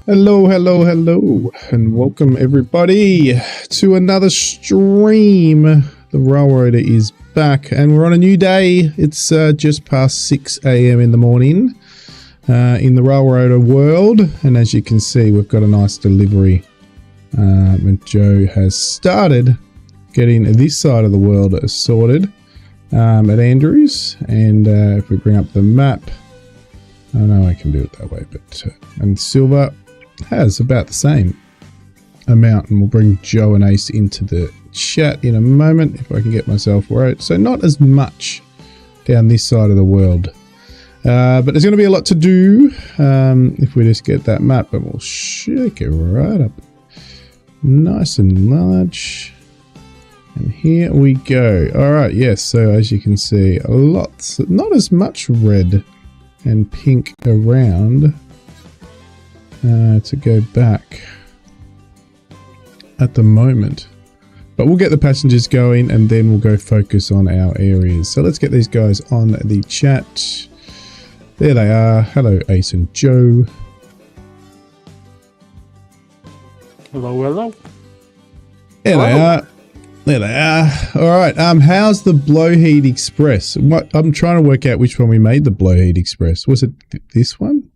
Hello, hello, hello, and welcome everybody to another stream. The Railroader is back, and we're on a new day. It's just past 6 a.m. in the morning in the Railroader world, and as you can see, we've got a nice delivery. And Joe has started getting this side of the world sorted at Andrews, and if we bring up the map, I know I can do it that way, but and Silver has about the same amount, and we'll bring Joe and Ace into the chat in a moment if I can get myself right. So not as much down this side of the world, but there's going to be a lot to do if we just get that map, but we'll shake it right up nice and large, and here we go. All right, yes, so as you can see, lots, not as much red and pink around to go back at the moment, but we'll get the passengers going and then we'll go focus on our areas. So let's get these guys on the chat. There they are. Hello, Ace and Joe. Hello, hello. There they are. There they are. All right. How's the Blowheat Express? I'm trying to work out which one we made the Blowheat Express. Was it this one?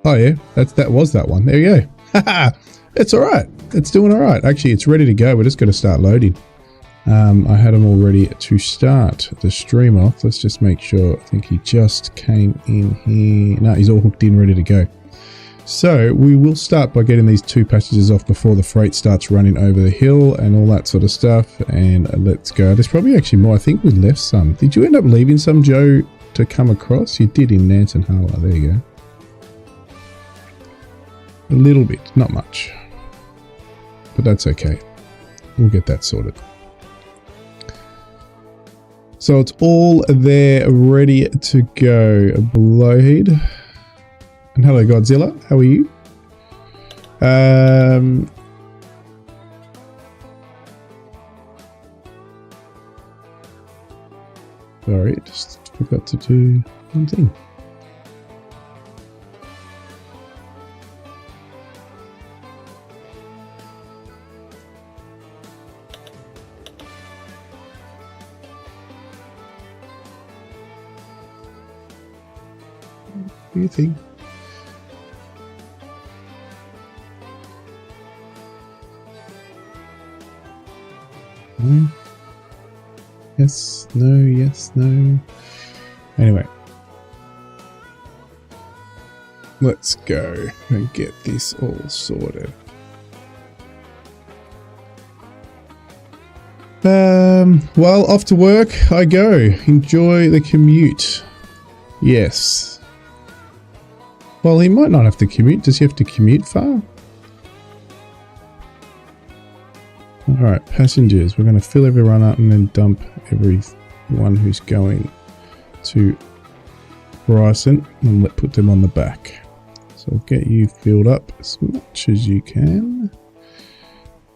Oh yeah, that was that one. There you go. It's all right. It's doing all right. Actually, it's ready to go. We're just going to start loading. I had them all ready to start the stream off. Let's just make sure. I think he just came in here. No, he's all hooked in, ready to go. So we will start by getting these two passengers off before the freight starts running over the hill and all that sort of stuff. And let's go. There's probably actually more. I think we left some. Did you end up leaving some, Joe, to come across? You did in Nanton Harbour. There you go. A little bit, not much. But that's okay. We'll get that sorted. So it's all there ready to go. Blowhead. And hello, Godzilla. How are you? Sorry, just forgot to do one thing. What do you think? No. Yes, no, yes, no. Anyway. Let's go and get this all sorted. Well, off to work I go. Enjoy the commute. Yes. Well, he might not have to commute. Does he have to commute far? Alright, passengers. We're going to fill everyone up and then dump everyone who's going to Bryson and put them on the back. So I'll get you filled up as much as you can.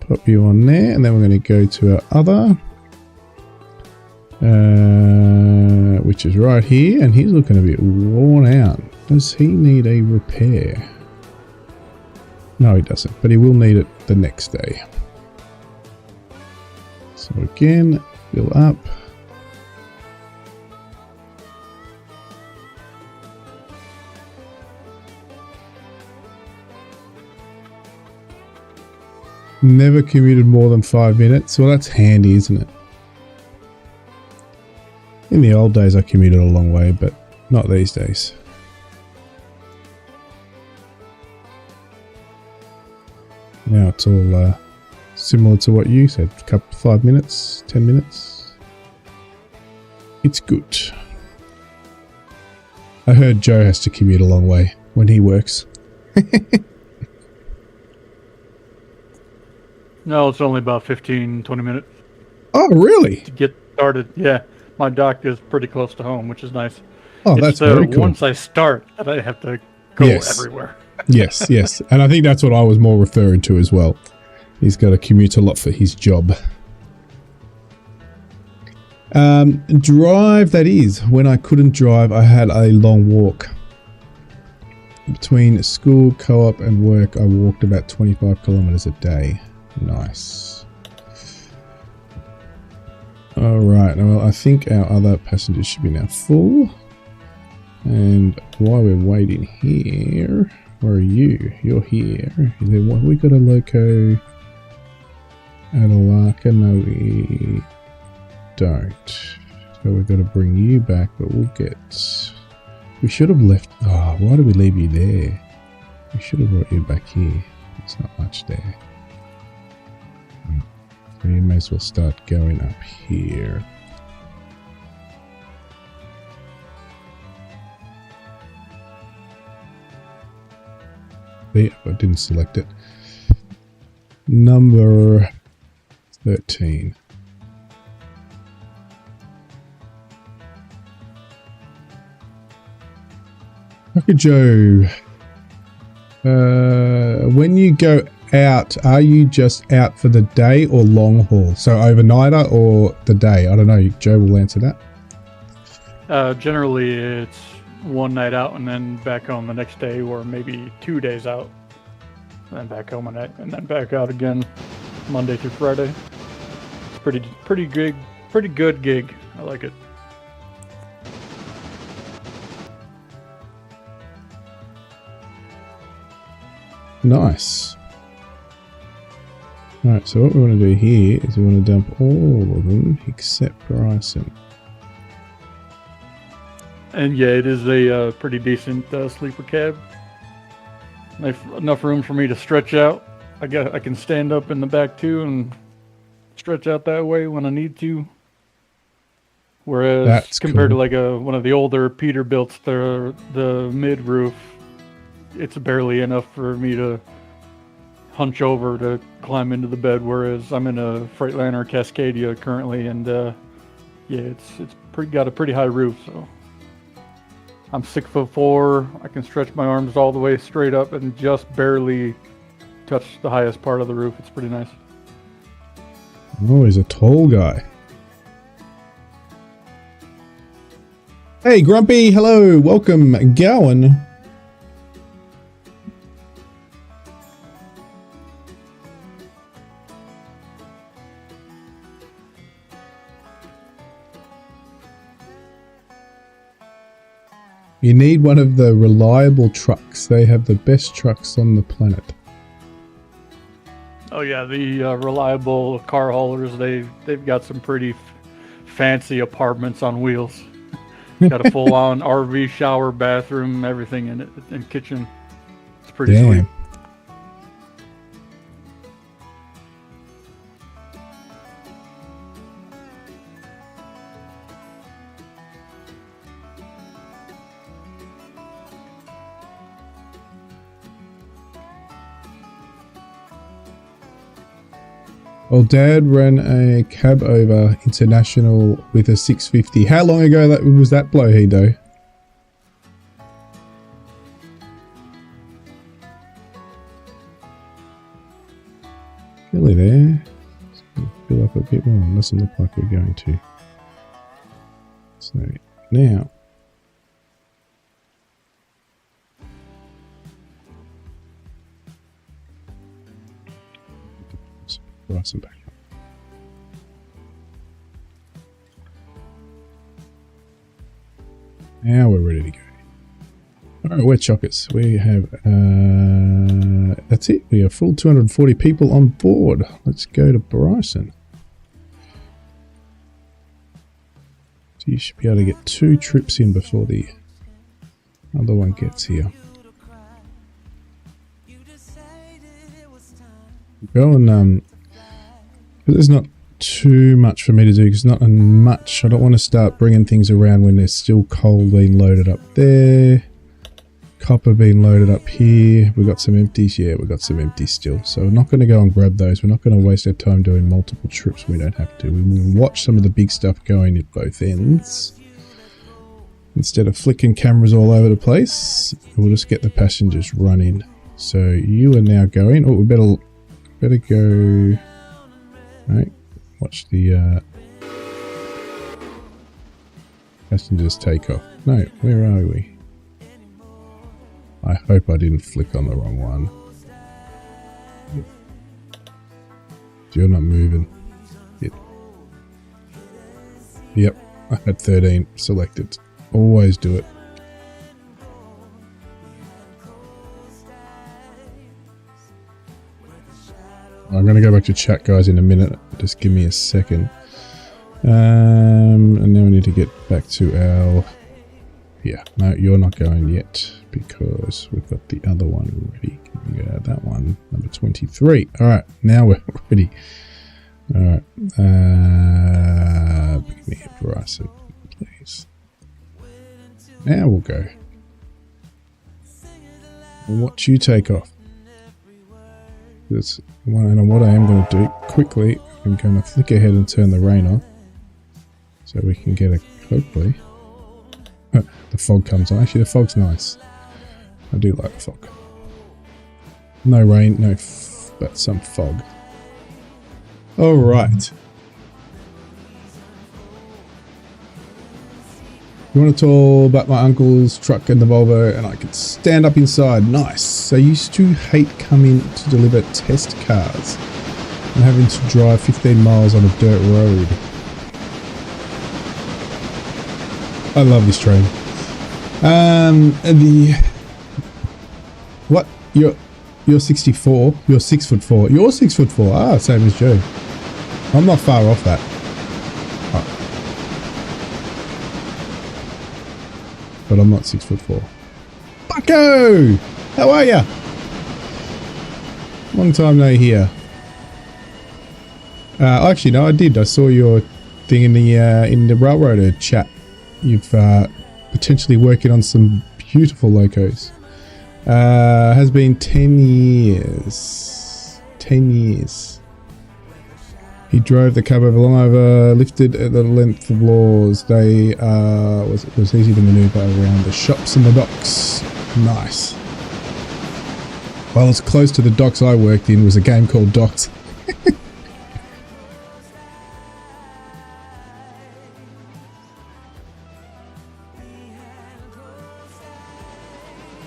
Pop you on there, and then we're going to go to our other, which is right here, and he's looking a bit worn out. Does he need a repair? No, he doesn't, but he will need it the next day. So again, fill up. Never commuted more than 5 minutes. Well, that's handy, isn't it? In the old days, I commuted a long way, but not these days. Now it's all similar to what you said. 5 minutes, 10 minutes. It's good. I heard Joe has to commute a long way when he works. No, it's only about 15, 20 minutes. Oh, really? To get started, yeah. My dock is pretty close to home, which is nice. Oh, that's very cool. Once I start, that I have to go everywhere. Yes, yes. And I think that's what I was more referring to as well. He's got to commute a lot for his job. Drive, that is. When I couldn't drive, I had a long walk. Between school, co-op and work, I walked about 25 kilometers a day. Nice. Alright, well I think our other passengers should be now full. And while we're waiting here, where are you? You're here. Is there what? We got a loco at Alaka? No, we don't. So we've got to bring you back, but we'll get... We should have left... Oh, why did we leave you there? We should have brought you back here. There's not much there. So you may as well start going up here. Yeah, I didn't select it. Number 13. Okay, Joe. When you go out, are you just out for the day or long haul? So overnighter or the day? I don't know. Joe will answer that. Generally, it's one night out and then back home the next day, or maybe 2 days out, and then back home and then back out again, Monday through Friday. It's pretty good gig. I like it. Nice. Alright, so what we want to do here is we want to dump all of them except Bryson. And yeah, it is a pretty decent sleeper cab. Enough room for me to stretch out. I can stand up in the back too and stretch out that way when I need to. Whereas That's compared cool. to like one of the older Peterbilts, the mid roof, it's barely enough for me to hunch over to climb into the bed. Whereas I'm in a Freightliner Cascadia currently, and yeah, it's got a pretty high roof, so. I'm 6'4". I can stretch my arms all the way straight up and just barely touch the highest part of the roof. It's pretty nice. Oh, he's a tall guy. Hey, Grumpy. Hello. Welcome. Gowan. You need one of the reliable trucks. They have the best trucks on the planet. Oh yeah, the reliable car haulers. They've got some pretty fancy apartments on wheels. Got a full-on RV, shower, bathroom, everything in it, and kitchen. It's pretty sweet. Well, Dad ran a cab over international with a 650. How long ago was that blowhead though? Really there? Fill up a bit more. Doesn't look like we're going to. So now. Bryson back up. Now we're ready to go. Alright, we're chockers. We have, that's it. We are full 240 people on board. Let's go to Bryson. So you should be able to get 2 trips in before the other one gets here. Go and, there's not too much for me to do because not much. I don't want to start bringing things around when there's still coal being loaded up there. Copper being loaded up here. We got some empties. Yeah, we got some empties still. So we're not going to go and grab those. We're not going to waste our time doing multiple trips. We don't have to. We will watch some of the big stuff going at both ends. Instead of flicking cameras all over the place, we'll just get the passengers running. So you are now going. Oh, we better go. Right, watch the passengers take off. No, where are we? I hope I didn't flick on the wrong one. You're not moving. Yep, I had 13 selected. Always do it. I'm going to go back to chat, guys, in a minute. Just give me a second. And now we need to get back to our... Yeah, no, you're not going yet because we've got the other one ready. Can we go that one? Number 23. All right, now we're ready. All right. Give me a Bryson, please. Now we'll go. And watch you take off. That's what I am going to do quickly. I'm going to flick ahead and turn the rain off so we can get a hopefully. The fog comes on. Actually, the fog's nice. I do like the fog. No rain, but some fog. All right. You want to talk about my uncle's truck and the Volvo, and I could stand up inside. Nice. I used to hate coming to deliver test cars and having to drive 15 miles on a dirt road. I love this train. What? You're 64. You're 6'4". You're 6'4". Ah, same as Joe. I'm not far off that. Oh. But I'm not 6'4". Bucko! How are ya? Long time no hear. Actually, no, I did. I saw your thing in the railroader chat. You've potentially working on some beautiful locos. Has been 10 years. 10 years. He drove the cab over, long over, lifted at the length of laws. They was easy to manoeuvre around the shops and the docks. Nice. Well, as close to the docks I worked in was a game called Docks.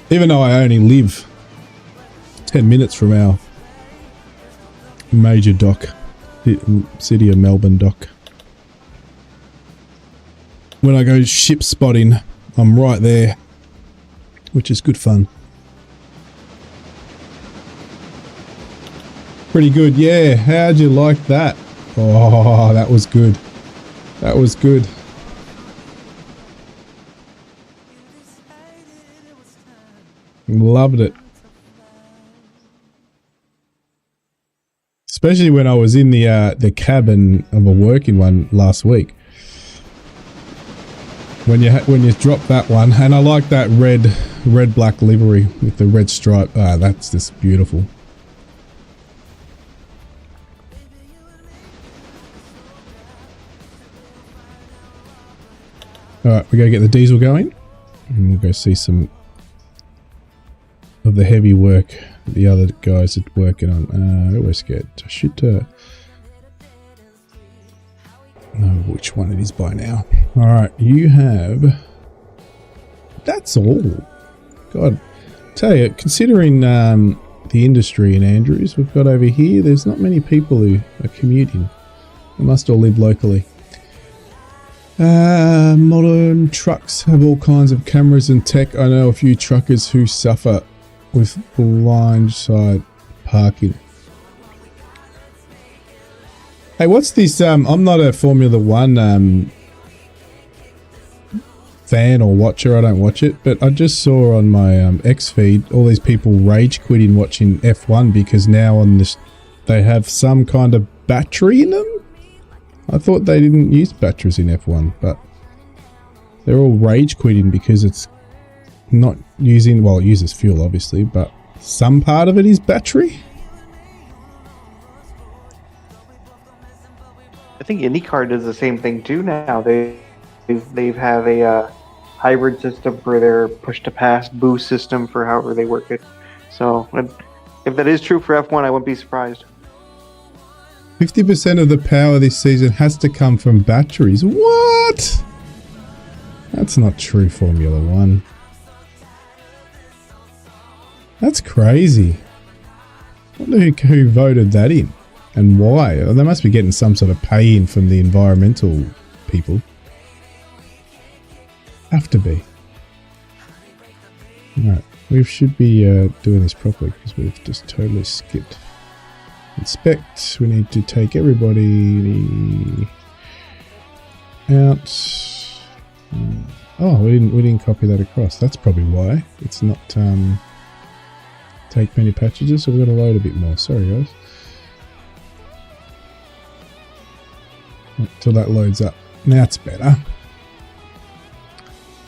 Even though I only live 10 minutes from our major dock, City of Melbourne dock. When I go ship spotting, I'm right there, which is good fun. Pretty good, yeah. How'd you like that? Oh, that was good. That was good. Loved it. Especially when I was in the cabin of a working one last week. When you drop that one, and I like that red black livery with the red stripe. Ah, that's just beautiful. All right, we gotta get the diesel going, and we'll go see some of the heavy work the other guys are working on. Always scared. I should know which one it is by now. Alright, you have... That's all. God, tell you, considering the industry in Andrews we've got over here, there's not many people who are commuting. They must all live locally. Modern trucks have all kinds of cameras and tech. I know a few truckers who suffer with blindside parking. Hey, what's this? I'm not a Formula One fan or watcher. I don't watch it, but I just saw on my X feed all these people rage quitting watching F1 because now on this they have some kind of battery in them. I thought they didn't use batteries in F1, but they're all rage quitting because it's not using, well, it uses fuel obviously, but some part of it is battery. I think IndyCar does the same thing too now. They have a hybrid system for their push-to-pass boost system for however they work it. So if that is true for F1, I wouldn't be surprised. 50% of the power this season has to come from batteries. What? That's not true, Formula One. That's crazy. I wonder who voted that in and why. They must be getting some sort of pay in from the environmental people. Have to be. Alright, we should be doing this properly because we've just totally skipped. Inspect. We need to take everybody out. Oh, we didn't copy that across. That's probably why it's not take many packages. So we've got to load a bit more. Sorry, guys. Until that loads up. Now it's better.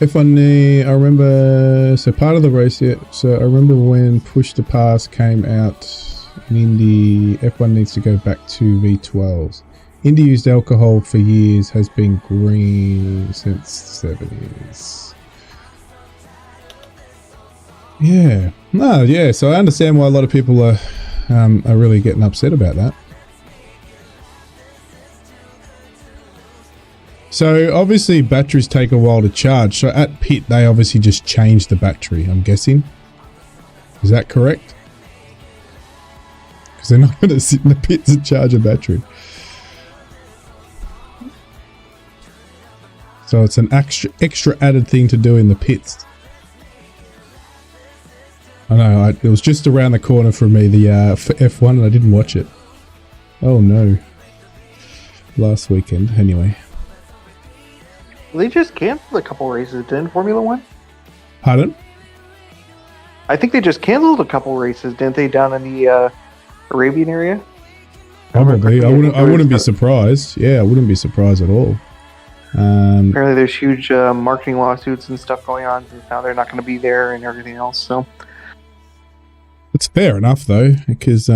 F1, I remember. So part of the race here. So I remember when Push to Pass came out in Indy. F1 needs to go back to V12s. Indy used alcohol for years, has been green since the 70s. Yeah. No, yeah, so I understand why a lot of people are really getting upset about that. So obviously batteries take a while to charge. So at pit, they obviously just changed the battery, I'm guessing. Is that correct? Because they're not going to sit in the pits and charge a battery. So it's an extra added thing to do in the pits. I know, it was just around the corner from me, the F1, and I didn't watch it. Oh no. Last weekend, anyway. They just canceled a couple races, didn't Formula One? Pardon? I think they just canceled a couple races, didn't they, down in the Arabian area? Probably. I wouldn't be surprised. Yeah, I wouldn't be surprised at all. Apparently there's huge marketing lawsuits and stuff going on, and now they're not going to be there and everything else, so... It's fair enough, though, because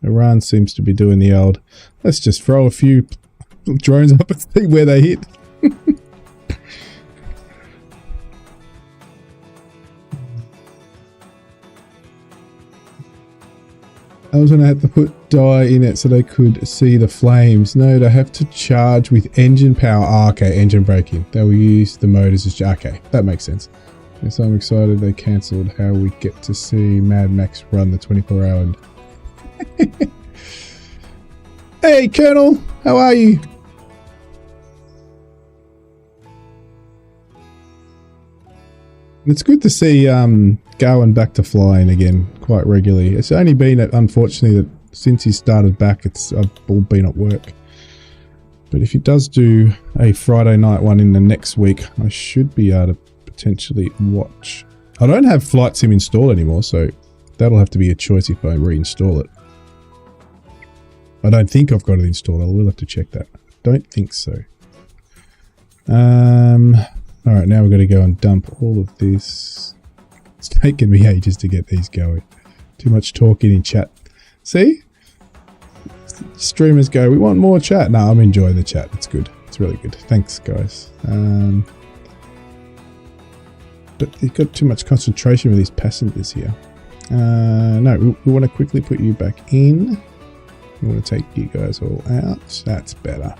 Iran seems to be doing the old, let's just throw a few drones up and see where they hit. I was going to have to put dye in it so they could see the flames. No, they have to charge with engine power. Oh, okay, engine braking. They will use the motors as... Okay, that makes sense. Yes, I'm excited they cancelled how we get to see Mad Max run the 24-hour. Hey, Colonel, how are you? It's good to see going back to flying again quite regularly. It's only been, unfortunately, that since he started back, I've all been at work. But if he does do a Friday night one in the next week, I should be able to potentially watch. I don't have Flight Sim installed anymore, so that'll have to be a choice if I reinstall it. I don't think I've got it installed. I will have to check that. Don't think so. Alright, now we're going to go and dump all of this. It's taken me ages to get these going. Too much talking in chat. See? Streamers go, we want more chat. No, I'm enjoying the chat. It's good. It's really good. Thanks, guys. But you've got too much concentration with these passengers here. No, we want to quickly put you back in. We want to take you guys all out. That's better.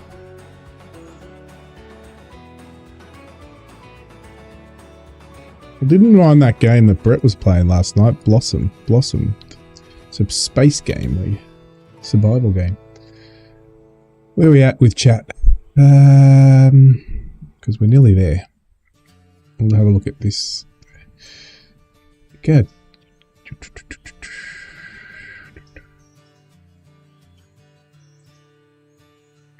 I didn't mind that game that Brett was playing last night, Blossom. It's a space game, survival game. Where are we at with chat? Because we're nearly there. We'll have a look at this. Good.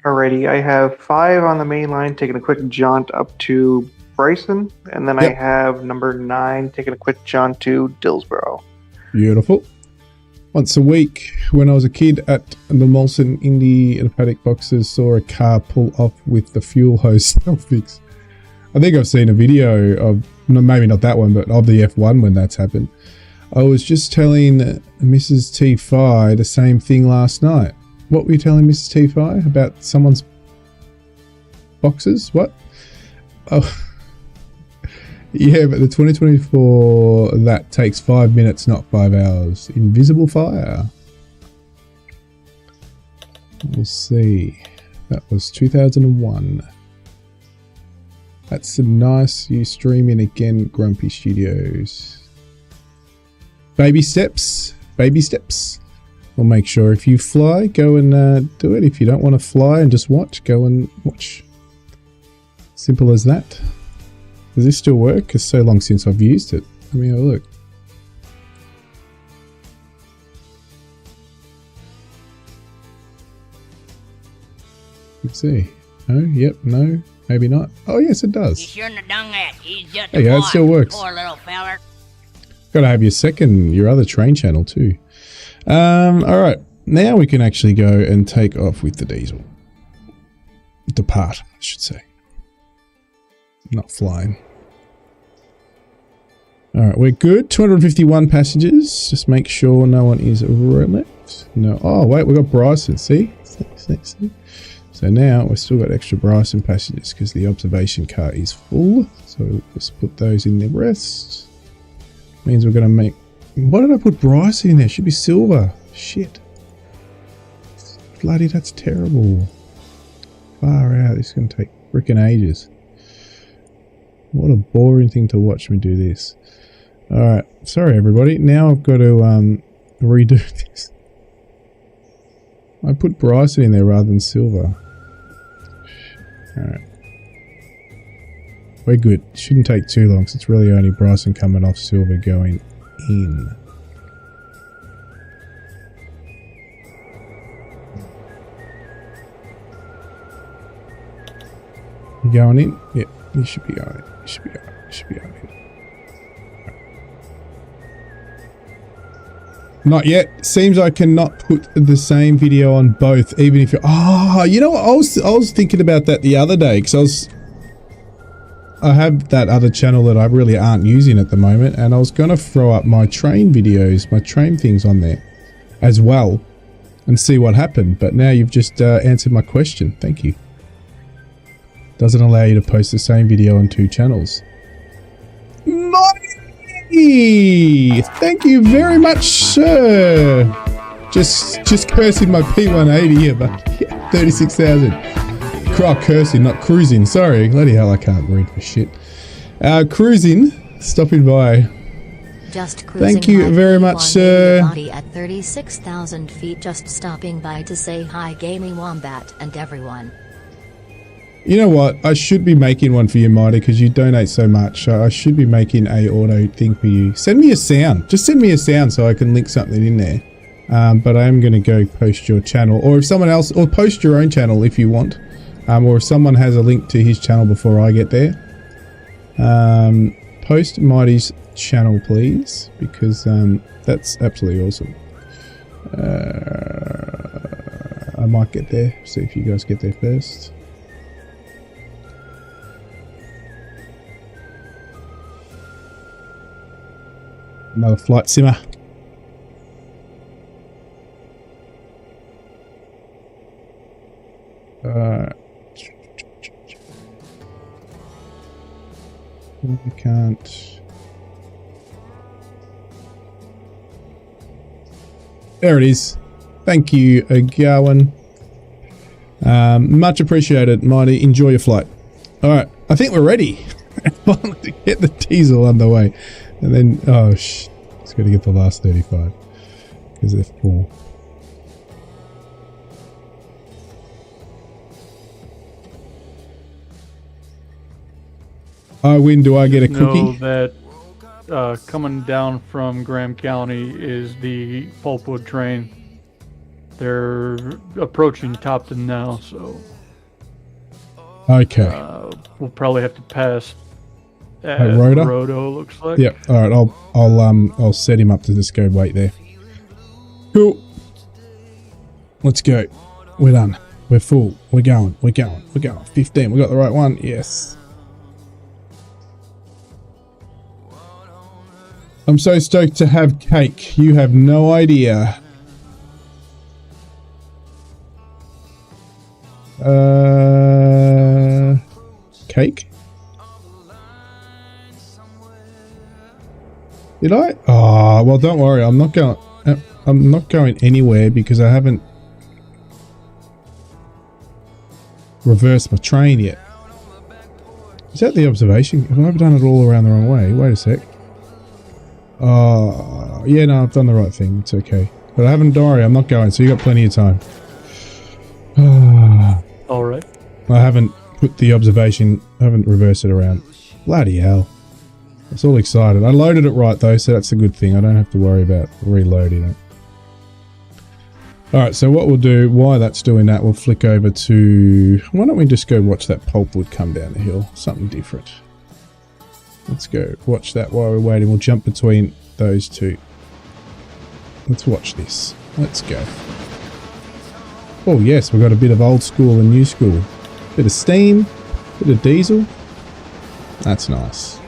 Alrighty, I have 5 on the main line, taking a quick jaunt up to Bryson, and then I have number 9 taking a quick jaunt to Dillsborough. Beautiful. Once a week, when I was a kid at the Molson Indy and paddock boxes, saw a car pull off with the fuel hose self-fix. I think I've seen a video of, maybe not that one, but of the F1 when that's happened. I was just telling Mrs. T5 the same thing last night. What were you telling Mrs. T5 about someone's boxes? What? Oh, yeah, but the 2024, that takes 5 minutes, not 5 hours. Invisible fire. We'll see. That was 2001. That's some nice, you streaming again, Grumpy Studios. baby steps. Baby steps. We'll make sure if you fly, go and do it. If you don't want to fly and just watch, go and watch. Simple as that. Does this still work? It's so long since I've used it. Let me have a look. Let's see. No, yep, no, maybe not. Oh, yes, it does. He shouldn't have done that. He's just There you go, it still works. Poor little feller. Got to have your other train channel too. All right, now we can actually go and take off with the diesel. Depart, I should say. Not flying. All right, we're good. 251 passengers. Just make sure no one is left. No. Oh, wait, we got Bryson. See? So now we've still got extra Bryson passengers because the observation car is full. So we'll just put those in the rest. Means we're going to make... Why did I put Bryson in there? Should be silver. Shit. Bloody, that's terrible. Far out. This is going to take freaking ages. What a boring thing to watch me do this. Alright. Sorry, everybody. Now I've got to redo this. I put Bryson in there rather than silver. Alright. We're good. Shouldn't take too long because it's really only Bryson coming off, silver going in. You going in? Yep, you should be going in. You should be going in. You should be going in. Not yet. Seems I cannot put the same video on both, even if you're... Oh, you know what? I was thinking about that the other day because I have that other channel that I really aren't using at the moment, and I was going to throw up my train videos, my train things on there as well and see what happened. But now you've just answered my question. Thank you. Doesn't allow you to post the same video on two channels. Thank you very much, sir. Just cursing my P180 here, but yeah, 36,000. Cursing, not cruising. Sorry, bloody hell, I can't read for shit. Cruising, stopping by. Just cruising. Thank you very much, sir. At 36,000 feet, just stopping by to say hi, Gami Wombat and everyone. You know what? I should be making one for you, Mighty, because you donate so much. So I should be making a auto thing for you. Send me a sound. Just send me a sound so I can link something in there. But I am going to go post your channel. Or if someone else... Or post your own channel if you want. Or if someone has a link to his channel before I get there. Post Mighty's channel, please. Because that's absolutely awesome. I might get there. See if you guys get there first. Another flight simmer. We can't. There it is. Thank you, Gowan. Much appreciated, Mighty. Enjoy your flight. Alright, I think we're ready. Finally get the diesel underway. And then, oh, it's got to get the last 35 because they're full. I win. Do I get a cookie? Know that coming down from Graham County is the Pulpwood train. They're approaching Topton now, so okay. We'll probably have to pass. Rhoda looks like. Yep. All right. I'll set him up to just go wait there. Cool. Let's go. We're done. We're full. We're going. 15. We got the right one. Yes. I'm so stoked to have cake. You have no idea. Cake? Did I? Oh, well, don't worry. I'm not going anywhere because I haven't reversed my train yet. Is that the observation? Have I done it all around the wrong way? Wait a sec. Oh. Yeah, no, I've done the right thing. It's okay. But I haven't, don't worry, I'm not going, so you got plenty of time. All right. I haven't put the observation, I haven't reversed it around. Bloody hell. It's all excited. I loaded it right though, so that's a good thing. I don't have to worry about reloading it. Alright, so what we'll do, while that's doing that, we'll flick over to... Why don't we just go watch that pulpwood come down the hill? Something different. Let's go watch that while we're waiting. We'll jump between those two. Let's watch this. Let's go. Oh yes, we've got a bit of old school and new school. Bit of steam, bit of diesel. That's nice.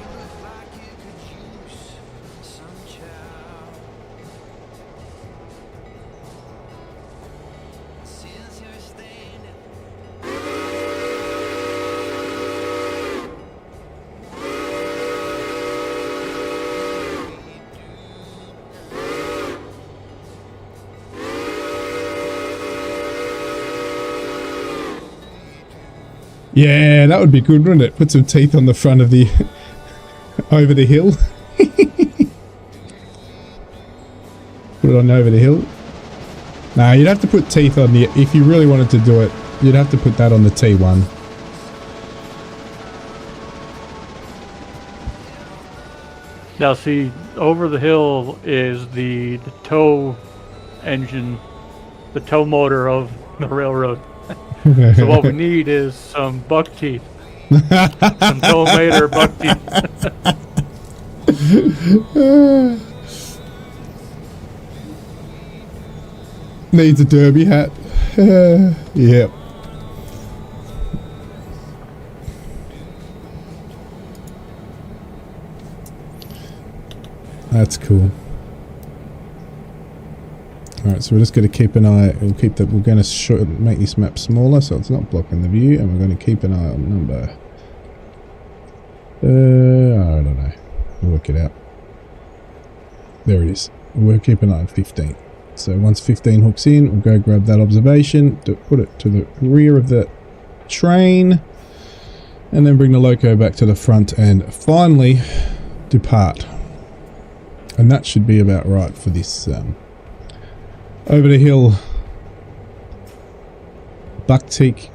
Yeah, that would be good, wouldn't it? Put some teeth on the front of the... over the hill. Put it on over the hill. Nah, you'd have to put teeth on the... If you really wanted to do it, you'd have to put that on the T1. Now see, over the hill is the tow engine, the tow motor of the railroad. So what we need is some buck teeth. Some tow-mater buck teeth. Needs a derby hat. Yep. That's cool. Alright, so we're just going to keep an eye. We're going to make this map smaller so it's not blocking the view, and we're going to keep an eye on number. I don't know. We'll work it out. There it is. We'll keep an eye on 15. So once 15 hooks in, we'll go grab that observation, put it to the rear of the train, and then bring the loco back to the front and finally depart. And that should be about right for this over the hill buck teeth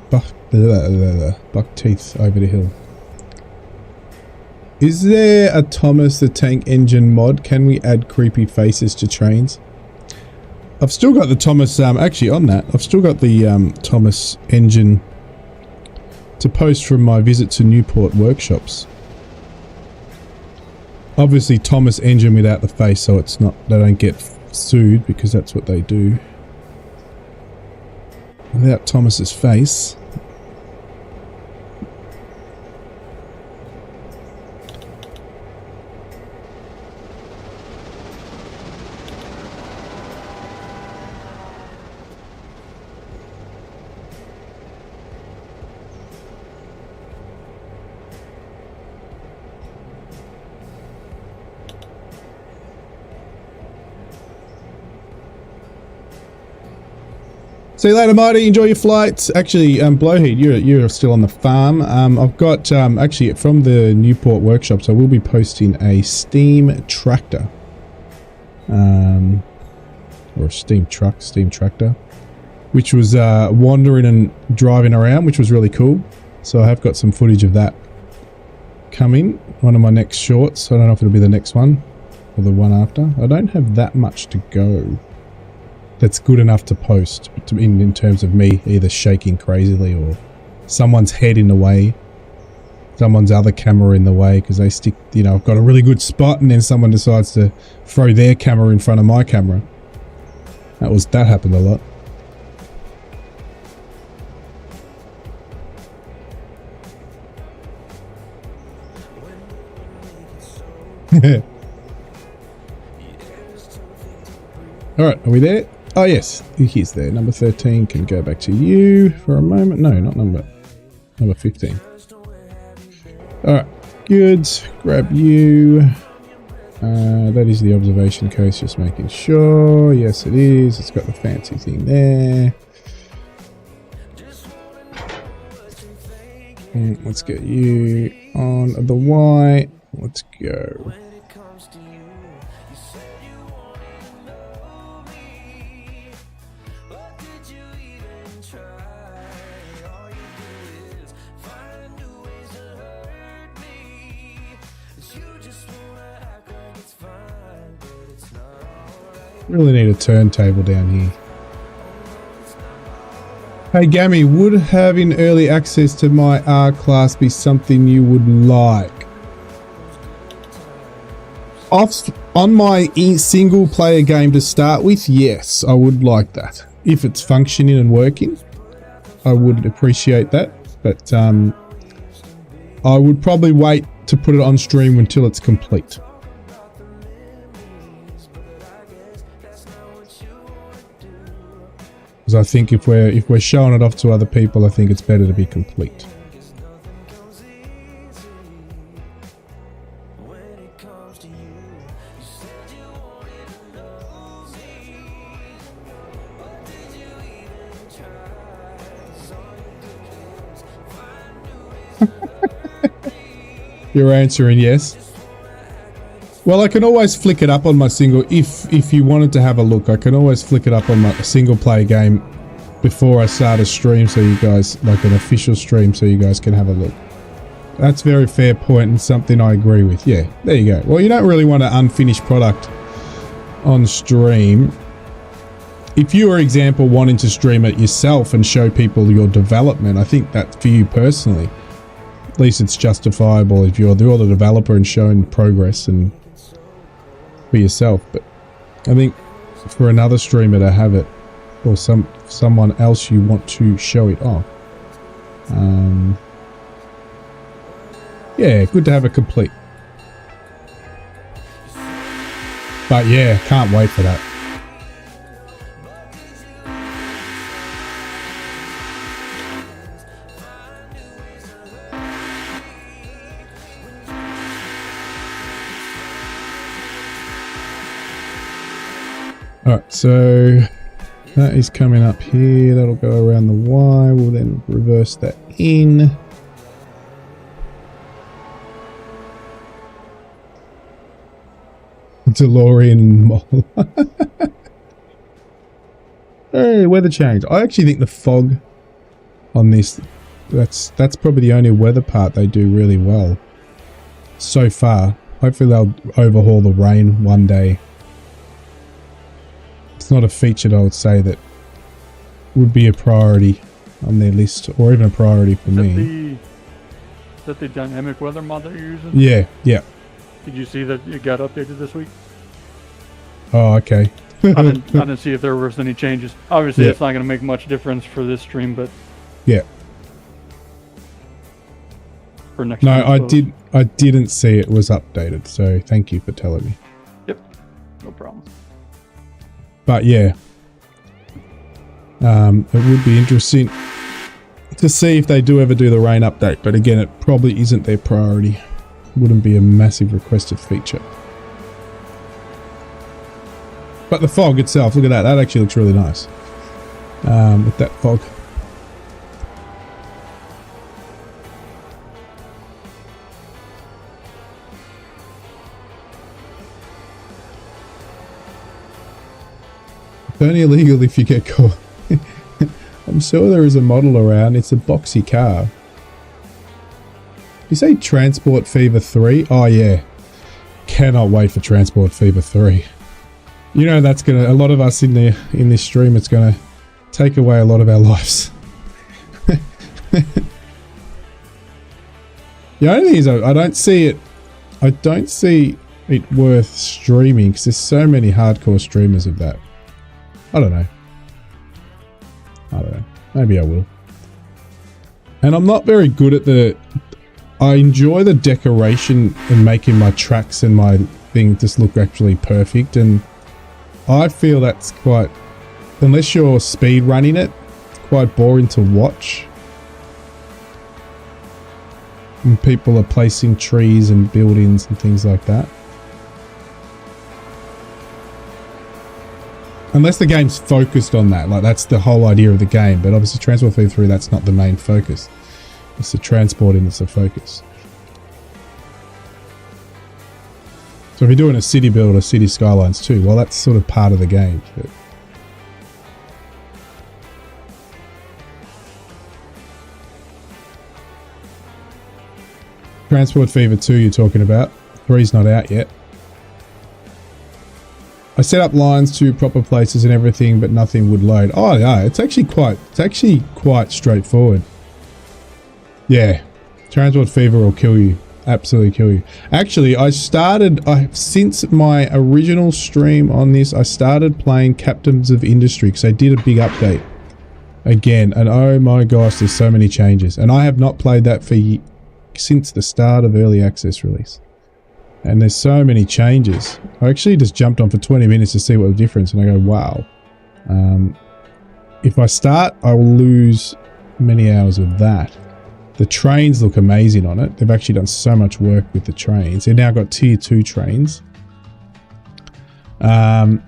over the hill. Is there a Thomas the Tank Engine mod? Can we add creepy faces to trains? I've still got the Thomas, actually on that, I've still got the Thomas engine to post from my visit to Newport workshops. Obviously Thomas engine without the face, so it's not, they don't get sued because that's what they do. Without Thomas's face. See you later, Marty. Enjoy your flights. Actually, Blowhead, you're still on the farm. I've got actually from the Newport workshops, I will be posting a steam tractor, or a steam tractor, which was wandering and driving around, which was really cool. So I have got some footage of that coming. One of my next shorts. I don't know if it'll be the next one or the one after. I don't have that much to go. That's good enough to post in terms of me either shaking crazily or someone's head in the way, someone's other camera in the way because they stick, you know, I've got a really good spot and then someone decides to throw their camera in front of my camera. That happened a lot. Alright, are we there? Oh yes, he's there. Number 13 can go back to you for a moment. No, not number 15. Alright, good. Grab you. That is the observation coast, just making sure. Yes, it is. It's got the fancy thing there. And let's get you on the Y. Let's go. Really need a turntable down here. Hey Gami, would having early access to my R class be something you would like? On my single player game to start with, yes, I would like that. If it's functioning and working, I would appreciate that. But I would probably wait to put it on stream until it's complete. Because I think if we're showing it off to other people, I think it's better to be complete. You're answering yes. Well, I can always flick it up on my single. If you wanted to have a look, I can always flick it up on my single player game before I start a stream, so you guys, like an official stream, so you guys can have a look. That's a very fair point and something I agree with. Yeah, there you go. Well, you don't really want an unfinished product on stream. If you, for example, wanting to stream it yourself and show people your development, I think that for you personally, at least it's justifiable if you're the developer and showing progress and for yourself. But I think for another streamer to have it, or someone else you want to show it off, yeah, good to have it complete. But yeah, can't wait for that. Alright, so that is coming up here. That'll go around the Y. We'll then reverse that in. DeLorean. Hey, weather change. I actually think the fog on this, that's probably the only weather part they do really well so far. Hopefully they'll overhaul the rain one day. It's not a feature that I would say that would be a priority on their list, or even a priority for me. Is that the dynamic weather mod that you're using? Yeah, yeah. Did you see that it got updated this week? Oh, okay. I didn't see if there was any changes. Obviously, it's not going to make much difference for this stream, but yeah. For next. No, I didn't see it was updated. So thank you for telling me. Yep, no problem. But yeah, it would be interesting to see if they do ever do the rain update. But again, it probably isn't their priority. Wouldn't be a massive requested feature. But the fog itself, look at that. That actually looks really nice with that fog. It's only illegal if you get caught. I'm sure there is a model around. It's a boxy car. You say Transport Fever 3? Oh yeah. Cannot wait for Transport Fever 3. You know that's gonna, a lot of us in this stream, it's gonna take away a lot of our lives. The only thing is I don't see it worth streaming because there's so many hardcore streamers of that. I don't know. Maybe I will. And I'm not very good at I enjoy the decoration and making my tracks and my thing just look actually perfect, and I feel that's quite, unless you're speed running it, it's quite boring to watch. And people are placing trees and buildings and things like that. Unless the game's focused on that, like that's the whole idea of the game. But obviously Transport Fever 3, that's not the main focus. It's the transporting that's the focus. So if you're doing a city build or city skylines too, well that's sort of part of the game. But Transport Fever 2 you're talking about. 3's not out yet. I set up lines to proper places and everything, but nothing would load. Oh yeah, it's actually quite straightforward. Yeah, transport fever will kill you. Absolutely kill you. Actually, since my original stream on this, I started playing Captains of Industry because I did a big update again, and oh my gosh, there's so many changes, and I have not played that since the start of early access release, and there's so many changes. I actually just jumped on for 20 minutes to see what the difference, and I go, wow. If I start, I will lose many hours of that. The trains look amazing on it. They've actually done so much work with the trains. They've now got tier 2 trains. And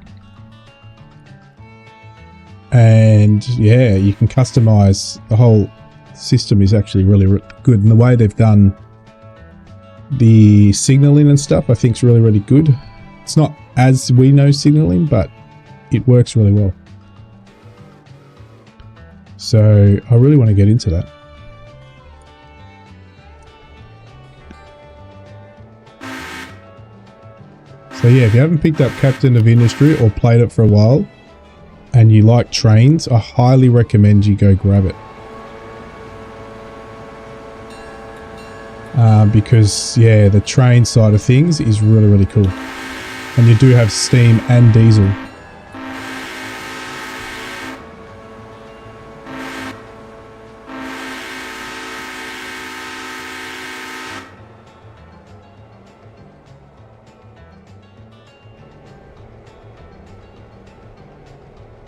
yeah, you can customize. The whole system is actually really good. And the way they've done the signaling and stuff, I think is really, really good. It's not as we know signaling, but it works really well. So I really want to get into that. So yeah, if you haven't picked up Captain of Industry or played it for a while and you like trains, I highly recommend you go grab it. Because yeah, the train side of things is really, really cool. And you do have steam and diesel.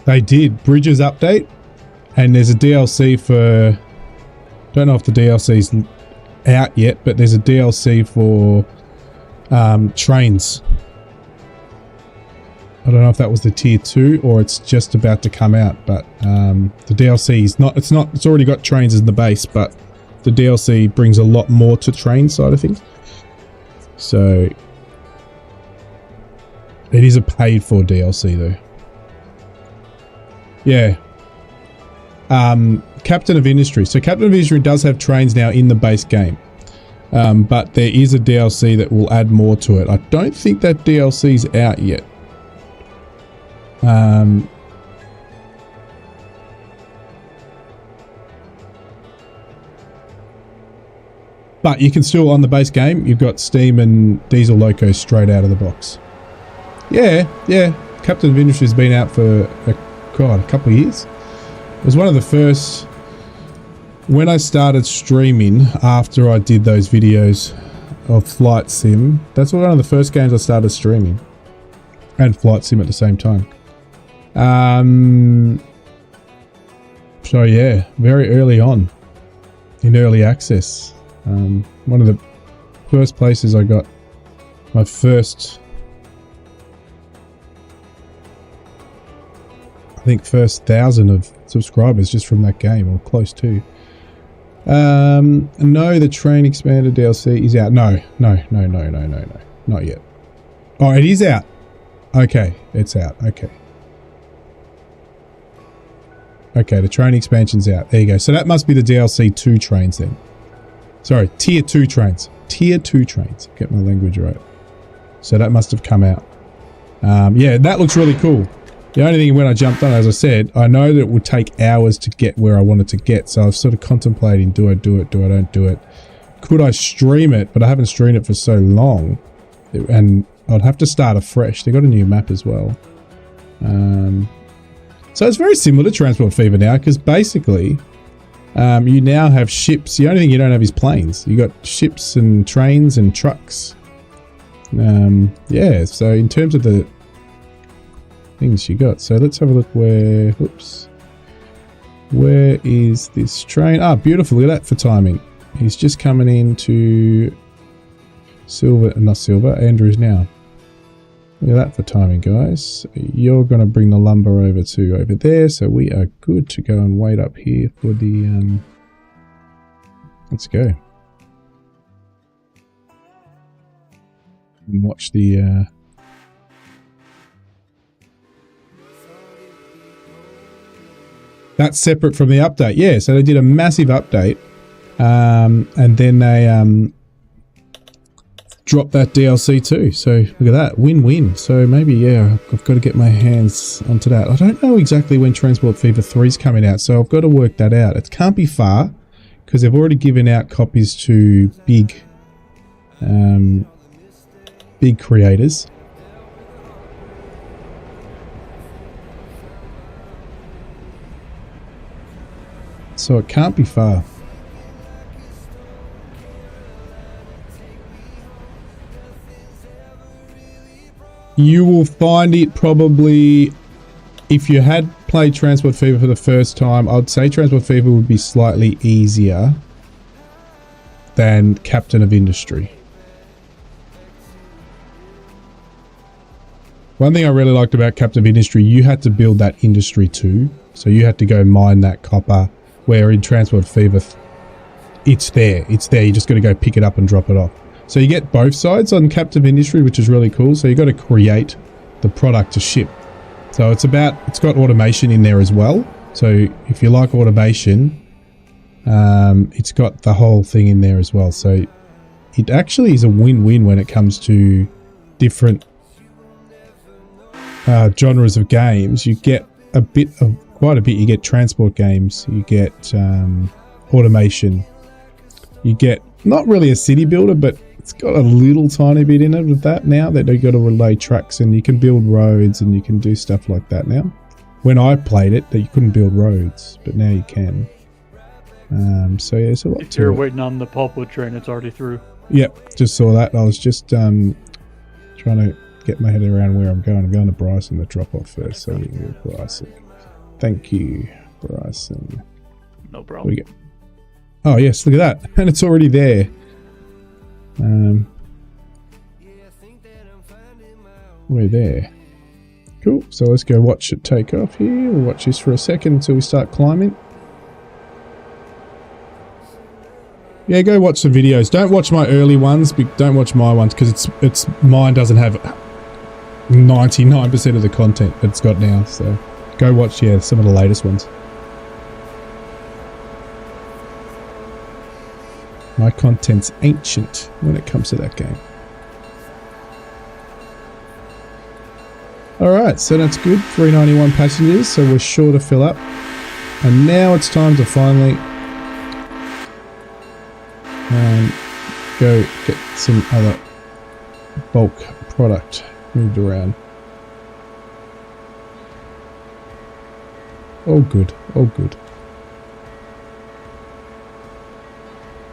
They did Bridges update, and there's a DLC for, don't know if the DLC's out yet, but there's a DLC for trains. I don't know if that was the tier 2 or it's just about to come out, but the DLC is not, it's already got trains as the base, but the DLC brings a lot more to train side of things. So it is a paid for DLC though. Yeah. Captain of Industry. So Captain of Industry does have trains now in the base game. But there is a DLC that will add more to it. I don't think that DLC's out yet. But you can still, on the base game, you've got steam and diesel locos straight out of the box. Yeah, yeah. Captain of Industry's been out for a couple of years. It was one of the first, when I started streaming after I did those videos of Flight Sim, that's one of the first games I started streaming, and Flight Sim at the same time. So yeah, very early on in early access. One of the first places I got my first, I think first 1,000 of subscribers just from that game, or close to. No, the train expanded DLC is out. No, not yet. Oh, it is out. Okay, it's out. Okay, the train expansion's out. There you go. So that must be the DLC 2 trains then. Sorry, tier 2 trains. Tier 2 trains. Get my language right. So that must have come out. Yeah, that looks really cool. The only thing when I jumped on, as I said, I know that it would take hours to get where I wanted to get. So I was sort of contemplating, do I do it? Do I don't do it? Could I stream it? But I haven't streamed it for so long. And I'd have to start afresh. They got a new map as well. So it's very similar to Transport Fever now, because basically you now have ships. The only thing you don't have is planes. You got ships and trains and trucks. Yeah, so in terms of the things you got, so let's have a look where, whoops, where is this train? Ah, beautiful, look at that for timing. He's just coming into Silver, not Silver, Andrews now. Look at that for timing, guys. You're going to bring the lumber over to over there, so we are good to go and wait up here for the, let's go. And watch the, that's separate from the update. Yeah, so they did a massive update. And then they drop that DLC too. So look at that, win-win. So maybe, yeah, I've got to get my hands onto that. I don't know exactly when Transport Fever 3 is coming out, so I've got to work that out. It can't be far because they've already given out copies to big creators. So it can't be far. You will find it probably, if you had played Transport Fever for the first time, I'd say Transport Fever would be slightly easier than Captain of Industry. One thing I really liked about Captain of Industry, you had to build that industry too. So you had to go mine that copper, where in Transport Fever, it's there. It's there. You just got to go pick it up and drop it off. So you get both sides on Captive Industry, which is really cool. So you got to create the product to ship. So it's got automation in there as well. So if you like automation, it's got the whole thing in there as well. So it actually is a win-win when it comes to different genres of games. You get quite a bit. You get transport games. You get automation. You get not really a city builder, but it's got a little tiny bit in it of that now, that you've got to relay trucks and you can build roads and you can do stuff like that now. When I played it, that you couldn't build roads, but now you can. So yeah, it's a lot. If you're waiting on the Pulpwood train, it's already through. Yep, just saw that. I was just trying to get my head around where I'm going. I'm going to Bryson to drop off first. So we can go to Bryson. Thank you, Bryson. No problem. Oh yes, look at that, and it's already there. We're there. Cool. So let's go watch it take off here. We'll watch this for a second until we start climbing. Yeah, go watch the videos. Don't watch my early ones. Don't watch my ones because it's mine doesn't have 99% of the content that it's got now. So go watch some of the latest ones. My content's ancient when it comes to that game. Alright, so that's good. 391 passengers, so we're sure to fill up. And now it's time to finally go get some other bulk product moved around. All good, all good.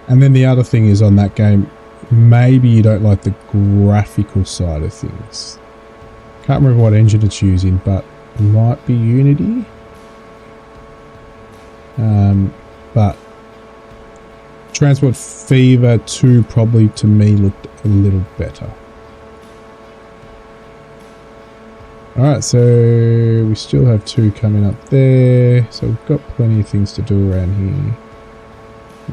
And then the other thing is on that game, maybe you don't like the graphical side of things. Can't remember what engine it's using, but it might be Unity. But Transport Fever 2 probably to me looked a little better. Alright, so we still have 2 coming up there. So we've got plenty of things to do around here.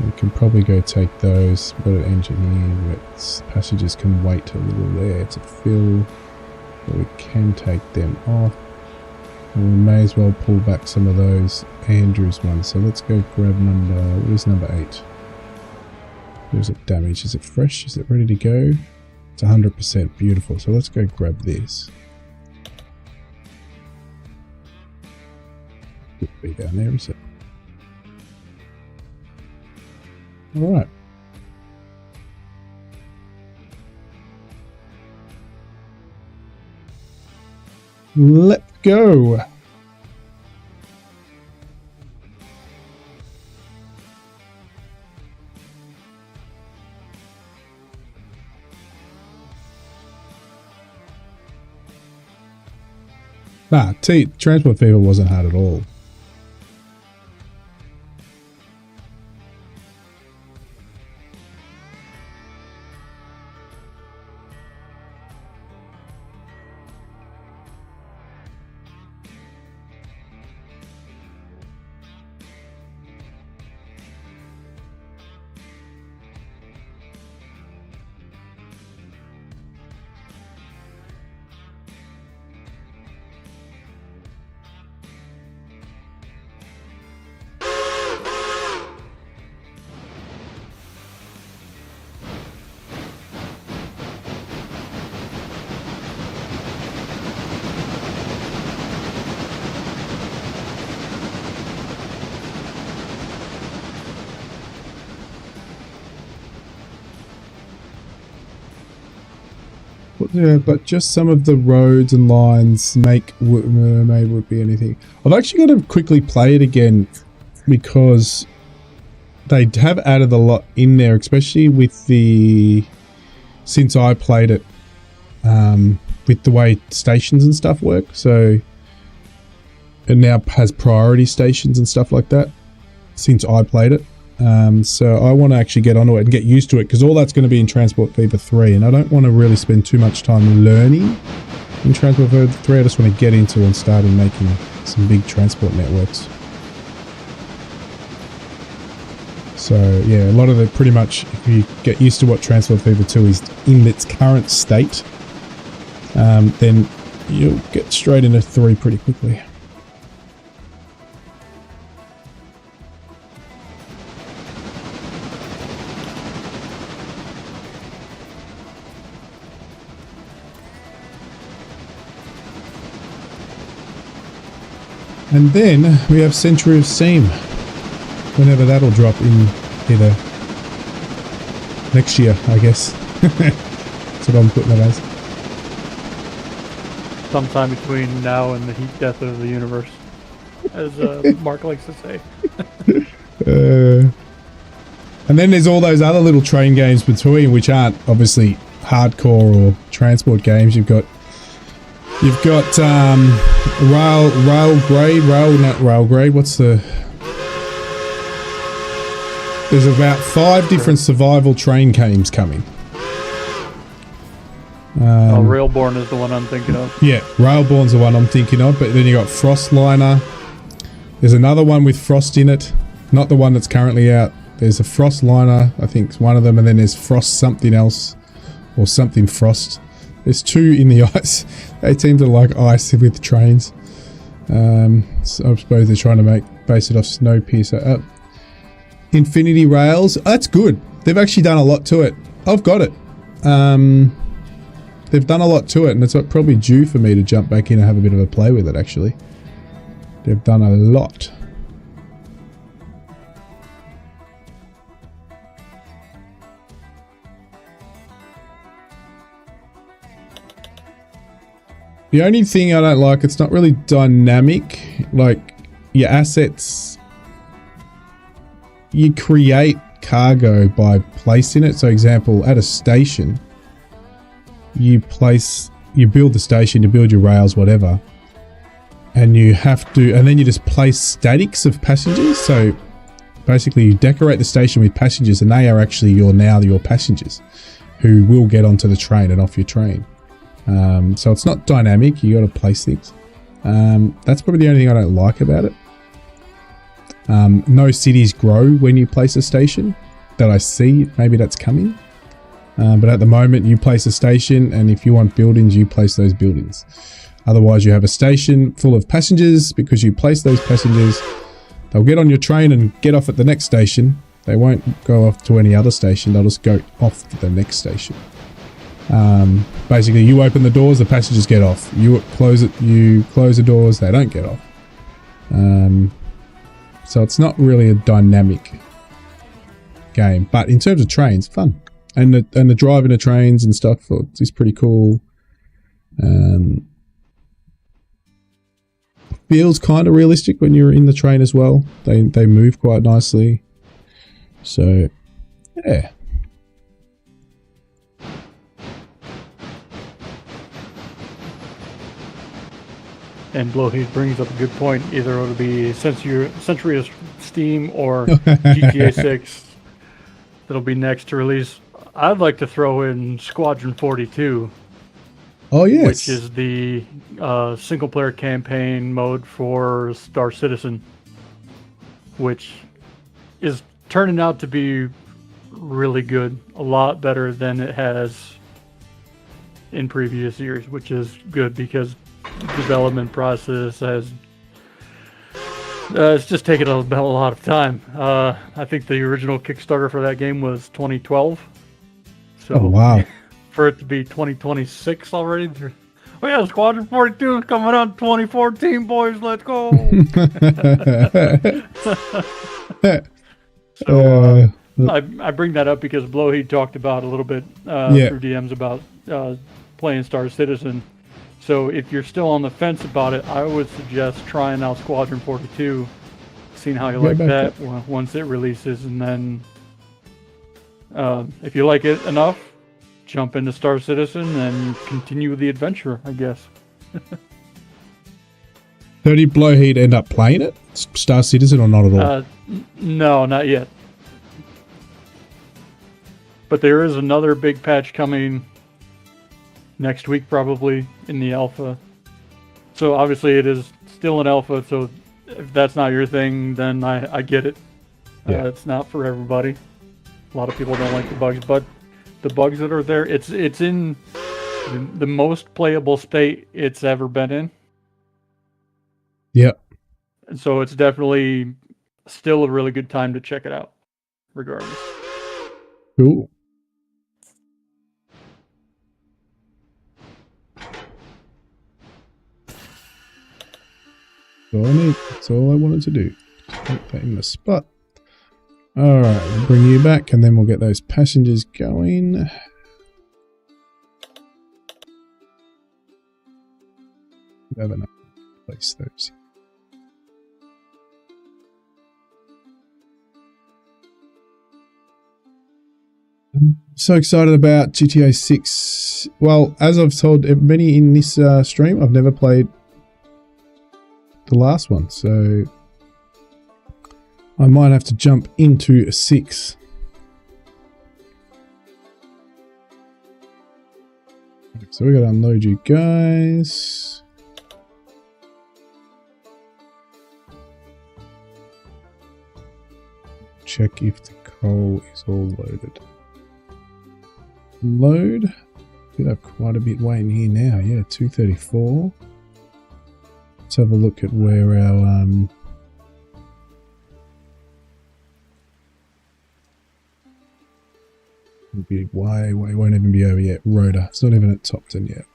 We can probably go take those. We've got an engineer, but passengers can wait a little there to fill. But we can take them off. And we may as well pull back some of those Andrews ones. So let's go grab what is number 8? There's it damaged. Is it fresh? Is it ready to go? It's 100%. Beautiful. So let's go grab this. Could be down there, is it? Alright. Let's go. Transport Fever wasn't hard at all. Yeah, but just some of the roads and lines maybe would be anything. I've actually got to quickly play it again because they have added a lot in there, especially with since I played it, with the way stations and stuff work. So it now has priority stations and stuff like that since I played it. So I want to actually get onto it and get used to it because all that's going to be in Transport Fever 3, and I don't want to really spend too much time learning in Transport Fever 3. I just want to get into and start making some big transport networks. So yeah, a lot of it pretty much, if you get used to what Transport Fever 2 is in its current state, then you'll get straight into 3 pretty quickly. And then we have Century of Steam, whenever that'll drop in either next year, I guess. That's what I'm putting it as. Sometime between now and the heat death of the universe, as Mark likes to say. And then there's all those other little train games between, which aren't obviously hardcore or transport games. You've got Railgrade. What's the? There's about 5 different survival train games coming. Railborn is the one I'm thinking of. Yeah, Railborn's the one I'm thinking of, but then you got Frostliner. There's another one with Frost in it, not the one that's currently out. There's a Frostliner, I think it's one of them, and then there's Frost something else, or something Frost. There's 2 in the ice. They seem to like ice with trains. So I suppose they're trying to base it off Snowpiercer. Infinity Rails. That's good. They've actually done a lot to it. I've got it. They've done a lot to it, and it's probably due for me to jump back in and have a bit of a play with it, actually. They've done a lot. The only thing I don't like, it's not really dynamic. Like, your assets, you create cargo by placing it. So example, at a station, you build the station, you build your rails, whatever, and you have to, and then you just place statics of passengers. So basically you decorate the station with passengers, and they are actually your passengers who will get onto the train and off your train. So it's not dynamic, you got to place things. That's probably the only thing I don't like about it. No cities grow when you place a station that I see. Maybe that's coming. But at the moment you place a station, and if you want buildings, you place those buildings. Otherwise you have a station full of passengers. Because you place those passengers, they'll get on your train and get off at the next station. They won't go off to any other station, they'll just go off to the next station. Basically you open the doors, the passengers get off. You close the doors, they don't get off. So it's not really a dynamic game, but in terms of trains, fun. And the driving of trains and stuff is pretty cool. Feels kind of realistic when you're in the train as well. They move quite nicely. So yeah. And Blowheat brings up a good point. Either it'll be Century of Steam or GTA 6 that'll be next to release. I'd like to throw in Squadron 42. Oh, yes. Which is the single-player campaign mode for Star Citizen, which is turning out to be really good. A lot better than it has in previous years, which is good because development process has it's just taken a lot of time. I think the original Kickstarter for that game was 2012. So oh, wow. For it to be 2026 already. Oh yeah, Squadron 42 is coming out 2014, boys. Let's go. So I bring that up because Blowheat talked about a little bit through DMs about playing Star Citizen. So if you're still on the fence about it, I would suggest trying out Squadron 42, seeing how you like that once it releases, and then if you like it enough, jump into Star Citizen and continue the adventure, I guess. So did Blowheat end up playing it? Star Citizen or not at all? No, not yet. But there is another big patch coming next week, probably, in the alpha. So obviously it is still an alpha, so if that's not your thing, then I get it. Yeah. It's not for everybody. A lot of people don't like the bugs, but the bugs that are there, it's in the most playable state it's ever been in. Yep. And so it's definitely still a really good time to check it out, regardless. Cool. That's all I need. That's all I wanted to do. Put that in the spot. Alright, we'll bring you back and then we'll get those passengers going. Have enough to place those. I'm so excited about GTA 6. Well, as I've told everybody in this stream, I've never played the last one, so I might have to jump into 6. So we got to unload you guys. Check if the coal is all loaded. Load. We have quite a bit waiting here now. Yeah, 234. Let's have a look at where our will be won't even be over yet. Rhoda. It's not even at Topton yet.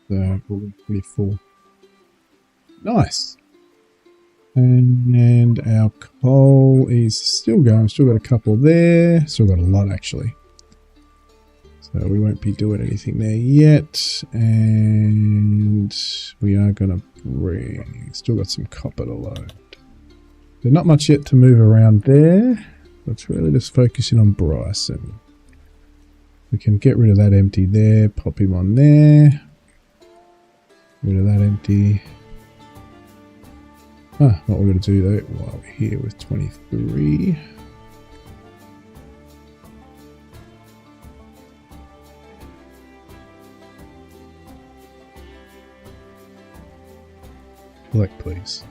So we'll be pretty full. Nice. And our coal is still going. Still got a couple there. Still got a lot actually. So we won't be doing anything there yet. And we are going to bring... Still got some copper to load. There's not much yet to move around there. Let's really just focus in on Bryson. We can get rid of that empty there. Pop him on there. Get rid of that empty. What we're going to do though, while we're here with 23. Collect, please.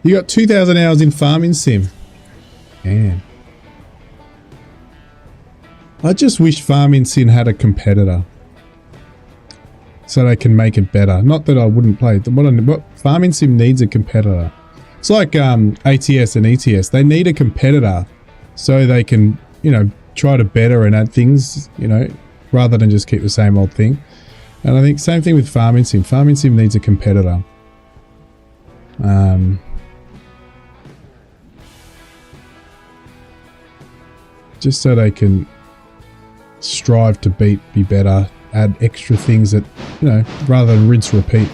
You got 2,000 hours in farming sim. Man. I just wish farming sim had a competitor. So they can make it better. Not that I wouldn't play it. What farming sim needs a competitor. It's like ATS and ETS. They need a competitor so they can, you know, try to better and add things, you know, rather than just keep the same old thing. And I think same thing with farming sim. Farming sim needs a competitor. Just so they can strive to be better, add extra things that, you know, rather than rinse repeat.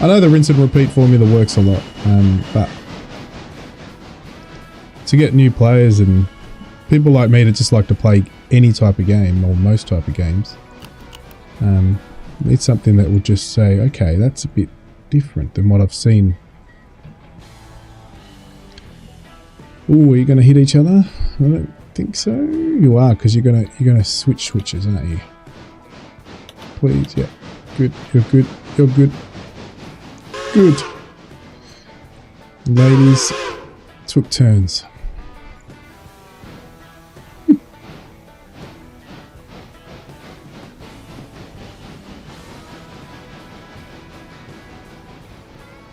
I know the rinse and repeat formula works a lot, but to get new players and people like me that just like to play any type of game or most type of games, it's something that will just say, okay, that's a bit different than what I've seen. Ooh, are you going to hit each other? think so. You are, because you're gonna switch switches, aren't you? Please, yeah. Good. You're good. You're good. Good. Ladies took turns.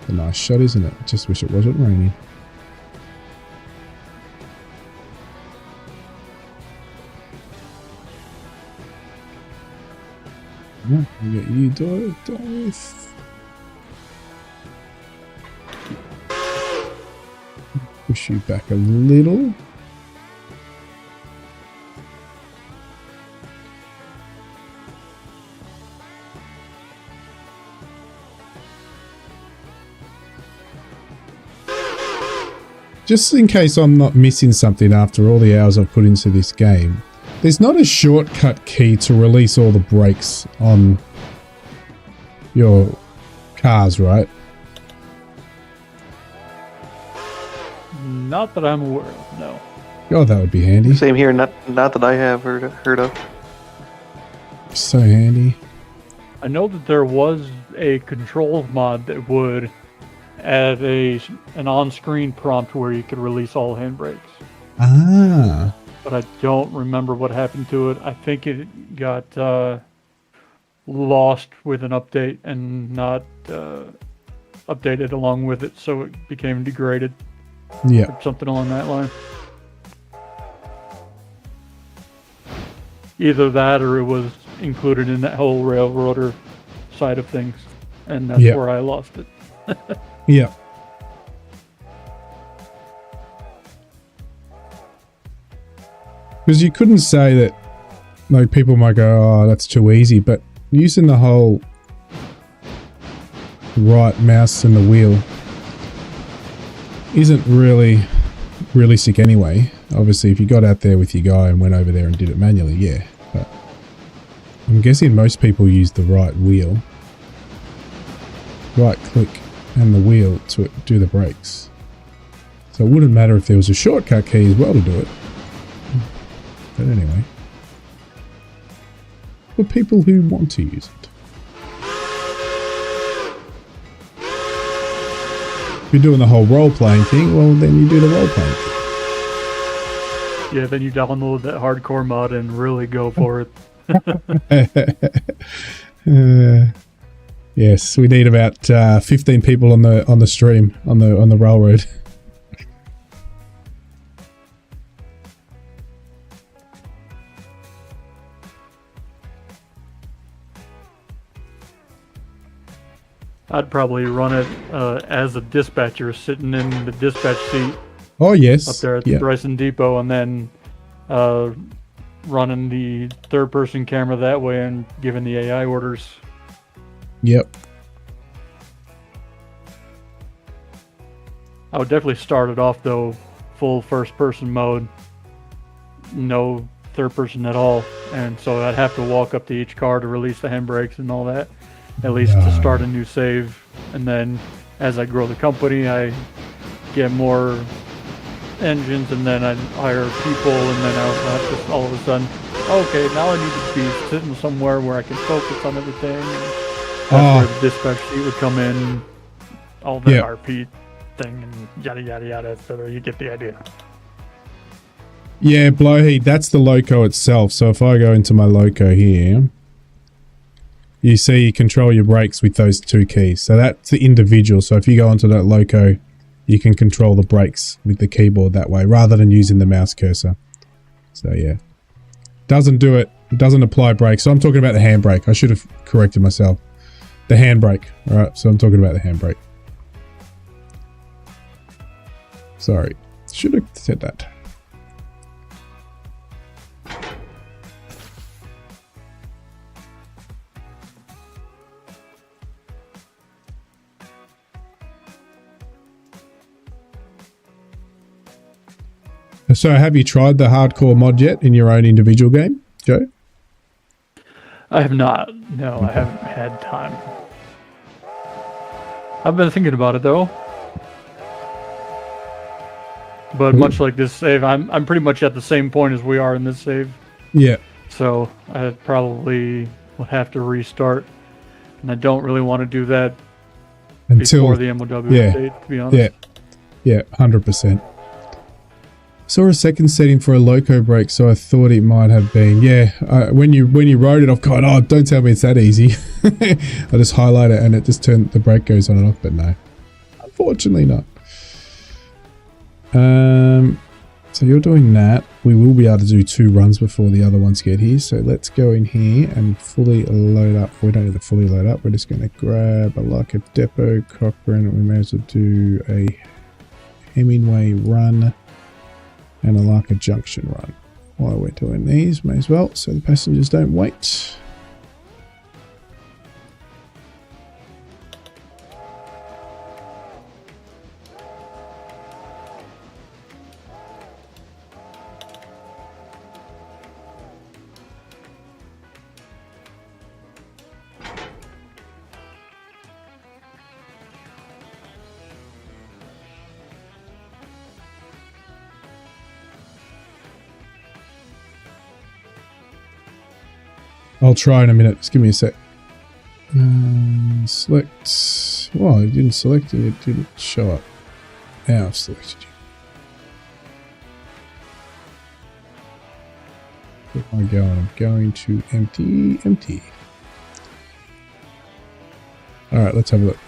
A nice shot, isn't it? Just wish it wasn't raining. Yeah, we get you, Dorothy. Push you back a little. Just in case I'm not missing something after all the hours I've put into this game, there's not a shortcut key to release all the brakes on your cars, right? Not that I'm aware of, no. Oh, that would be handy. Same here. Not that I have heard of. So handy. I know that there was a control mod that would add an on-screen prompt where you could release all handbrakes. Ah. But I don't remember what happened to it. I think it got lost with an update and not updated along with it, so it became degraded. Yeah. Or something along that line. Either that or it was included in that whole railroader side of things, and that's where I lost it. Yeah. Because you couldn't say that, like, people might go, oh, that's too easy, but using the whole right mouse and the wheel isn't really realistic anyway. Obviously, if you got out there with your guy and went over there and did it manually, yeah. But I'm guessing most people use the right wheel, right click, and the wheel to do the brakes. So it wouldn't matter if there was a shortcut key as well to do it. But anyway, for people who want to use it. If you're doing the whole role-playing thing, well, then you do the role-playing thing. Yeah, then you download that hardcore mod and really go for it. Yes, we need about 15 people on the stream on the railroad. I'd probably run it as a dispatcher, sitting in the dispatch seat. Oh yes, up there at the Bryson Depot, and then running the third-person camera that way and giving the AI orders. Yep. I would definitely start it off though, full first-person mode, no third-person at all, and so I'd have to walk up to each car to release the handbrakes and all that, at least to start a new save, and then as I grow the company, I get more engines, and then I hire people, and then I'll just all of a sudden, okay, now I need to be sitting somewhere where I can focus on everything. And that's where the dispatch seat would come in, all the RP thing, and yada yada yada, etc. You get the idea. Yeah, blowheat, that's the loco itself. So if I go into my loco here, you see you control your brakes with those two keys. So that's the individual. So if you go onto that loco, you can control the brakes with the keyboard that way rather than using the mouse cursor. So yeah, doesn't do it. It doesn't apply brakes. So I'm talking about the handbrake. I should have corrected myself. The handbrake. All right, so I'm talking about the handbrake. Sorry, should have said that. So have you tried the hardcore mod yet in your own individual game, Joe? I have not. No, okay. I haven't had time. I've been thinking about it though. But much like this save, I'm pretty much at the same point as we are in this save. Yeah. So I probably will have to restart, and I don't really want to do that before the MOW update, to be honest. Yeah, 100%. Saw a second setting for a loco brake, so I thought it might have been. Yeah, when you wrote it, I've gone, oh, don't tell me it's that easy. I just highlight it and it just the brake goes on and off, but no, unfortunately not. So you're doing that. We will be able to do 2 runs before the other ones get here. So let's go in here and fully load up. We don't need to fully load up. We're just going to grab a Locker Depot, Cochrane. We may as well do a Hemingway run and a Larker Junction run. While we're doing these, may as well, so the passengers don't wait. I'll try in a minute. Just give me a sec. Select. Well, it didn't select it. It didn't show up. Now I've selected you. Where am I going? I'm going to empty. Alright, let's have a look.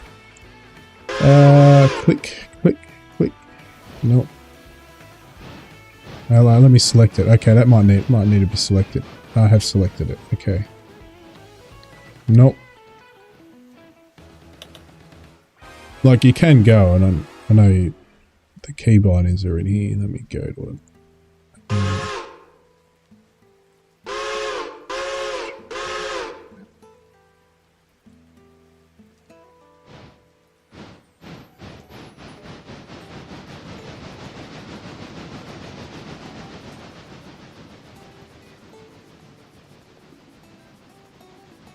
Click. Nope. Let me select it. Okay, that might need to be selected. I have selected it. Okay. Nope. Like, you can go, and I know the key bindings are in here. Let me go to it.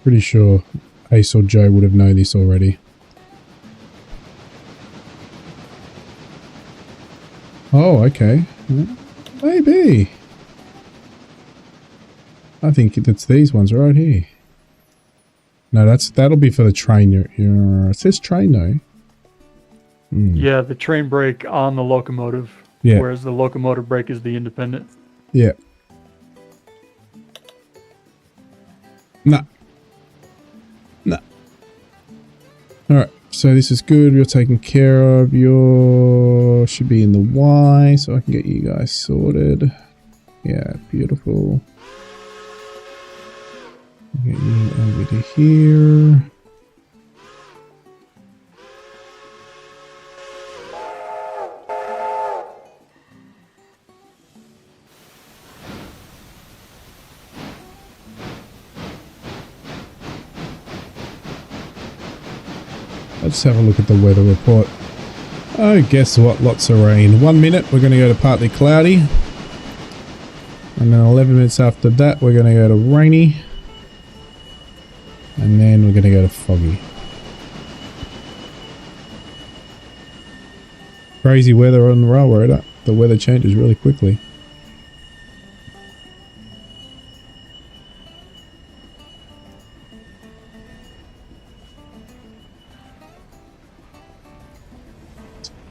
Pretty sure Ace or Joe would have known this already. Oh, okay. Maybe. I think it's these ones right here. No, that'll be for the train. It says train though. Yeah, the train brake on the locomotive. Yeah. Whereas the locomotive brake is the independent. Yeah. Nah. Alright, so this is good. You're taken care of. You should be in the Y, so I can get you guys sorted. Yeah, beautiful. Get you over to here. Let's have a look at the weather report. Oh, guess what? Lots of rain. 1 minute, we're going to go to partly cloudy. And then 11 minutes after that, we're going to go to rainy. And then we're going to go to foggy. Crazy weather on the railroad. The weather changes really quickly.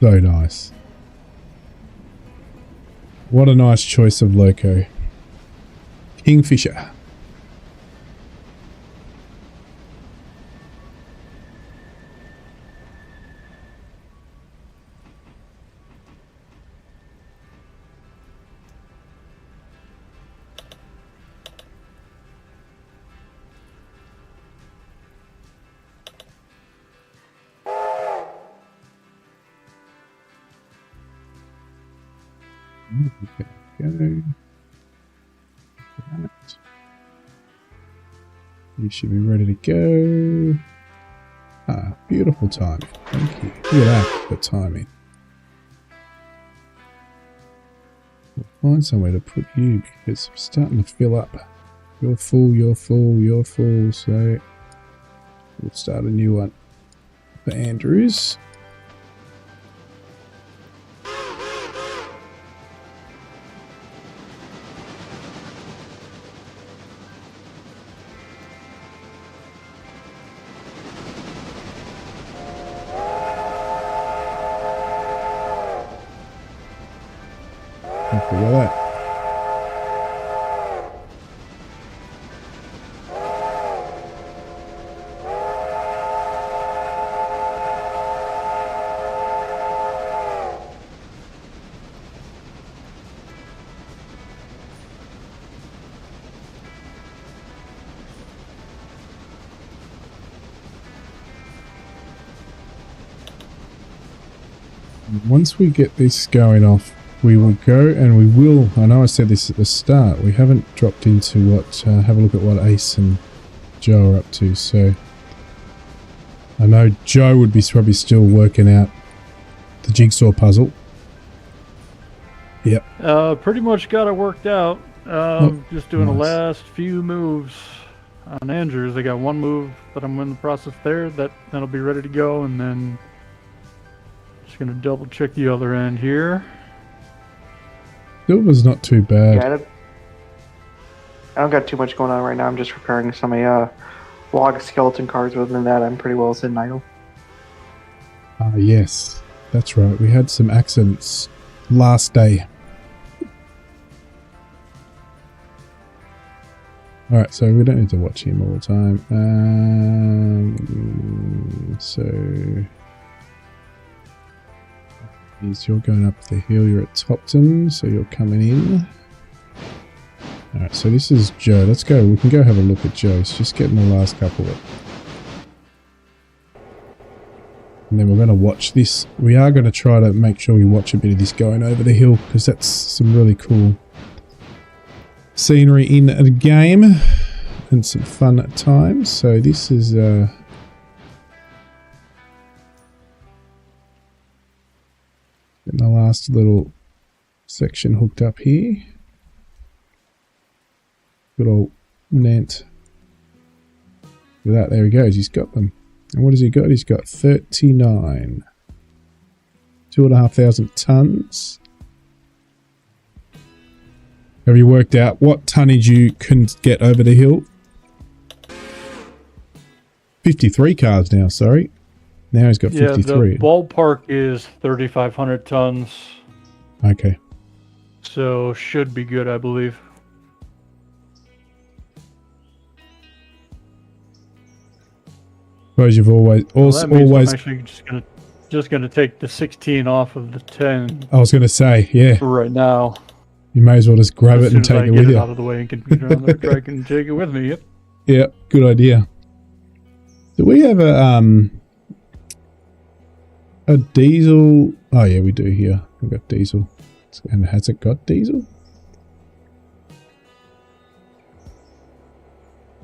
So nice. What a nice choice of loco. Kingfisher. Okay. You should be ready to go. Ah, beautiful timing. Thank you. Look at that, the timing. We'll find somewhere to put you because it's starting to fill up. You're full, you're full, you're full. So we'll start a new one for Andrews. Hopefully got that. Once we get this going off, we will go and we will, I know I said this at the start, we haven't dropped into what, have a look at what Ace and Joe are up to, so I know Joe would be probably still working out the jigsaw puzzle. Yep. Pretty much got it worked out. Just doing the last few moves on Andrews. I got one move that I'm in the process there, that'll be ready to go, and then just gonna double check the other end here. Silver's not too bad. Yeah, I don't got too much going on right now. I'm just repairing some log skeleton cards. Other than that, I'm pretty well sitting idle. Ah, yes. That's right. We had some accidents last day. Alright, so we don't need to watch him all the time. So you're going up the hill, you're at Topton, so you're coming in. Alright, so this is Joe. Let's go. We can go have a look at Joe's. Just getting the last couple of it. And then we're going to watch this. We are going to try to make sure we watch a bit of this going over the hill, because that's some really cool scenery in the game and some fun at times. So this is getting the last little section hooked up here. Good old Nant. With that, there he goes. He's got them. And what has he got? He's got 39. 2,500 tons. Have you worked out what tonnage you can get over the hill? 53 cars now, sorry. Now he's got 53. Yeah, the ballpark is 3,500 tons. Okay. So should be good, I believe. Suppose you've always always. I'm actually just gonna take the 16 off of the 10. I was gonna say, yeah. For right now. You may as well just grab it and take it with you. Out of the way and can get it on the track and take it with me. Yep. Yeah, good idea. Do we have a diesel? Oh yeah, we do here. We've got diesel. And has it got diesel?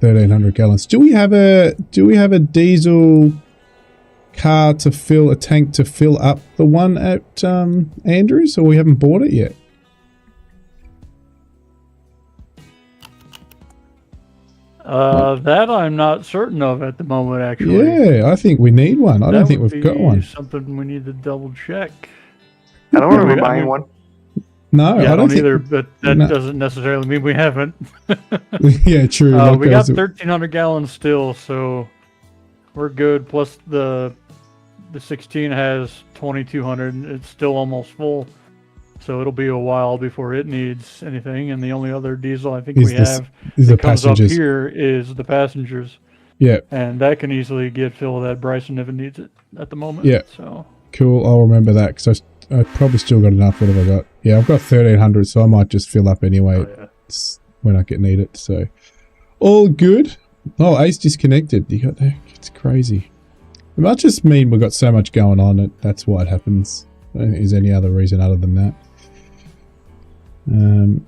1,300 gallons. Do we have a diesel car to fill a tank to fill up the one at Andrews, or we haven't bought it yet? That I'm not certain of at the moment, actually. Yeah, I think we need one. I don't think we've got one. Something we need to double check. I don't remember buying one. No, yeah, I don't either, but that doesn't necessarily mean we haven't. Yeah, true. We got 1,300 gallons still, so we're good. Plus the 16 has 2,200, and it's still almost full. So it'll be a while before it needs anything. And the only other diesel I think we have that comes up here is the passengers. Yeah. And that can easily get filled at Bryson if it needs it at the moment. Yeah. So cool. I'll remember that, because I probably still got enough. What have I got? Yeah, I've got 1,300, so I might just fill up anyway when I need it. So all good. Oh, Ace disconnected. You got that? It's crazy. It might just mean we've got so much going on. That's why it happens. I don't think there's any other reason other than that. And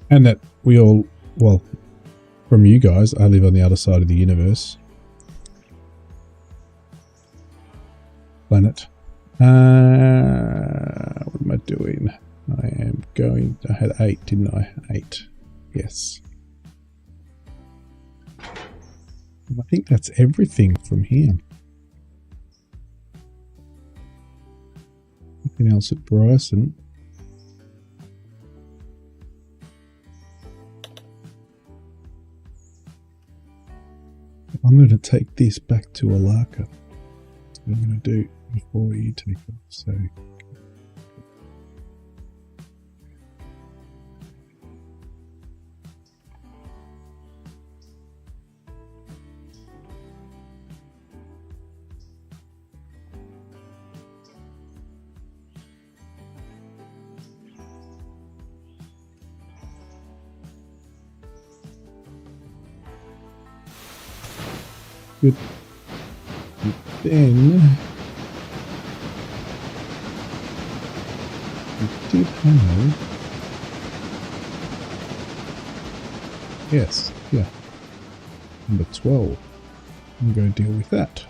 that we all, well, from you guys, I live on the other side of the universe. Planet. What am I doing? I am going, I had 8, didn't I? 8. Yes. I think that's everything from here. Nothing else at Bryson. I'm going to take this back to Alaka. what I'm going to do before you take off. So, good. Then we did have, yes, yeah, number 12. I'm going to deal with that.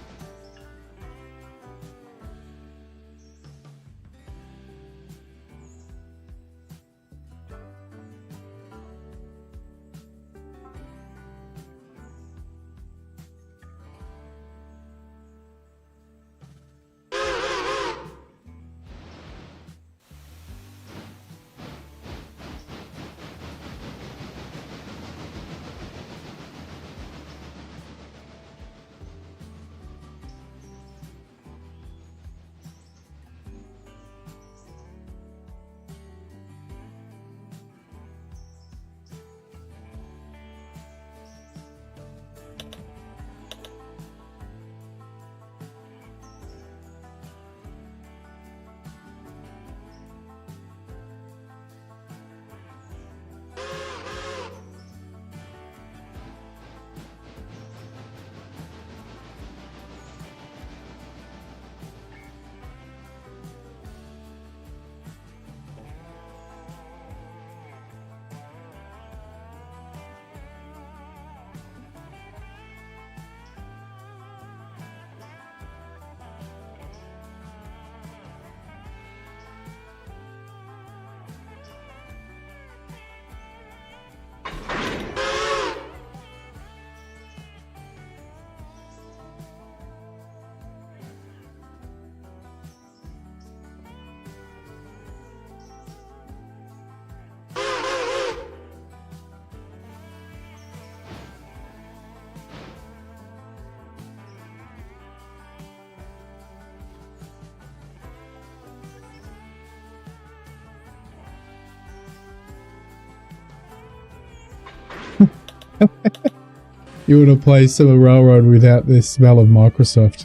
You would have played some Railroad without the smell of Microsoft.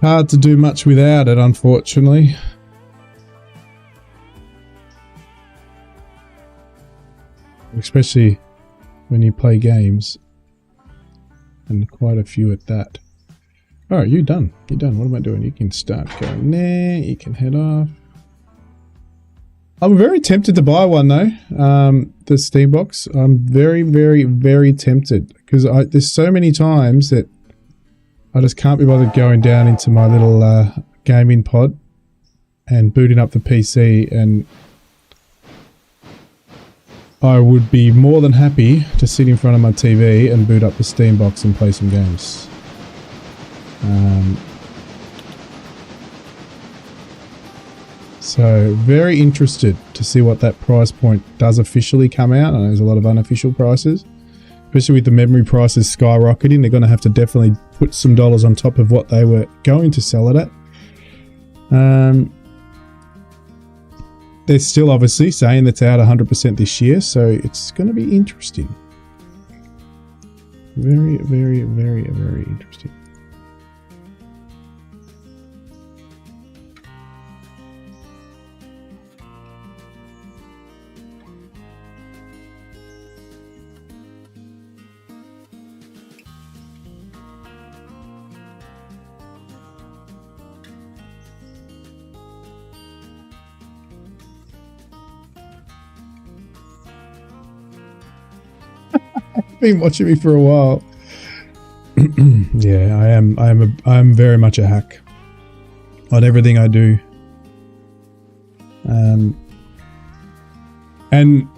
Hard to do much without it, unfortunately. Especially when you play games. And quite a few at that. Alright, you're done. You're done. What am I doing? You can start going there. You can head off. I'm very tempted to buy one though, the Steam box. I'm very, very, very tempted because there's so many times that I just can't be bothered going down into my little gaming pod and booting up the PC, and I would be more than happy to sit in front of my TV and boot up the Steam box and play some games. So very interested to see what that price point does officially come out. I know there's a lot of unofficial prices, especially with the memory prices skyrocketing. They're going to have to definitely put some dollars on top of what they were going to sell it at. They're still obviously saying that's out 100% this year, so it's going to be interesting. Very, very, very, very interesting. Been watching me for a while. Yeah, I'm very much a hack on everything I do. And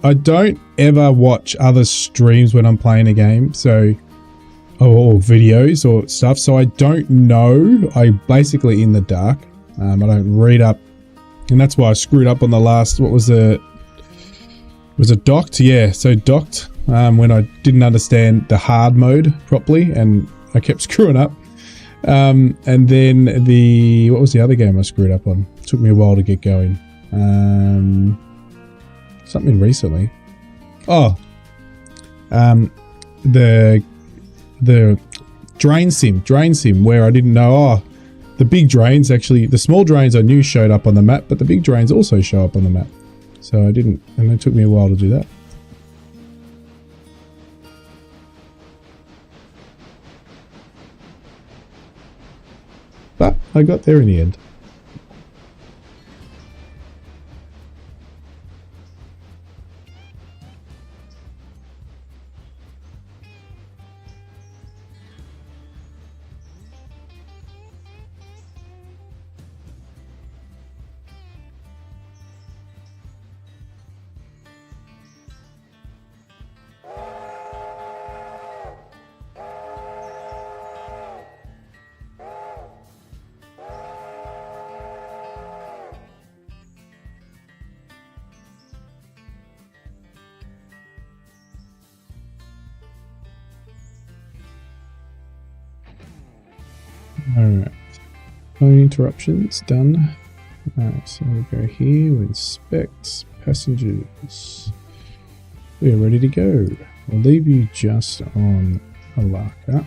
I don't ever watch other streams when I'm playing a game, so or videos or stuff, so I don't know. I'm basically in the dark. I don't read up, and that's why I screwed up on the last, what was it? Was it docked? Yeah, so docked. when I didn't understand the hard mode properly, and I kept screwing up. And then what was the other game I screwed up on? It took me a while to get going. Something recently. Oh, the drain sim, where I didn't know. The big drains actually, the small drains I knew showed up on the map, but the big drains also show up on the map. So I didn't, and it took me a while to do that. But I got there in the end. Alright, phone interruptions done. Alright, so we go here, we inspect passengers. We are ready to go. I'll leave you just on Alaka.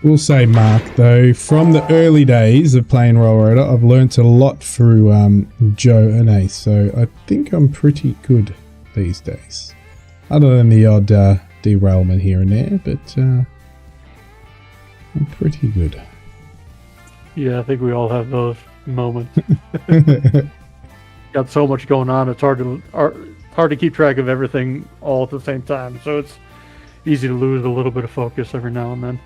We'll say, Mark, though, from the early days of playing Railroader, I've learnt a lot through Joe and Ace, so I think I'm pretty good these days. Other than the odd derailment here and there, but I'm pretty good. Yeah, I think we all have those moments. Got so much going on, it's hard to keep track of everything all at the same time, so it's easy to lose a little bit of focus every now and then.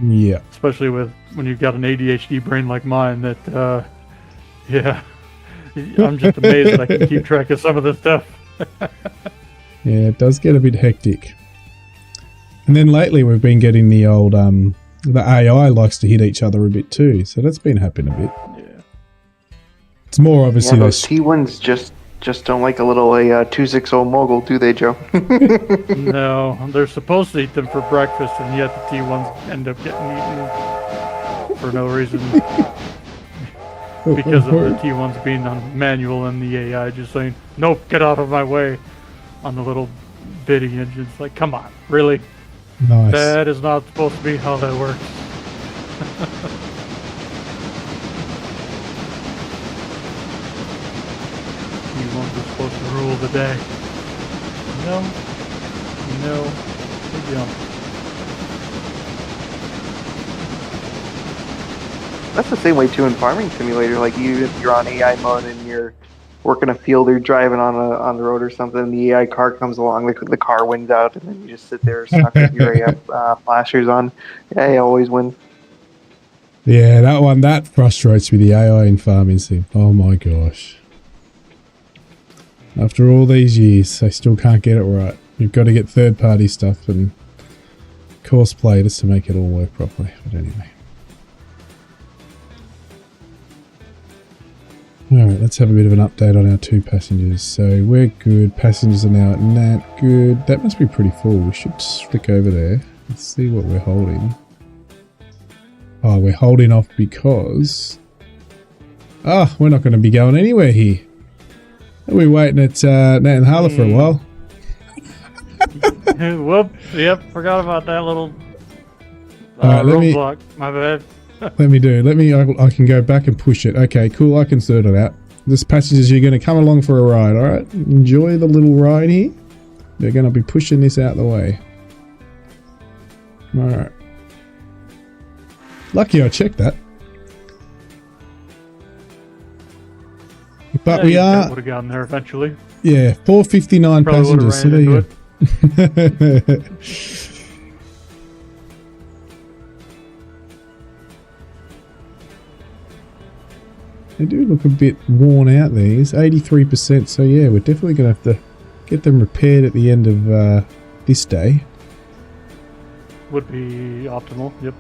Yeah. Especially when you've got an ADHD brain like mine that, yeah, I'm just amazed that I can keep track of some of this stuff. Yeah, it does get a bit hectic. And then lately we've been getting the old, the AI likes to hit each other a bit too, so that's been happening a bit. Yeah. It's more obviously... Yeah, those T1s just don't like a little 260 mogul, do they, Joe? No, they're supposed to eat them for breakfast, and yet the T1s end up getting eaten for no reason. Because of the T1s being on manual and the AI just saying, nope, get out of my way, on the little bidding engines. Like, come on, really? Nice. That is not supposed to be how that works. T1s are supposed to rule the day. No, they don't. That's the same way too in Farming Simulator. Like if you're on AI mode and you're working a field or driving on the road or something, the AI car comes along, the car wins out, and then you just sit there stuck with your AI flashers on. AI always wins. Yeah, that frustrates me, the AI in Farming Sim. Oh my gosh. After all these years, they still can't get it right. You've got to get third-party stuff and course play just to make it all work properly. But anyway. Alright, let's have a bit of an update on our 2 passengers. So we're good. Passengers are now at Nat. Good. That must be pretty full. We should flick over there. Let's see what we're holding. Oh, we're holding off because... Ah, we're not going to be going anywhere here. We're waiting at Nat and Harla for a while. Whoop! Yep, forgot about that little roadblock. My bad. I can go back and push it. Okay, cool. I can sort it out. This passengers, you're going to come along for a ride. All right, enjoy the little ride here. They're going to be pushing this out the way. All right. Lucky I checked that. But we are... would have gotten there eventually. Yeah, 459 passengers. So there you go. They do look a bit worn out, these. 83%, so yeah, we're definitely going to have to get them repaired at the end of this day. Would be optimal, yep.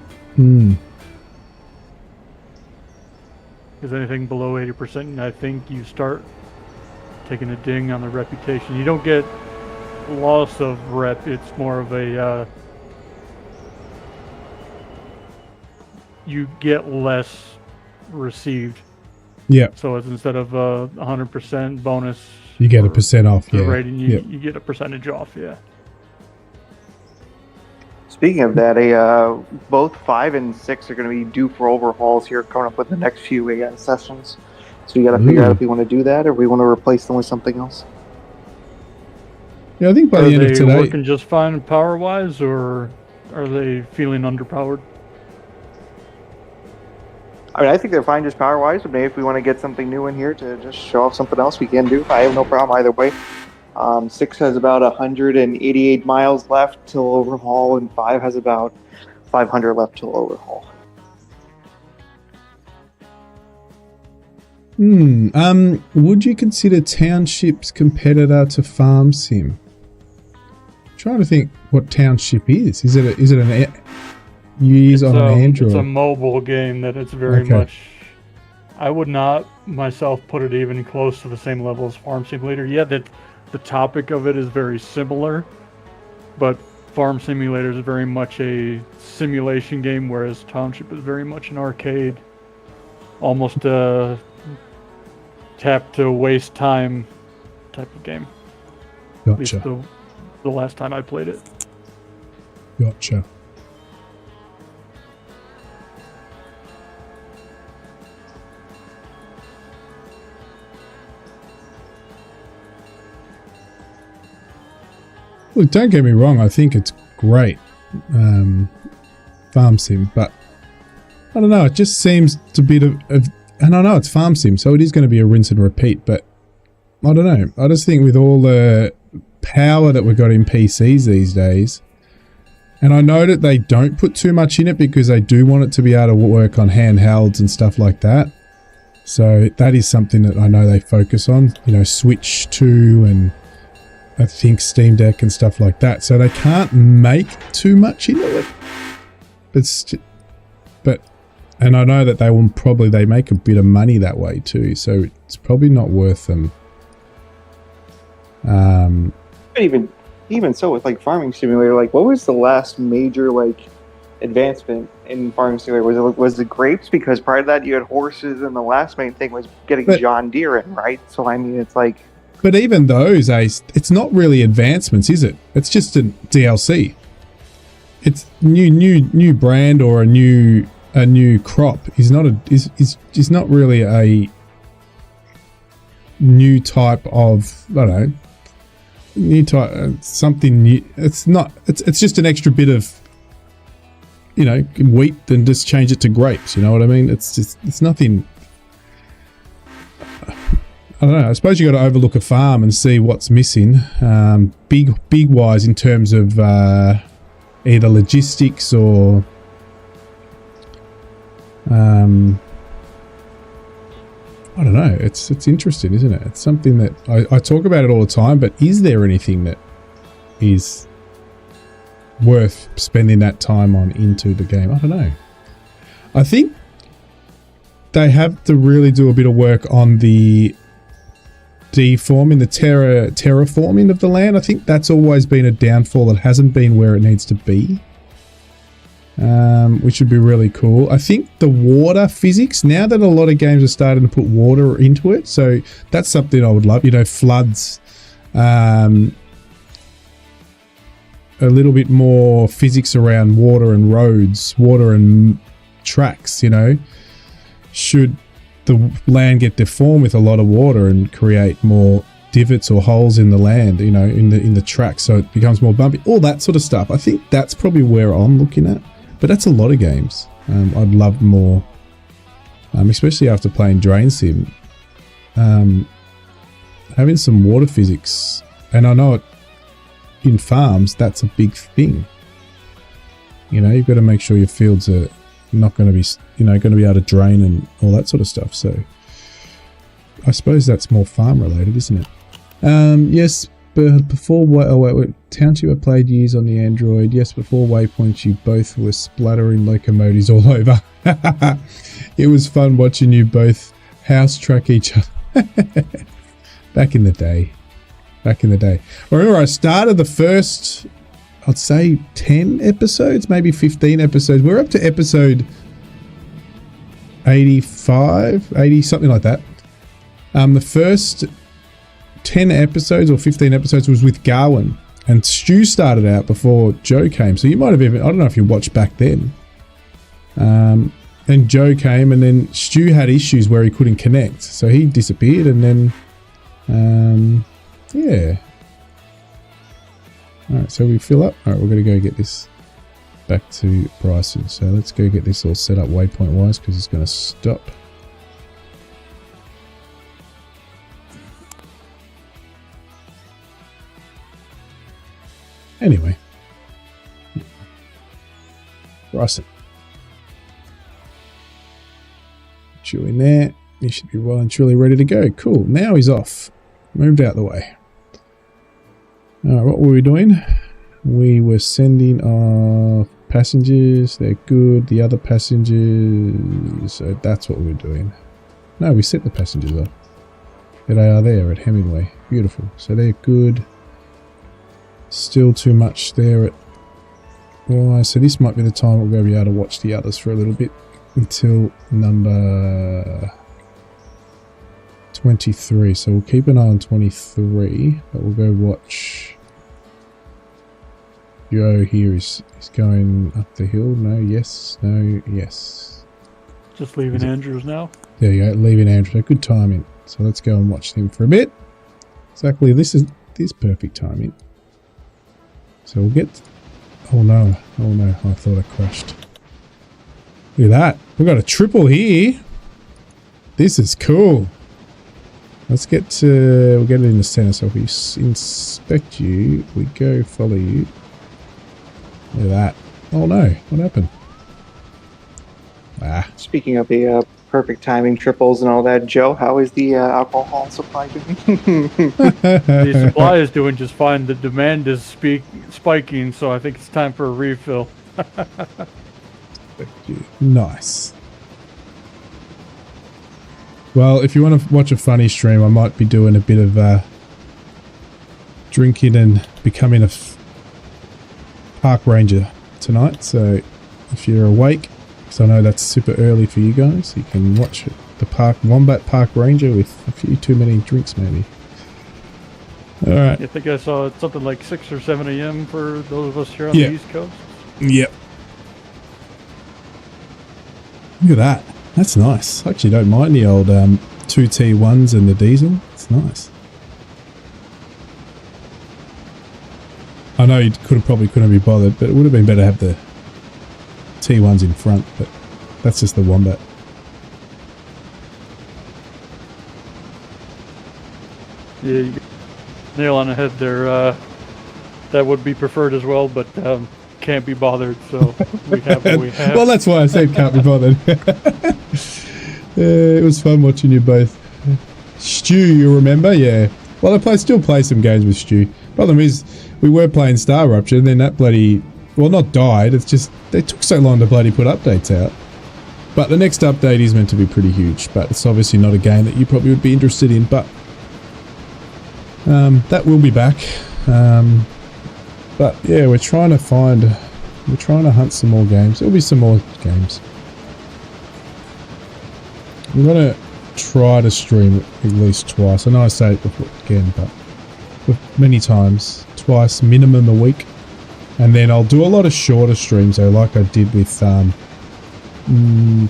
Because anything below 80%, I think you start taking a ding on the reputation. You don't get loss of rep, it's more of a... you get less received. Yeah. So it's instead of 100% bonus, you get a percent off. The Yeah. rating, you get a percentage off. Yeah. Speaking of that, both 5 and 6 are going to be due for overhauls here coming up with the next few sessions. So you got to figure out if you want to do that or if we want to replace them with something else. Yeah, I think by the end of Are they today, working just fine power-wise, or are they feeling underpowered? I mean, I think they're fine just power-wise, but maybe if we want to get something new in here to just show off something else, we can do. I have no problem either way. 6 has about 188 miles left till overhaul, and 5 has about 500 left till overhaul. Would you consider Township's competitor to Farm Sim? I'm trying to think what Township is. Is it an you use on an Android? It's a mobile game that it's very much... I would not myself put it even close to the same level as Farm Simulator. Yeah, the topic of it is very similar, but Farm Simulator is very much a simulation game, whereas Township is very much an arcade, almost a tap to waste time type of game. Gotcha. At least the last time I played it. Gotcha. Look, don't get me wrong, I think it's great, Farm Sim, but I don't know, it just seems to be and I know it's Farm Sim, so it is going to be a rinse and repeat, but I don't know, I just think with all the power that we've got in PCs these days, and I know that they don't put too much in it because they do want it to be able to work on handhelds and stuff like that, so that is something that I know they focus on, you know, Switch 2 and I think Steam Deck and stuff like that. So they can't make too much into it. But and I know that they make a bit of money that way too. So it's probably not worth them. Even so, with like Farming Simulator, like what was the last major like advancement in Farming Simulator? Was it grapes? Because prior to that you had horses, and the last main thing was getting John Deere in, right? So I mean, it's like. But even those, Ace, it's not really advancements, is it? It's just a DLC. It's new brand or a new crop is not really a new type of, I don't know, new type something new. It's not. It's just an extra bit of, you know, wheat and just change it to grapes. You know what I mean? It's nothing. I don't know. I suppose you got to overlook a farm and see what's missing. Big wise in terms of either logistics or I don't know. It's interesting, isn't it? It's something that I talk about it all the time. But is there anything that is worth spending that time on into the game? I don't know. I think they have to really do a bit of work on the deforming, the terraforming of the land. I think that's always been a downfall that hasn't been where it needs to be, which would be really cool. I think the water physics, now that a lot of games are starting to put water into it, so that's something I would love, you know, floods, a little bit more physics around water and roads, water and tracks, you know, should the land get deformed with a lot of water and create more divots or holes in the land, you know, in the track, so it becomes more bumpy, all that sort of stuff. I think that's probably where I'm looking at, but that's a lot of games. I'd love more, especially after playing Drain Sim, having some water physics, and I know it in farms, that's a big thing. You know, you've got to make sure your fields are not going to be, you know, going to be able to drain and all that sort of stuff. So I suppose that's more farm related, isn't it? Yes, but before Township I played years on the Android. Yes, before Waypoints you both were splattering locomotives all over. It was fun watching you both house track each other. Back in the day. I remember I started the first, I'd say 10 episodes, maybe 15 episodes. We're up to episode 85, 80, something like that. The first 10 episodes or 15 episodes was with Garwin, and Stu started out before Joe came. So you might have even, I don't know if you watched back then. Then Joe came, and then Stu had issues where he couldn't connect. So he disappeared, and then, yeah. Alright, so we fill up. Alright, we're going to go get this back to Bryson. So let's go get this all set up waypoint wise, because it's going to stop. Anyway. Bryson. Chew in there. He should be well and truly ready to go. Cool. Now he's off. Moved out the way. Alright, what were we doing? We were sending off passengers. They're good. The other passengers. So that's what we were doing. No, we sent the passengers off. There they are there at Hemingway. Beautiful. So they're good. Still too much there at Y. So this might be the time we'll be able to watch the others for a little bit until number 23. So we'll keep an eye on 23, but we'll go watch. Joe here is going up the hill. No, yes, no, yes. Just leaving Andrews now. There you go, leaving Andrews. Good timing. So let's go and watch him for a bit. Exactly, this is perfect timing. So we'll get. Oh no, I thought I crashed. Look at that. We've got a triple here. This is cool. Let's get to, we'll get it in the center. So if we inspect you, we go follow you. Look at that. Oh no, what happened? Ah. Speaking of the perfect timing triples and all that, Joe, how is the alcohol supply doing? The supply is doing just fine. The demand is spiking, so I think it's time for a refill. Nice. Well, if you want to watch a funny stream, I might be doing a bit of drinking and becoming a park ranger tonight. So if you're awake, because I know that's super early for you guys, you can watch the Wombat Park Ranger with a few too many drinks maybe. Alright. I think I saw something like 6 or 7 a.m. for those of us here on the East Coast. Yep. Look at that. That's nice. I actually don't mind the old 2T1s and the diesel. It's nice. I know you probably couldn't be bothered, but it would have been better to have the T1s in front, but that's just the Wombat. Yeah, you nail on the head there. That would be preferred as well, but can't be bothered, so we have what we have. Well, that's why I said can't be bothered. It was fun watching you both. Stu, you remember? Yeah. Well, I still play some games with Stu. Problem is, we were playing Star Rupture, and then that bloody... Well, not died. It's just they took so long to bloody put updates out. But the next update is meant to be pretty huge. But it's obviously not a game that you probably would be interested in. But that will be back. But yeah, we're trying to hunt some more games. There'll be some more games. I'm gonna try to stream at least twice. I know I say it before again, but many times, twice minimum a week. And then I'll do a lot of shorter streams though, like I did with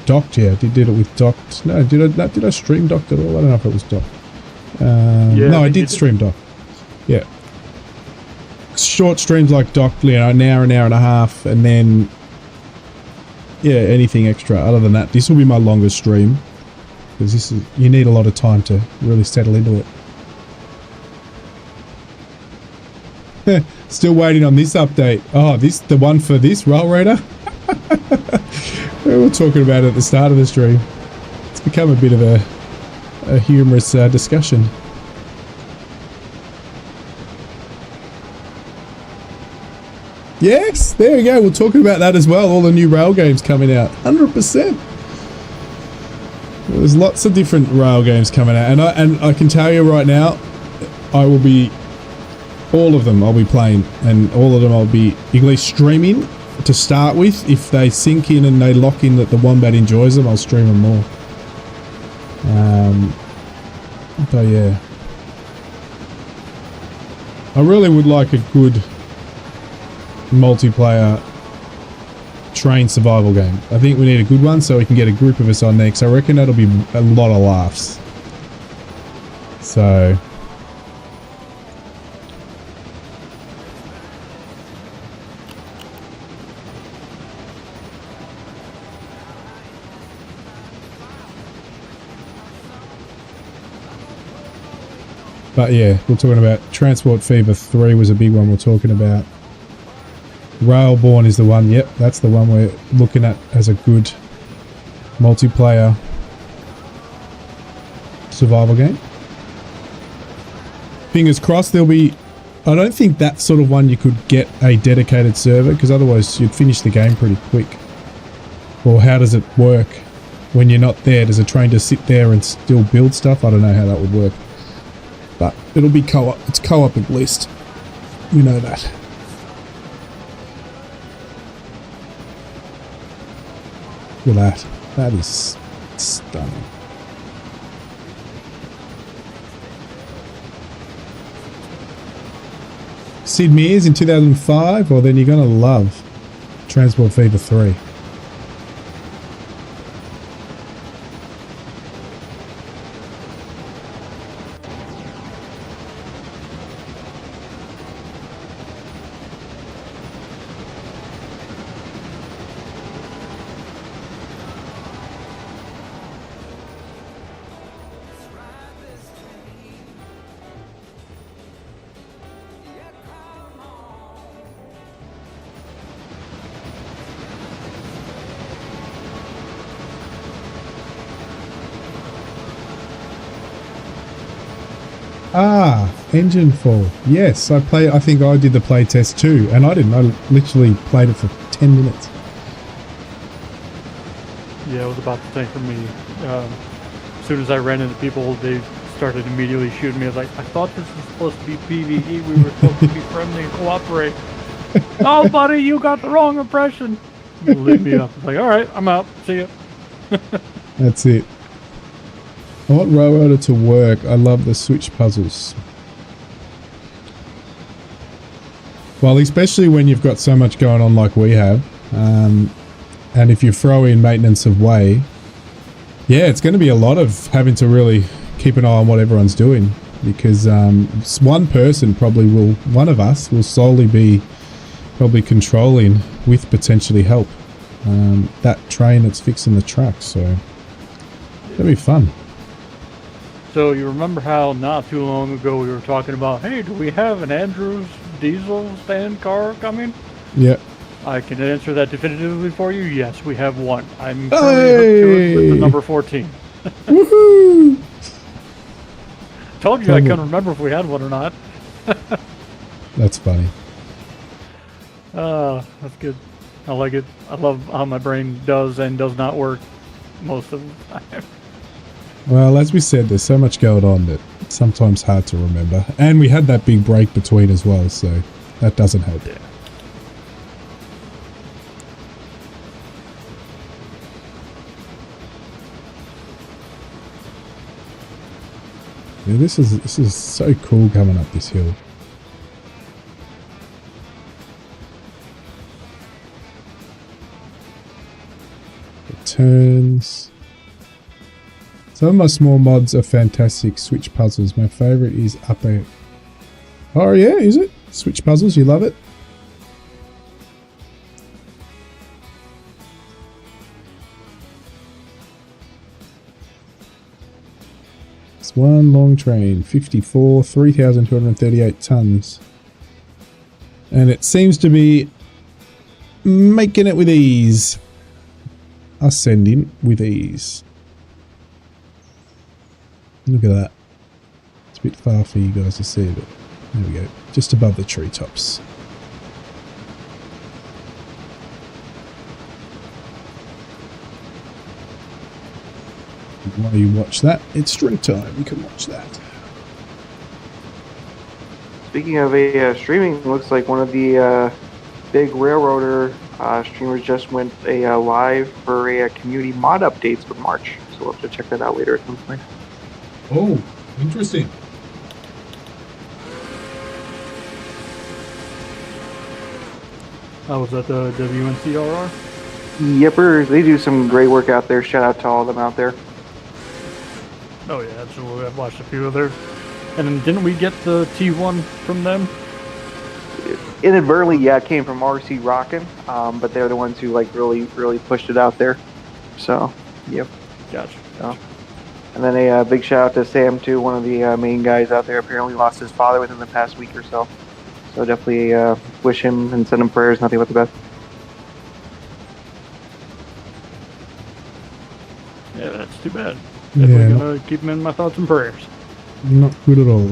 Docked. Yeah, I did it with Docked. No, did I stream Docked at all? I don't know if it was Docked. No, I did stream Docked. Yeah. Short streams like Docked, you know, an hour and a half, and then yeah, anything extra. Other than that, this will be my longest stream because you need a lot of time to really settle into it. Still waiting on this update. Oh, the one for this Rail Raider? We were talking about it at the start of the stream. It's become a bit of a humorous discussion. Yes, there we go. We're talking about that as well. All the new rail games coming out. 100%. There's lots of different rail games coming out, and I can tell you right now, I will be all of them. I'll be playing, and all of them I'll be at least streaming to start with. If they sink in and they lock in that the Wombat enjoys them, I'll stream them more. But yeah, I really would like a good multiplayer train survival game. I think we need a good one so we can get a group of us on next. I reckon that'll be a lot of laughs. So but yeah, we're talking about Transport Fever 3 was a big one we're talking about. Railborn is the one, yep, that's the one we're looking at as a good multiplayer survival game. Fingers crossed there'll be... I don't think that sort of one you could get a dedicated server, because otherwise you'd finish the game pretty quick. Or how does it work when you're not there? Does a train just sit there and still build stuff? I don't know how that would work. But it'll be co-op. It's co-op at least. You know that. Look at that. That is stunning. Sid Mears in 2005? Well, then you're going to love Transport Fever 3. Ah, Engine Fall. Yes, I think I did the play test too, and I didn't. I literally played it for 10 minutes. Yeah, it was about the same for me. As soon as I ran into people, they started immediately shooting me. I was like, I thought this was supposed to be PvE. We were supposed to be friendly and cooperate. Oh, buddy, you got the wrong impression. You lit me up. I was like, all right, I'm out. See ya. That's it. I want Railroader to work. I love the switch puzzles. Well, especially when you've got so much going on like we have. And if you throw in maintenance of way, yeah, it's going to be a lot of having to really keep an eye on what everyone's doing. Because one person one of us will solely be probably controlling with potentially help that train that's fixing the track. So it'll be fun. So you remember how not too long ago we were talking about, hey, do we have an Andrews diesel stand car coming? Yeah. I can answer that definitively for you. Yes, we have one. I'm currently hooked to it with the number 14. Woohoo! Told you I couldn't remember if we had one or not. That's funny. That's good. I like it. I love how my brain does and does not work most of the time. Well, as we said, there's so much going on that it's sometimes hard to remember. And we had that big break between as well, so that doesn't help. Yeah. Yeah, this is so cool coming up this hill. The turns. Some of my small mods are fantastic. Switch puzzles. My favorite is upper. Oh yeah, is it? Switch puzzles, you love it? It's one long train, 54, 3,238 tons. And it seems to be making it with ease. Ascending with ease. Look at that. It's a bit far for you guys to see, but there we go. Just above the treetops. While you watch that, it's stream time. You can watch that. Speaking of streaming, looks like one of the big railroader streamers just went live for a community mod updates for March. So we'll have to check that out later at some point. Oh, interesting. Was that the WNCRR? Yippers, they do some great work out there. Shout out to all of them out there. Oh yeah, absolutely. I've watched a few of theirs. And then didn't we get the T1 from them? Inadvertently, yeah, it came from RC Rockin', but they're the ones who like really pushed it out there. So, yep. Gotcha. And then a big shout out to Sam too, one of the main guys out there. Apparently lost his father within the past week or so. So definitely wish him and send him prayers. Nothing but the best. Yeah, that's too bad. Definitely Yeah, gonna keep him in my thoughts and prayers. not good at all.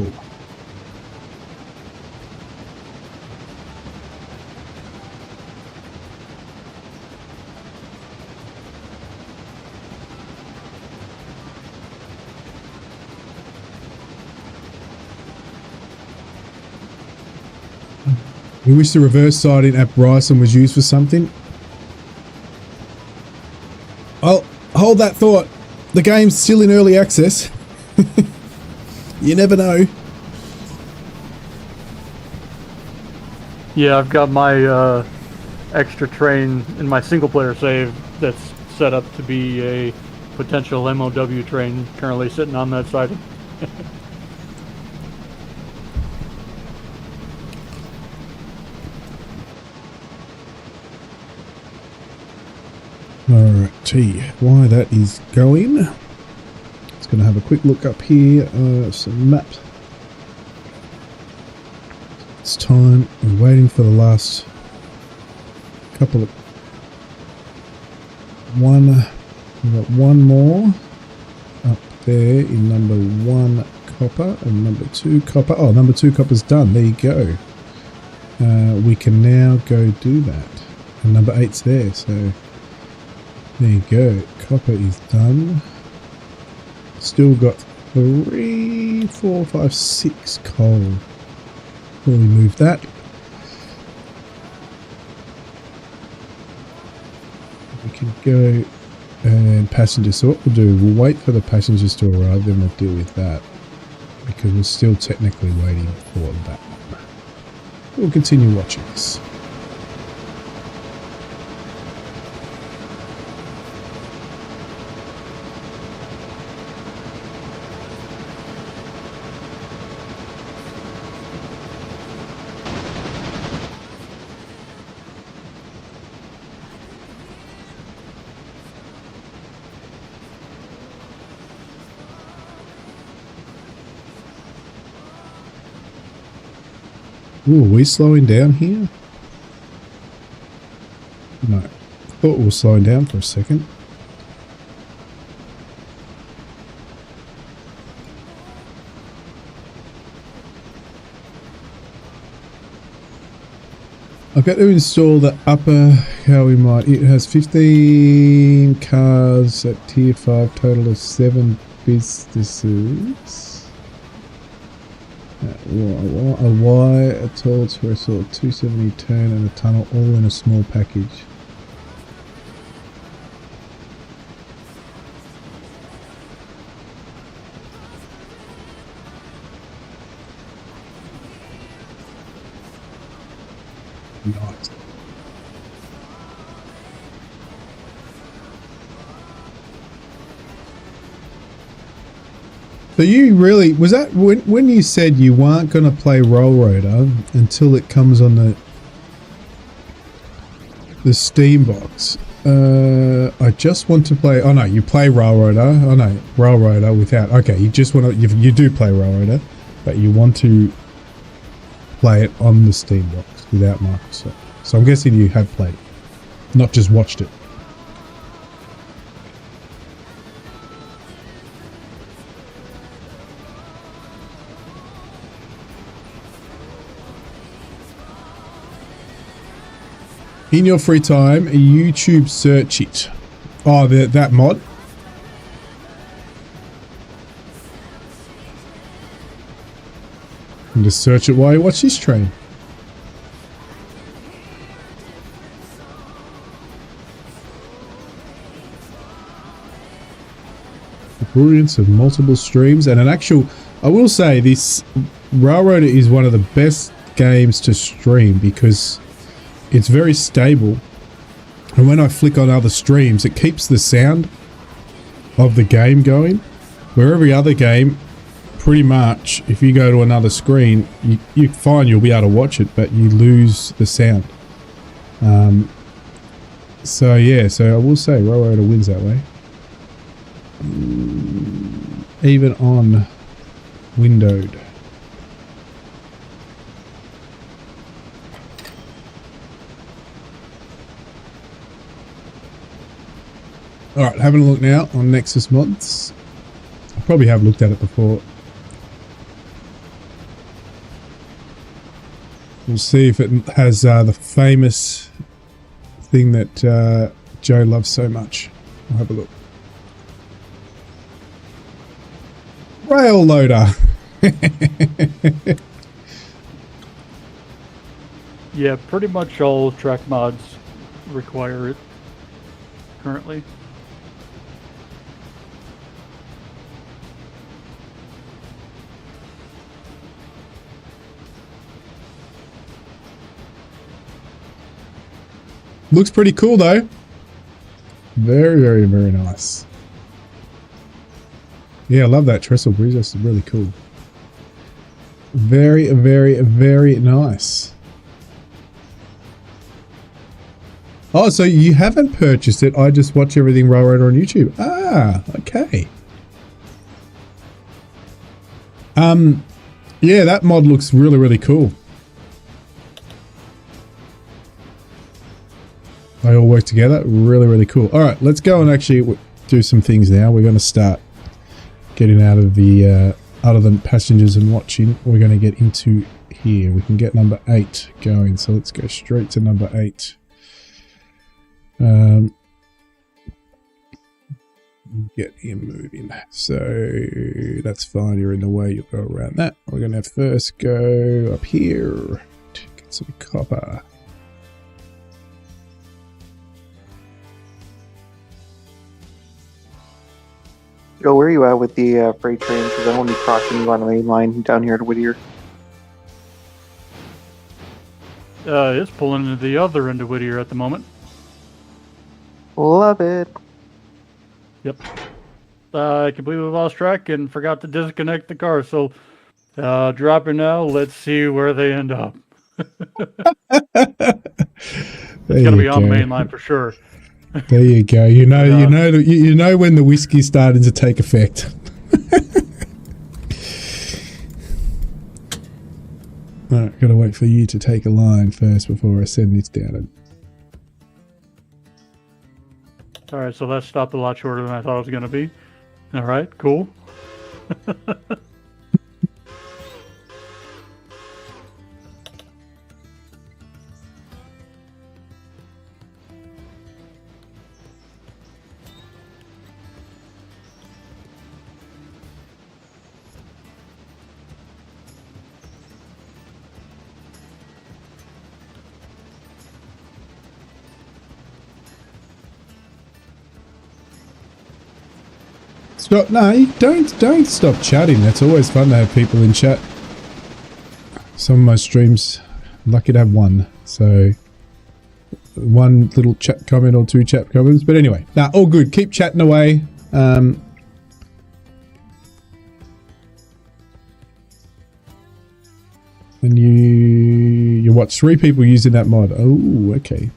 We wish the reverse siding at Bryson was used for something. I'll hold that thought. The game's still in early access. You never know. Yeah, I've got my extra train in my single player save that's set up to be a potential MOW train currently sitting on that side. Alrighty, why that is going. Just going to have a quick look up here. Some maps. It's time. We're waiting for the last couple of. We've got one more up there in number 1 copper and number 2 copper. Oh, number 2 copper's done. There you go. We can now go do that. And number 8's there, so. There you go, copper is done. Still got 3, 4, 5, 6 coal. Before we move that. We can go and passengers. So what we'll do, we'll wait for the passengers to arrive, then we'll deal with that. Because we're still technically waiting for that one. We'll continue watching this. Ooh, are we slowing down here? No. Thought we were slowing down for a second. I've got to install the upper, how we might, it has 15 cars at tier 5, total of 7 businesses. A Y, a tall terrestrial, 270 turn and a tunnel, all in a small package. Nice. So you really, was that when you said you weren't going to play Railroader until it comes on the Steam box? I just want to play, oh no, you play Railroader, oh no, Railroader without, okay, you just want to, you do play Railroader, but you want to play it on the Steam box without Microsoft. So I'm guessing you have played it, not just watched it. In your free time, YouTube search it. Oh, that mod? And just search it while you watch this train. The brilliance of multiple streams and an actual... I will say this Railroader is one of the best games to stream because it's very stable. And when I flick on other streams, it keeps the sound of the game going. Where every other game... pretty much, if you go to another screen, you find you'll be able to watch it, but you lose the sound. So yeah, so I will say Railroader wins that way. Even on windowed. Alright, having a look now on Nexus mods. I probably have looked at it before. We'll see if it has the famous thing that Joe loves so much. I'll have a look. Rail loader. Yeah, pretty much all track mods require it currently. Looks pretty cool though. Very, very, very nice. Yeah, I love that trestle bridge. That's really cool. Very, very, very nice. Oh, so you haven't purchased it. I just watch everything Railroader on YouTube. Ah, okay. Yeah, that mod looks really, really cool. They all work together. Really, really cool. All right, let's go and actually do some things now. We're going to start getting out of the other than passengers and watching. We're going to get into here. We can get number 8 going. So let's go straight to number 8. Get him moving. So that's fine. You're in the way. You'll go around that. We're going to first go up here to get some copper. Joe, where are you at with the freight train? Because I'm only crossing you on the main line down here at Whittier. It's pulling into the other end of Whittier at the moment. Love it. Yep. I completely lost track and forgot to disconnect the car, so dropping now. Let's see where they end up. It's gonna be on the main line for sure. There you go. You know when the whiskey's starting to take effect. Alright, gotta wait for you to take a line first before I send this down. Alright, so that stopped a lot shorter than I thought it was gonna be. Alright, cool. Stop! No, you don't stop chatting. That's always fun to have people in chat. Some of my streams, I'm lucky to have one. So one little chat comment or 2 chat comments. But anyway, now all good. Keep chatting away. And you watch 3 people using that mod. Oh, okay.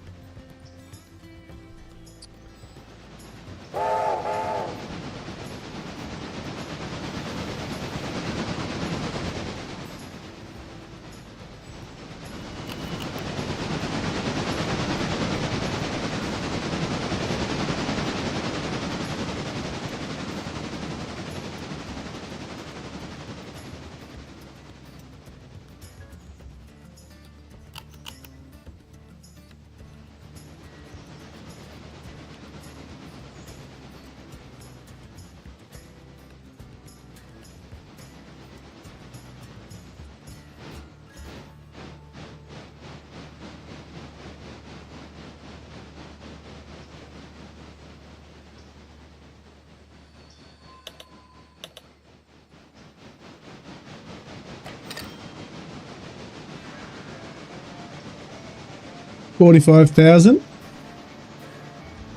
45,000.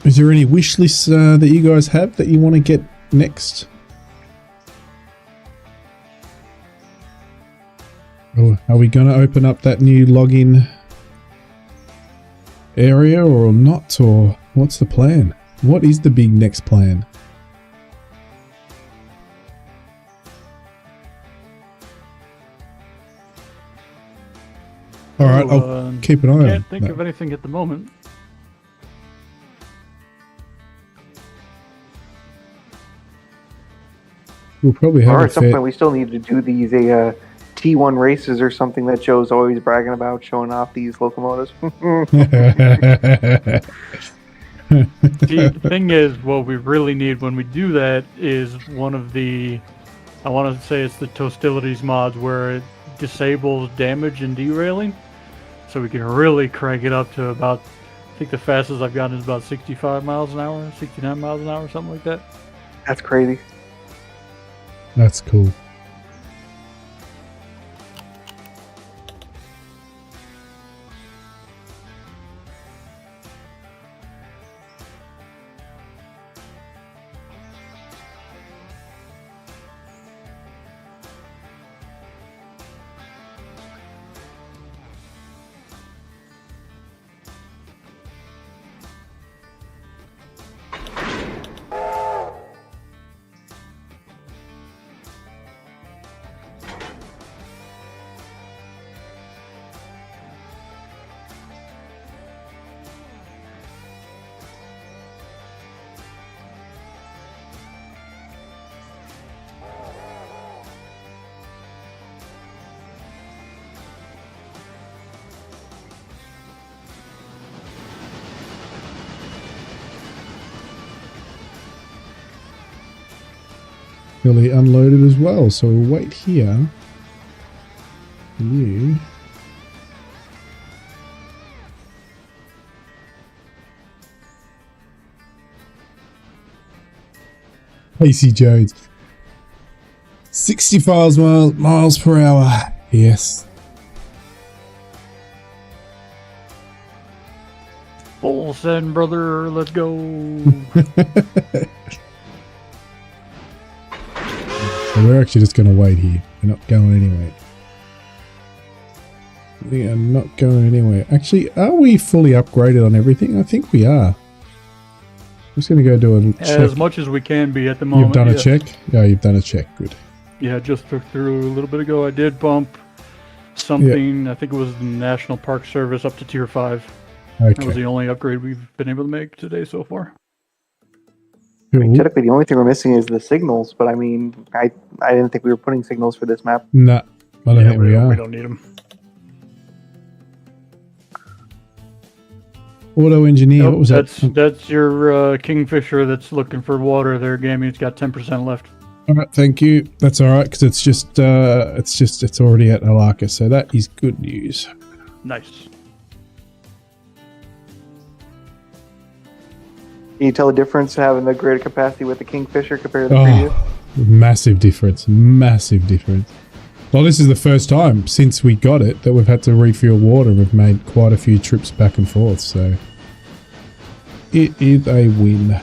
Is there any wish lists that you guys have that you want to get next? Oh, are we going to open up that new login area or not? Or what's the plan? What is the big next plan? All right, I'll keep an eye on Can't think that. of anything at the moment. We'll probably have Or a at some fair... point, we still need to do these T1 races or something that Joe's always bragging about, showing off these locomotives. See, the thing is, what we really need when we do that is one of the, I want to say it's the Hostilities mods where it disables damage and derailing. So we can really crank it up to about, I think the fastest I've gotten is about 65 miles an hour, 69 miles an hour, something like that. That's crazy. That's cool. Fully unloaded as well, so we'll wait here for you. Casey Jones. 65 miles per hour. Yes. Full send, brother. Let's go. So we're actually just going to wait here. We're not going anywhere. We are not going anywhere. Actually, are we fully upgraded on everything? I think we are. I'm just going to go do a check. As much as we can be at the moment. You've done a yes. check? Yeah, you've done a check. Good. Yeah, just took through a little bit ago. I did bump something. I think it was the National Park Service up to Tier 5. That was Okay. the only upgrade we've been able to make today so far. I mean, Cool. typically, the only thing we're missing is the signals, but I mean, I didn't think we were putting signals for this map. Nah, I don't think we We are. don't need them. Auto engineer, what was that? That's your Kingfisher that's looking for water there, Gami. It's got 10% left. All right, thank you. That's all right because it's already at Alaka, so that is good news. Nice. Can you tell the difference having the greater capacity with the Kingfisher compared to the previous? Massive difference. Massive difference. Well, this is the first time since we got it that we've had to refuel water. We've made quite a few trips back and forth, so it is a win.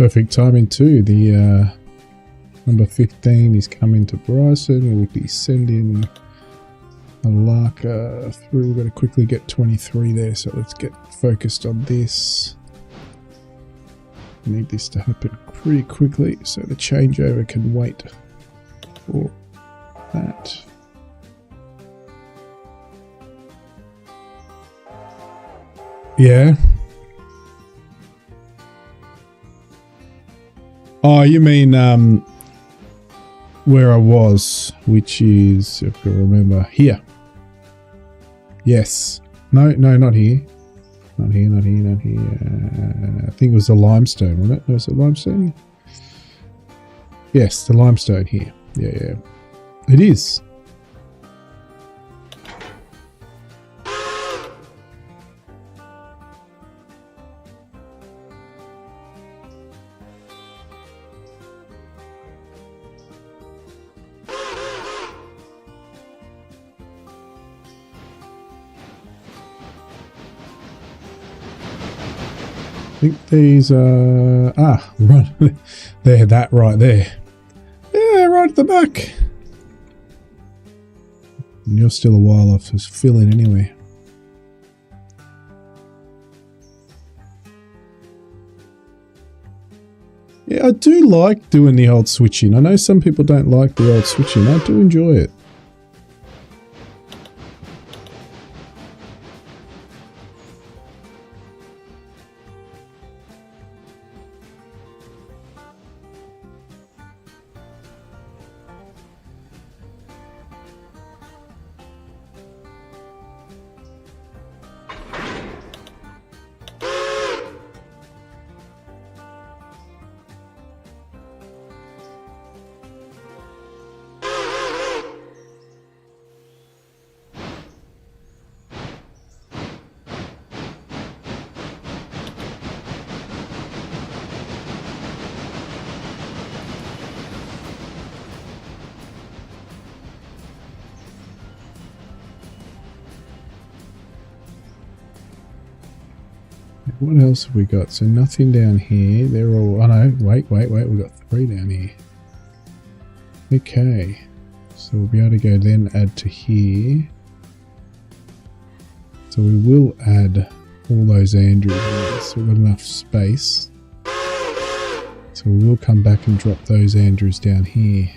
Perfect timing too. The number 15 is coming to Bryson. We'll be sending a Larker through. We're going to quickly get 23 there, so let's get focused on this. Need this to happen pretty quickly so the changeover can wait for that. Yeah. Oh, you mean where I was, which is, if I can remember, here. Yes. No, not here. Not here. I think it was the limestone, wasn't it? Was it limestone? Yes, the limestone here. Yeah. It is. I think these are... right. There, that right there. Yeah, right at the back. And you're still a while off, so fill in anyway. Yeah, I do like doing the old switching. I know some people don't like the old switching. I do enjoy it. What else have we got? So nothing down here. They're all... Oh no, wait. We've got 3 down here. Okay. So we'll be able to go then add to here. So we will add all those Andrews. So we've got enough space. So we will come back and drop those Andrews down here.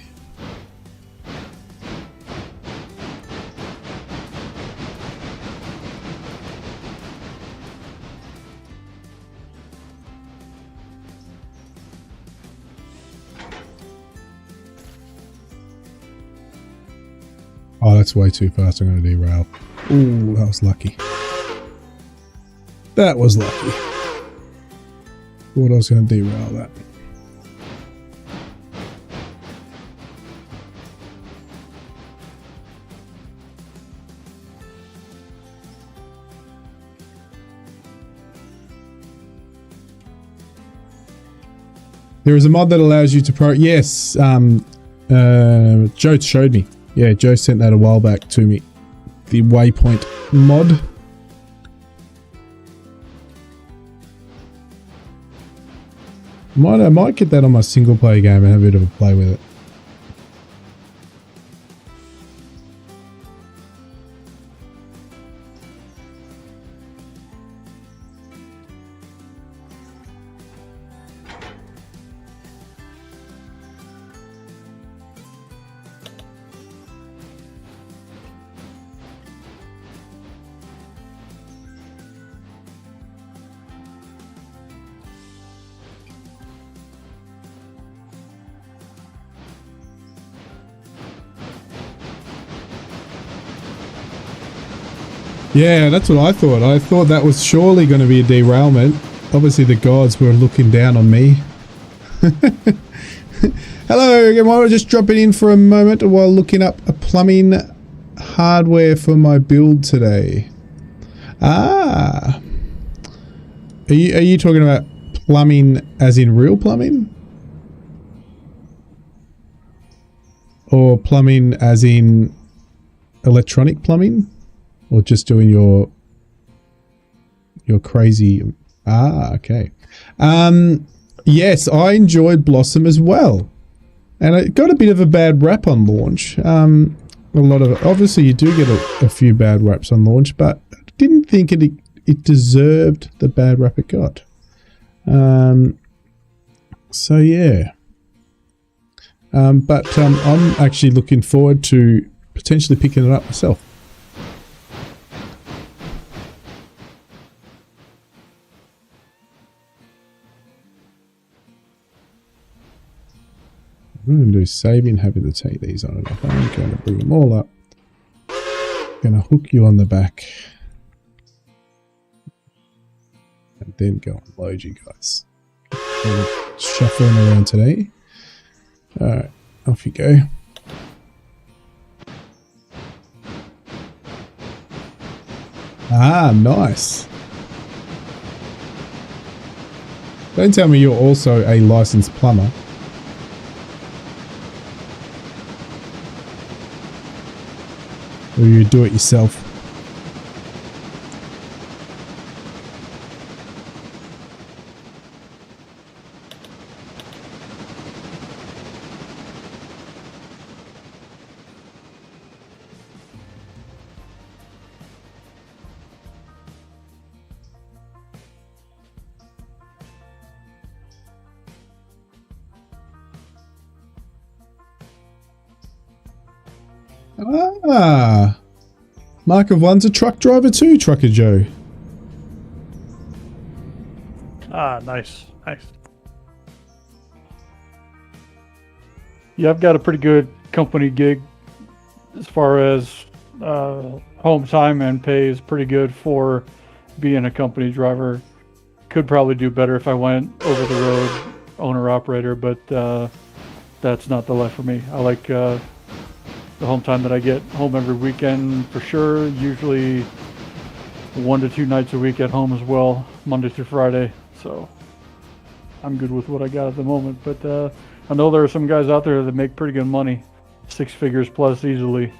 Oh, that's way too fast. I'm going to derail. Ooh, that was lucky. That was lucky. Thought I was going to derail that. There is a mod that allows you to Yes, Joe showed me. Yeah, Joe sent that a while back to me. The waypoint mod. I might get that on my single player game and have a bit of a play with it. Yeah, that's what I thought. I thought that was surely going to be a derailment. Obviously the gods were looking down on me. Hello again, I was just dropping in for a moment while looking up a plumbing hardware for my build today. Ah. Are you talking about plumbing as in real plumbing? Or plumbing as in electronic plumbing? Or just doing your crazy... Ah, okay. Yes, I enjoyed Blossom as well. And it got a bit of a bad rap on launch. A lot of obviously you do get a few bad raps on launch, but I didn't think it deserved the bad rap it got. So yeah. But I'm actually looking forward to potentially picking it up myself. I'm going to do saving, happy to take these on and off. I'm going to bring them all up. Going to hook you on the back. And then go and load you guys. Shuffling around today. Alright, off you go. Ah, nice. Don't tell me you're also a licensed plumber. Or you do it yourself. Ah, Mark of One's a truck driver too, Trucker Joe. Ah, nice. Yeah, I've got a pretty good company gig as far as home time, and pay is pretty good for being a company driver. Could probably do better if I went over the road owner-operator, but that's not the life for me. I like the home time that I get home every weekend for sure. Usually 1 to 2 nights a week at home as well, Monday through Friday. So I'm good with what I got at the moment. But I know there are some guys out there that make pretty good money, 6 figures plus easily,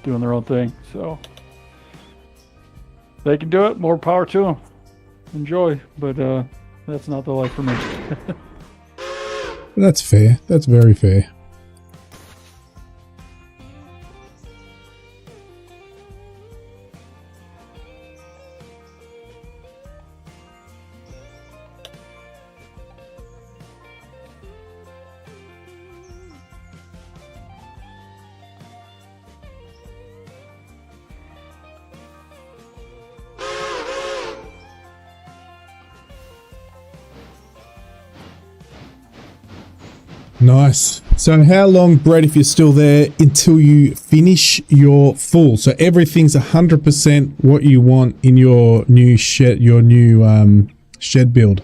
doing their own thing. So they can do it. More power to them. Enjoy. But that's not the life for me. That's fair. That's very fair. Nice. So how long, Brett, if you're still there, until you finish your full? So everything's 100% what you want in your new shed, shed build.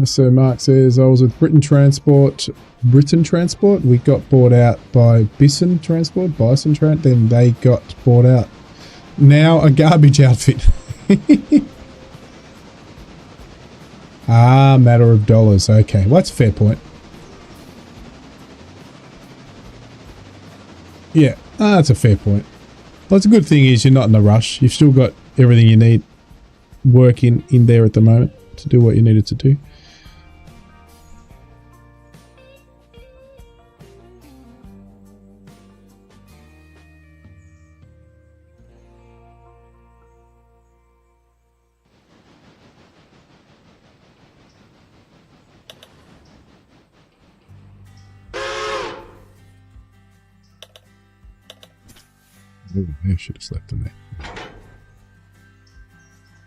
So Mark says, I was with Britain Transport. We got bought out by Bryson Transport, then they got bought out. Now a garbage outfit. Ah, matter of dollars. Okay, well, that's a fair point. Yeah, that's a fair point. Well, the good thing is you're not in a rush. You've still got everything you need working in there at the moment to do what you needed to do. Ooh, I should have slept in there.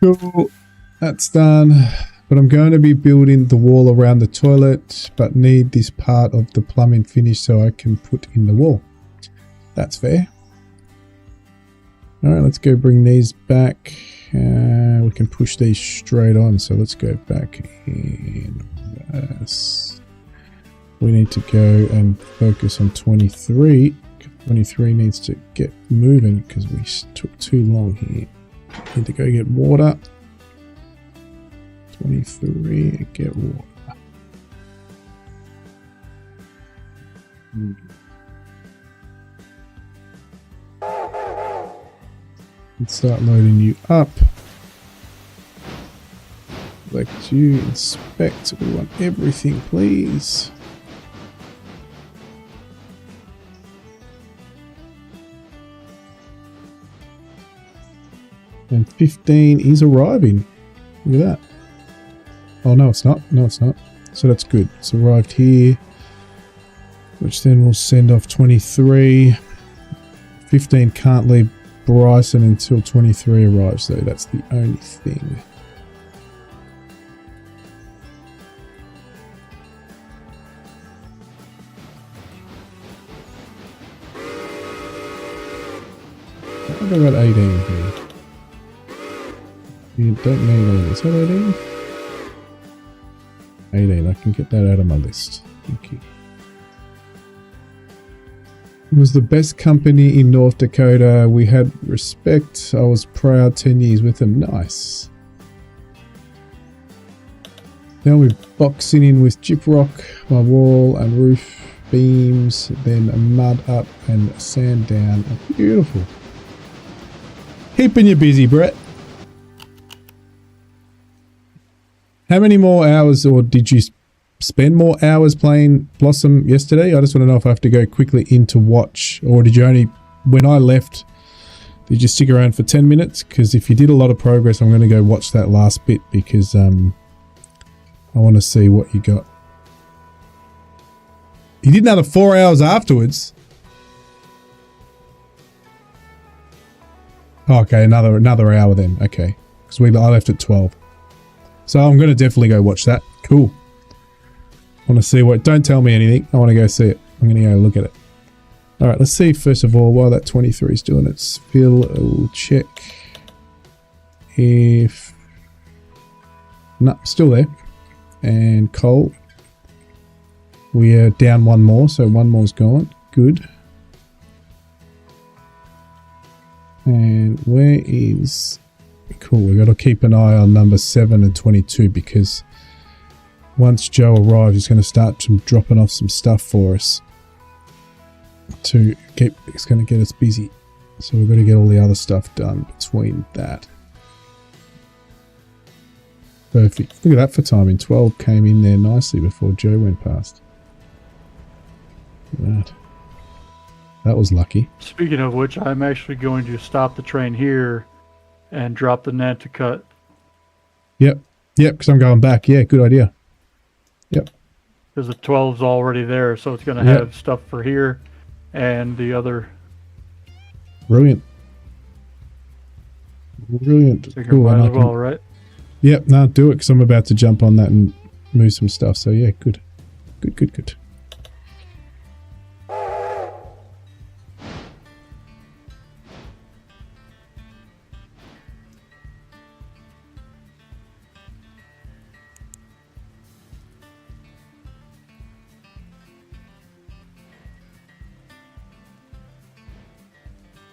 Cool. That's done. But I'm going to be building the wall around the toilet, but need this part of the plumbing finished so I can put in the wall. That's fair. Alright, let's go bring these back. We can push these straight on, so let's go back in. Yes. We need to go and focus on 23. 23 needs to get moving because we took too long here. Need to go get water. 23, get water. Let's start loading you up. Select you, inspect. We want everything, please. And 15 is arriving. Look at that. Oh, no, it's not. No, it's not. So that's good. It's arrived here, which then will send off 23. 15 can't leave Bryson until 23 arrives, though. That's the only thing. I've got 18 here. You don't need all this. Is that 18? 18. I can get that out of my list. Thank you. It was the best company in North Dakota. We had respect. I was proud. 10 years with them. Nice. Now we're boxing in with gyprock, my wall and roof beams, then a mud up and sand down. Beautiful. Keeping you busy, Brett. How many more hours, or did you spend more hours playing Blossom yesterday? I just want to know if I have to go quickly into watch, or did you only, when I left, did you stick around for 10 minutes? Because if you did a lot of progress, I'm going to go watch that last bit because I want to see what you got. You did another 4 hours afterwards. Oh, okay, another hour then. Okay, because I left at 12. So I'm going to definitely go watch that. Cool. I want to see what... Don't tell me anything. I want to go see it. I'm going to go look at it. All right, let's see, first of all, while that 23 is doing its fill, we'll check if... No, still there. And coal. We are down one more, so one more's gone. Good. And where is... Cool, we've got to keep an eye on number 7 and 22 because once Joe arrives, he's going to start dropping off some stuff for us to keep. It's going to get us busy, so we've got to get all the other stuff done between that. Perfect. Look at that for timing. 12 came in there nicely before Joe went past. Look at that. That was lucky. Speaking of which, I'm actually going to stop the train here and drop the net to cut. Yep, because I'm going back. Yeah, good idea. Yep. Because the 12's already there, so it's going to have stuff for here and the other. Brilliant. Brilliant. Cool. Might as well, right? Yep, no, do it because I'm about to jump on that and move some stuff. So yeah, good. Good.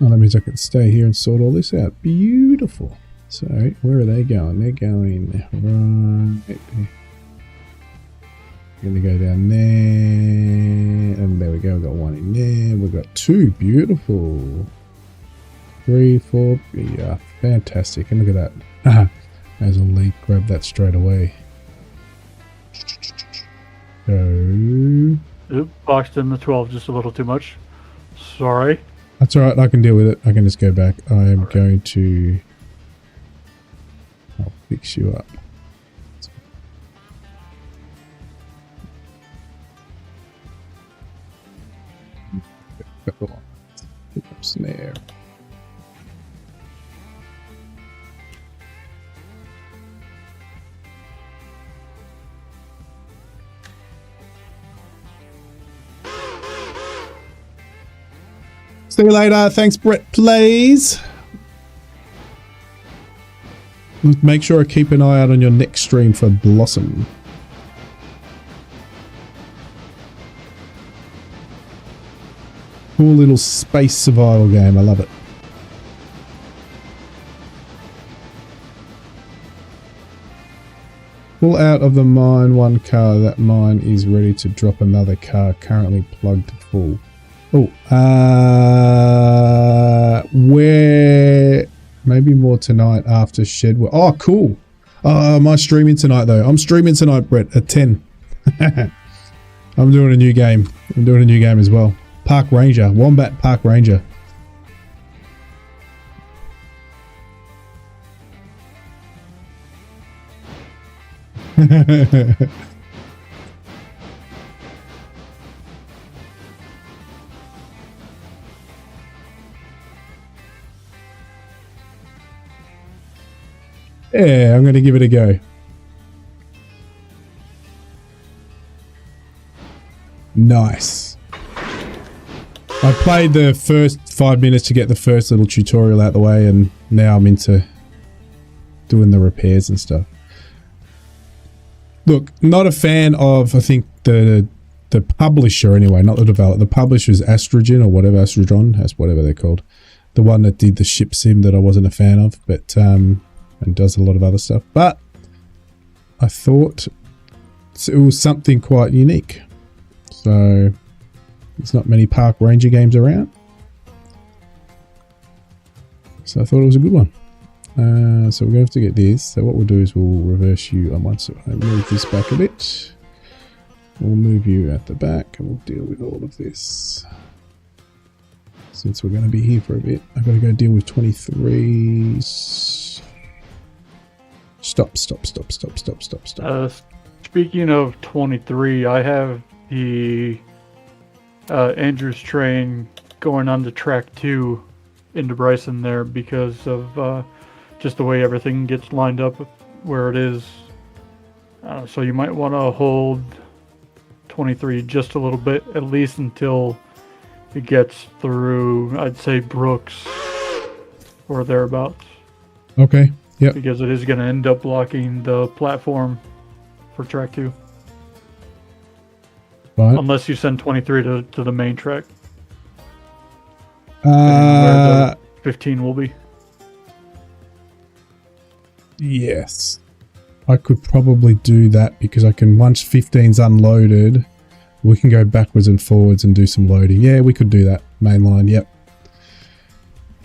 Oh, that means I can stay here and sort all this out. Beautiful. So, where are they going? They're going right there. Going to go down there. And there we go. We've got one in there. We've got 2. Beautiful. 3, 4. Yeah, fantastic. And look at that. May as well grab that straight away. Go. Oop, boxed in the 12 just a little too much. Sorry. That's alright, I can deal with it. I can just go back. I am going to... I'll fix you up. Pick up snare. See you later. Thanks, Brett Plays. Make sure I keep an eye out on your next stream for Blossom. Cool little space survival game. I love it. Pull out of the mine one car. That mine is ready to drop another car currently plugged full. Oh, where Maybe more tonight after shed work. Oh, cool. Am I streaming tonight, though? I'm streaming tonight, Brett, at 10. I'm doing a new game. I'm doing a new game as well. Park Ranger. Wombat Park Ranger. Yeah, I'm going to give it a go. Nice. I played the first 5 minutes to get the first little tutorial out the way, and now I'm into doing the repairs and stuff. Look, not a fan of, I think, the publisher anyway, not the developer. The publisher's Astrogen or whatever, Astrodron, that's whatever they're called. The one that did the ship sim that I wasn't a fan of, but and does a lot of other stuff. But I thought it was something quite unique. So there's not many Park Ranger games around. So I thought it was a good one. So we're going to have to get this. So what we'll do is we'll reverse you on one side. Move this back a bit. We'll move you at the back and we'll deal with all of this. Since we're going to be here for a bit, I've got to go deal with 23. Stop. Speaking of 23, I have the Andrews train going on to track 2 into Bryson there because of just the way everything gets lined up where it is. So you might want to hold 23 just a little bit, at least until it gets through, I'd say, Brooks or thereabouts. Okay, yep. Because it is going to end up blocking the platform for track 2. Right. Unless you send 23 to the main track. Where the 15 will be. Yes. I could probably do that because I can, once 15's unloaded, we can go backwards and forwards and do some loading. Yeah, we could do that. Mainline, yep.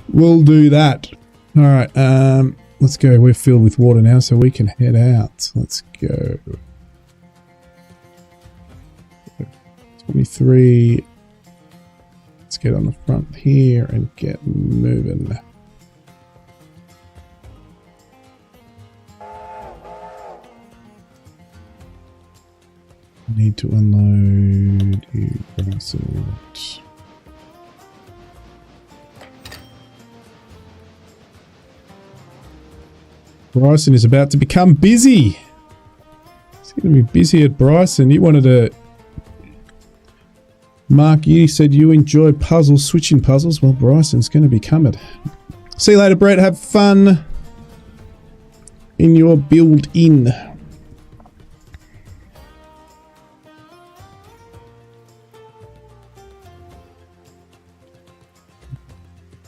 We'll do that. All right, let's go. We're filled with water now, so we can head out. Let's go. 23. Let's get on the front here and get moving. Need to unload you, Bryson. Bryson is about to become busy. He's going to be busy at Bryson. You wanted to... Mark, you said you enjoy puzzles, switching puzzles. Well, Bryson's going to become it. See you later, Brett. Have fun in your build-in.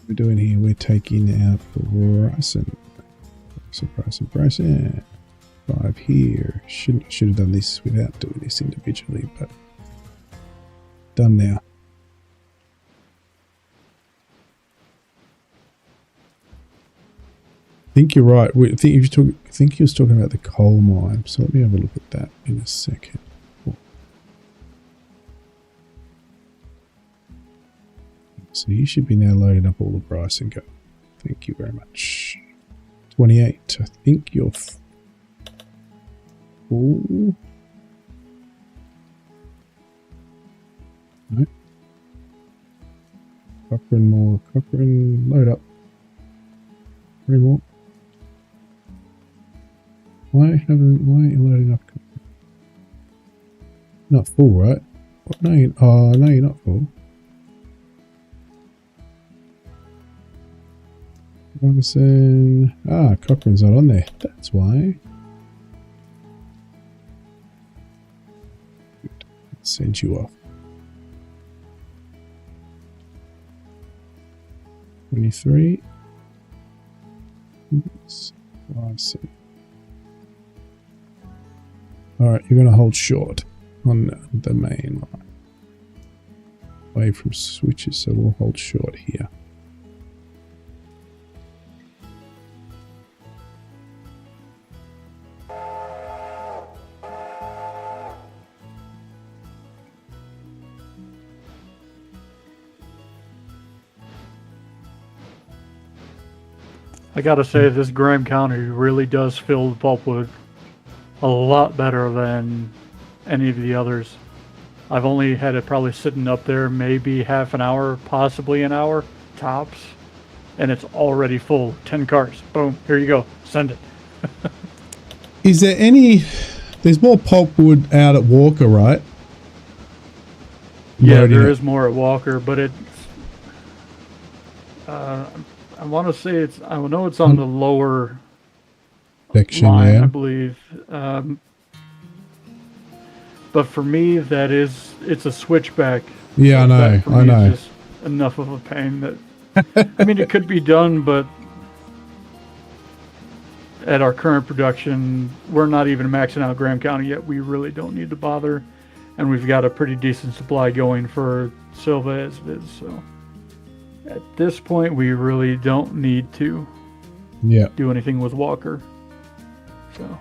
We're doing here, we're taking out Bryson. Bryson. 5 here. Should have done this without doing this individually, but done now. I think you're right. I think he was talking about the coal mine. So let me have a look at that in a second. So you should be now loading up all the Bryson go. Thank you very much. 28. I think you're full. No. Cochrane more. Cochrane, load up. 3 more. Why aren't you loading up? Not full, right? What? No, no, you're not full. Bryson. Cochrane's not on there. That's why. Send you off. 23. Bryson. Alright, you're going to hold short on the main line. Away from switches, so we'll hold short here. I gotta say, this Graham County really does fill the pulpwood a lot better than any of the others. I've only had it probably sitting up there maybe half an hour, possibly an hour, tops. And it's already full. 10 cars. Boom. Here you go. Send it. Is there any... There's more pulpwood out at Walker, right? Yeah, Loading there it. is more at Walker, but it's... I want to say it's... I know it's on the lower Section, line, yeah. I believe. But for me, it's a switchback. Yeah, I know, That for I me know. is just enough of a pain that... I mean, it could be done, but at our current production, we're not even maxing out Graham County yet. We really don't need to bother, and we've got a pretty decent supply going for Silva as it is. So at this point, we really don't need to Yeah. do anything with Walker. So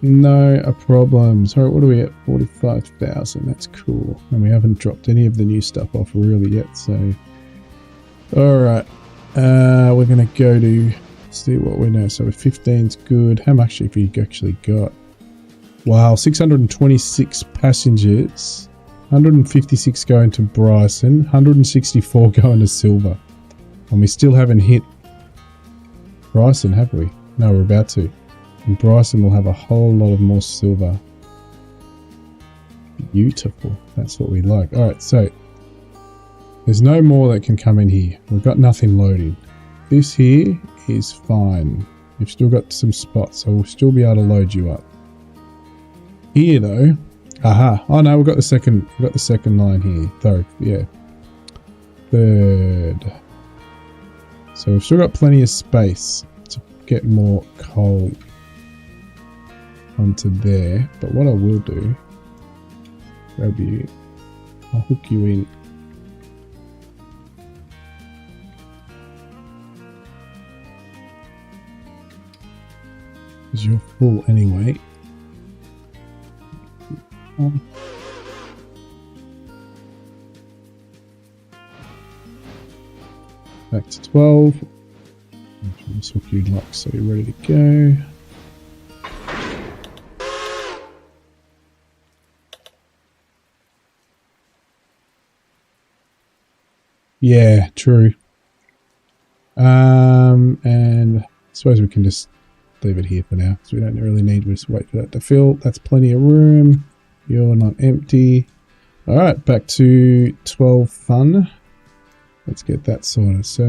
No problem. So what are we at? 45,000. That's cool. And we haven't dropped any of the new stuff off really yet. So, all right. We're going to go to see what we know. So 15's good. How much have you actually got? Wow, 626 passengers. 156 going to Bryson. 164 going to Silver. And we still haven't hit Bryson, have we? No, we're about to. And Bryson will have a whole lot of more silver. Beautiful. That's what we like. Alright, so there's no more that can come in here. We've got nothing loaded. This here is fine. We've still got some spots, so we'll still be able to load you up. Here though. Aha. Oh no, we've got the second line here. Third, yeah. Third. So we've still got plenty of space to get more coal onto there, but what I will do, grab you, I'll hook you in. Because you're full anyway. Back to 12. Let's hook you lock so you're ready to go. Yeah, true. And I suppose we can just leave it here for now because we don't really need to just wait for that to fill. That's plenty of room. You're not empty. All right, back to 12 fun. Let's get that sorted. So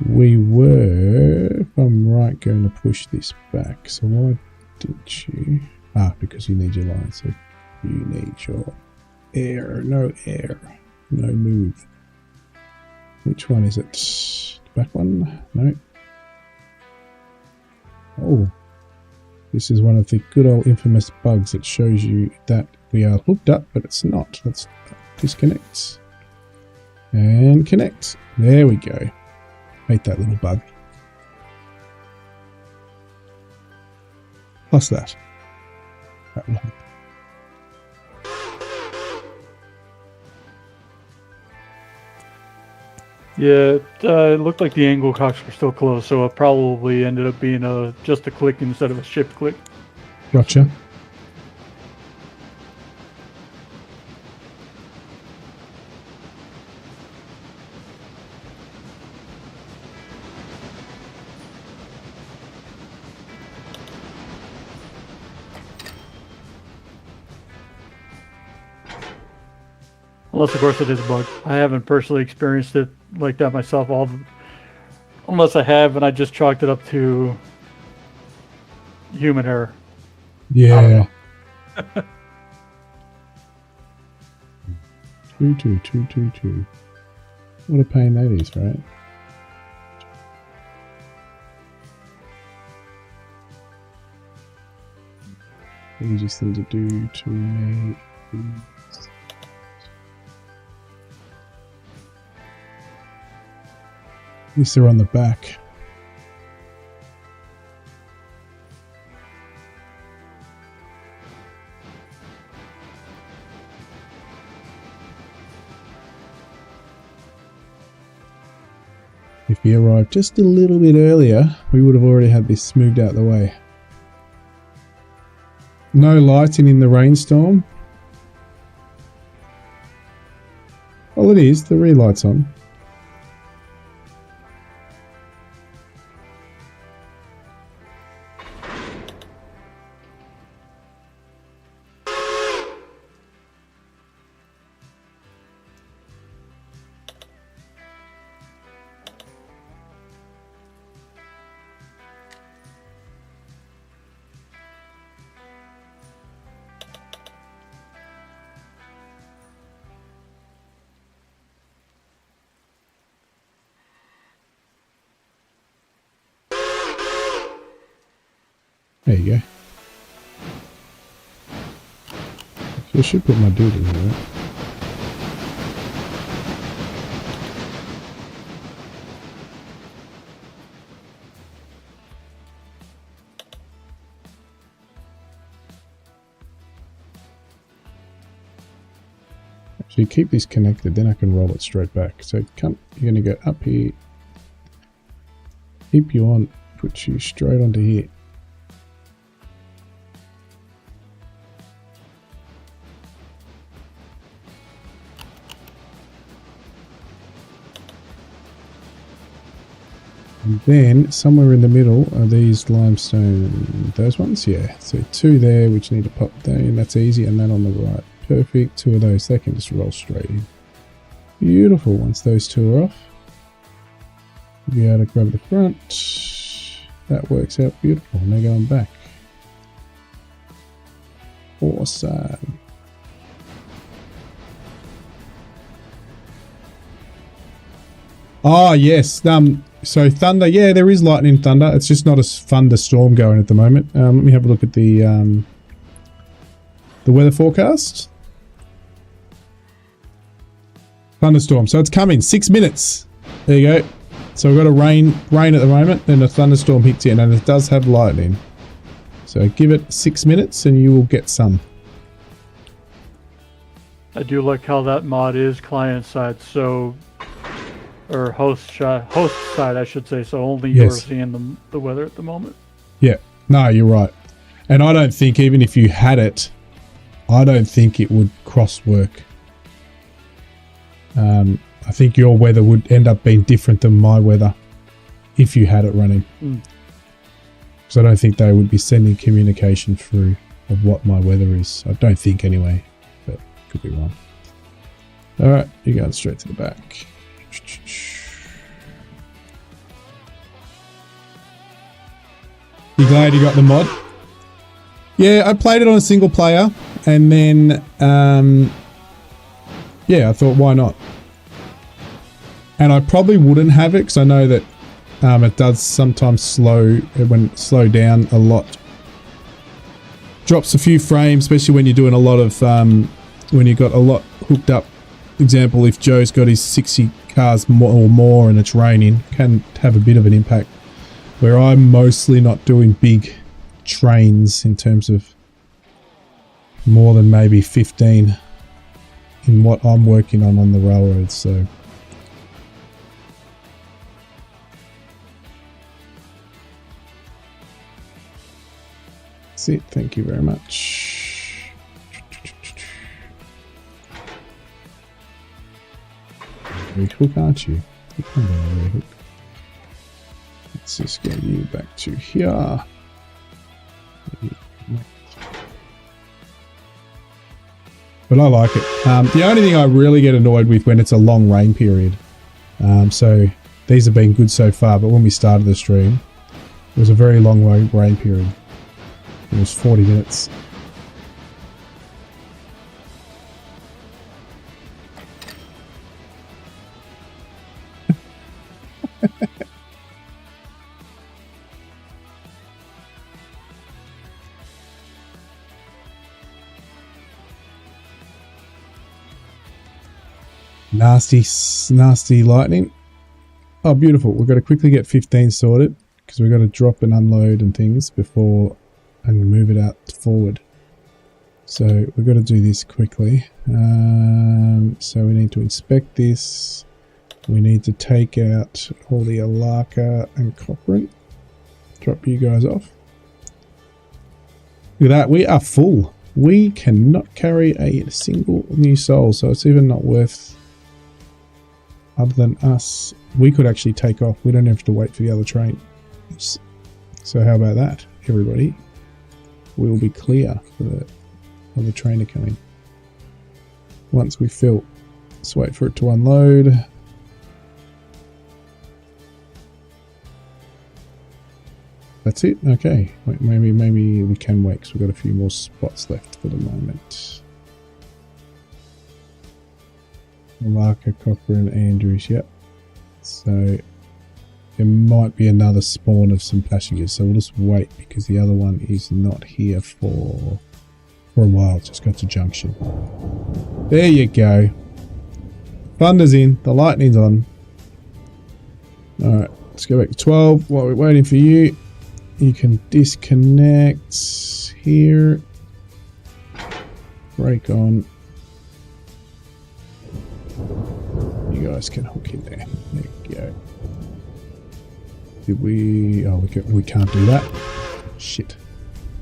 we were, if I'm right, going to push this back. So why didn't you? Ah, because you need your line. So you need your air. No air. No move. Which one is it? The back one? No. Oh. This is one of the good old infamous bugs that shows you that we are hooked up, but it's not. Let's disconnect. And connect. There we go. Hate that little bug. Plus that. That will help. yeah, it looked like the angle cocks were still closed, so it probably ended up being just a click instead of a shift click. Gotcha. Unless, of course, it is a bug. I haven't personally experienced it like that myself. Unless I have, and I just chalked it up to human error. Yeah. 22222. What a pain that is, right? Easiest thing to do to me is... At least they're on the back. If he arrived just a little bit earlier, we would have already had this moved out of the way. No lighting in the rainstorm. Well, it is. The rear light's on. There you go. I should put my dude in here, right? Actually, keep this connected, then I can roll it straight back. So come, you're going to go up here. Keep you on, put you straight onto here. And then somewhere in the middle are these limestone, those ones, yeah. So 2 there, which need to pop down, that's easy, and then on the right. Perfect, 2 of those, they can just roll straight in. Beautiful, once those 2 are off, you'll be able to grab the front. That works out beautiful, and they're going back. Awesome. Oh, yes, so thunder, yeah, there is lightning and thunder. It's just not a thunderstorm going at the moment. Let me have a look at the weather forecast. Thunderstorm. So it's coming. 6 minutes. There you go. So we've got a rain at the moment. Then a thunderstorm hits in, and it does have lightning. So give it 6 minutes, and you will get some. I do like how that mod is client side, so. Or host side, I should say. So only you're seeing the weather at the moment. Yeah. No, you're right. And I don't think even if you had it, I don't think it would cross work. I think your weather would end up being different than my weather if you had it running. Because I don't think they would be sending communication through of what my weather is. I don't think anyway, but could be wrong. All right, you're going straight to the back. You glad you got the mod? Yeah, I played it on a single player, and then yeah, I thought why not? And I probably wouldn't have it because I know that it does sometimes slow down a lot. Drops a few frames, especially when you're doing a lot of when you've got a lot hooked up. Example, if Joe's got his 60 cars or more and it's raining, can have a bit of an impact. Where I'm mostly not doing big trains in terms of more than maybe 15 in what I'm working on the railroads. So that's it. Thank you very much. Hook, aren't you? Hook. Let's just get you back to here. But I like it. The only thing I really get annoyed with when it's a long rain period. So these have been good so far, but when we started the stream, it was a very long rain period. It was 40 minutes. Nasty lightning. Oh, beautiful. We've got to quickly get 15 sorted because we've got to drop and unload and things before and move it out forward. So we've got to do this quickly. So we need to inspect this. We need to take out all the Alaka and Cochrane. Drop you guys off. Look at that, we are full. We cannot carry a single new soul, so it's even not worth, other than us. We could actually take off. We don't have to wait for the other train. So how about that, everybody? We'll be clear for the other train to come in. Once we fill, let's wait for it to unload. That's it? Okay. Wait, maybe we can wait because we've got a few more spots left for the moment. Malacca, Cochrane, Andrews, yep. So there might be another spawn of some passengers, so we'll just wait because the other one is not here for a while. It's just got to junction. There you go. Thunder's in, the lightning's on. Alright, let's go back to 12 while we're waiting for you. You can disconnect here. Brake on. You guys can hook in there. There you go. Did we... Oh, we can't do that. Shit.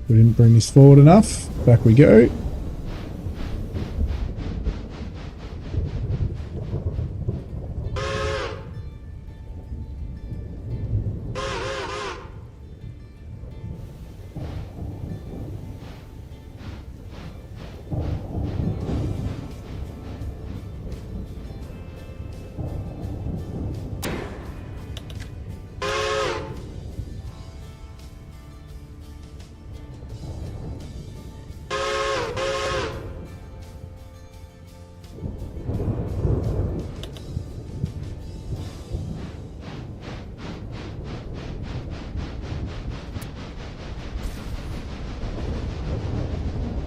We didn't bring this forward enough. Back we go.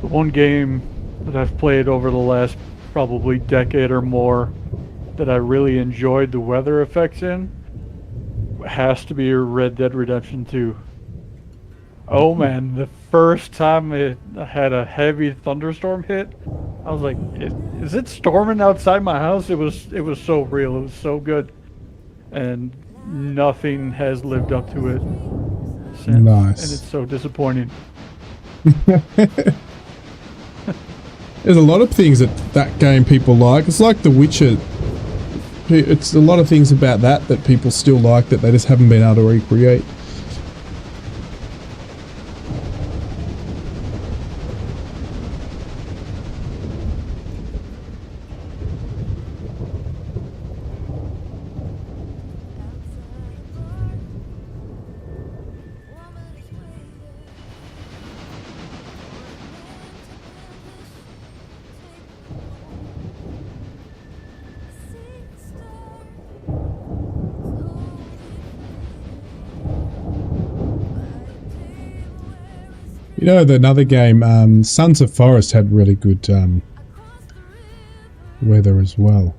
One game that I've played over the last probably decade or more that I really enjoyed the weather effects in has to be Red Dead Redemption 2. Oh man, the first time it had a heavy thunderstorm hit, I was like, is it storming outside my house? It was so real, it was so good. And nothing has lived up to it since. Nice. And it's so disappointing. There's a lot of things that game people like. It's like The Witcher. It's a lot of things about that people still like that they just haven't been able to recreate. You know, another game, Sons of Forest had really good weather as well.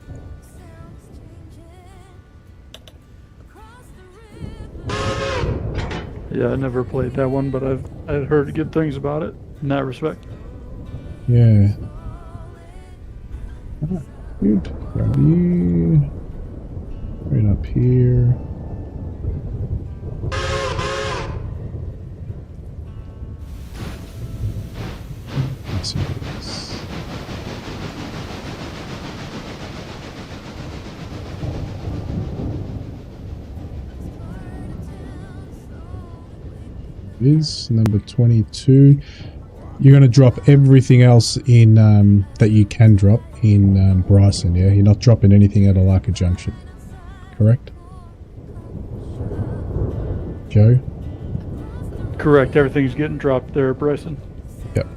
Yeah, I never played that one, but I've heard good things about it in that respect. Yeah. Ah, good. Grab you. Right up here. Is number 22. You're going to drop everything else in that you can drop in Bryson, yeah? You're not dropping anything at Alaka Junction, correct? Joe? Correct, everything's getting dropped there, Bryson. Yep.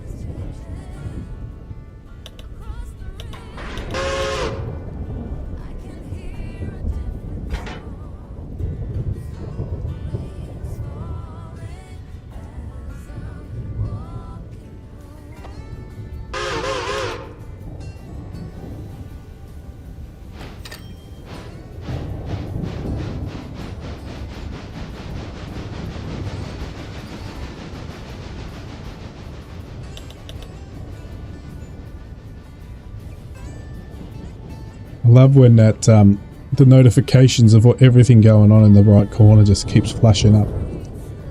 I love when that the notifications of everything going on in the right corner just keeps flashing up.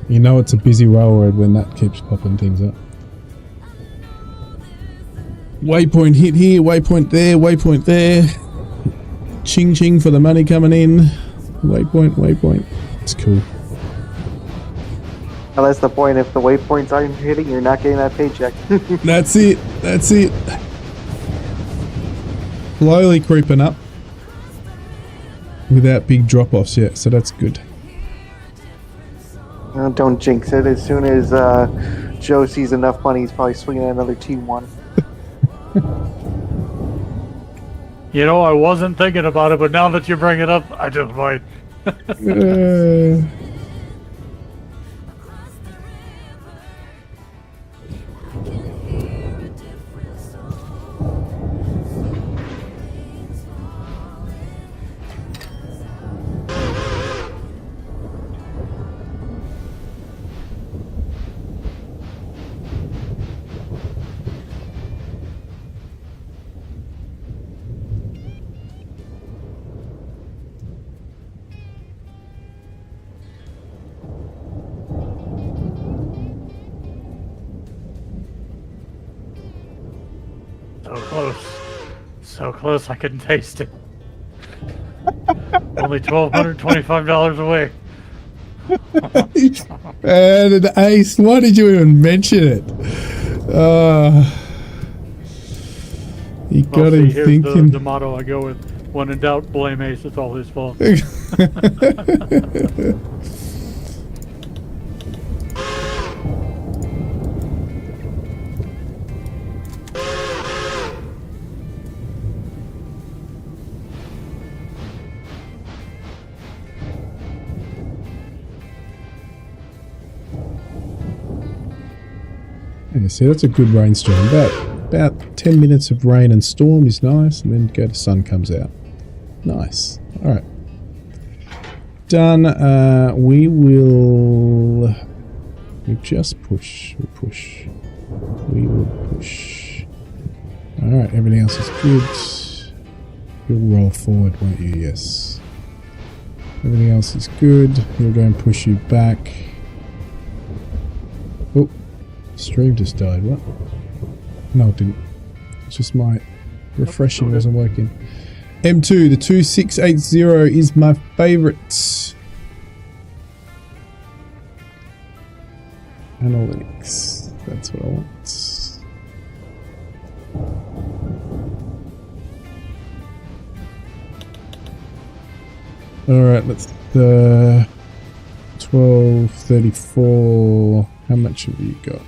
You know it's a busy railroad when that keeps popping things up. Waypoint hit here, waypoint there. Ching ching for the money coming in. Waypoint. It's cool. Well, that's the point. If the waypoints aren't hitting, you're not getting that paycheck. That's it. Slowly creeping up without big drop-offs yet, so that's good. Don't jinx it. As soon as Joe sees enough money, he's probably swinging at another T1. You know, I wasn't thinking about it, but now that you bring it up, I just might. So close I couldn't taste it. Only $1,225 away. And an ace. Why did you even mention it? You got him thinking. The motto I go with: when in doubt, blame Ace. It's all his fault. Yeah, see, that's a good rainstorm. About 10 minutes of rain and storm is nice, and then the sun comes out. Nice. All right. Done. We will just push. We will push. All right. Everything else is good. You'll roll forward, won't you? Yes. Everything else is good. We'll go and push you back. Oh. Stream just died. What? No, it didn't. It's just my refreshing wasn't working. M2, the 2680 is my favourite. Analytics. That's what I want. Alright, let's 1234. How much have you got?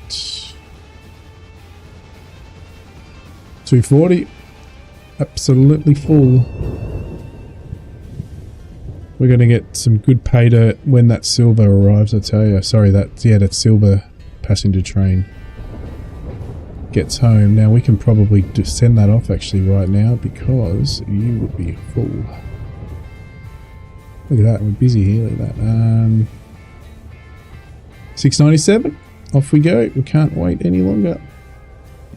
240. Absolutely full. We're going to get some good pay to when that silver arrives, I tell you. Sorry, that silver passenger train gets home. Now we can probably just send that off actually right now because you would be full. Look at that, we're busy here, look at that. 697, off we go. We can't wait any longer.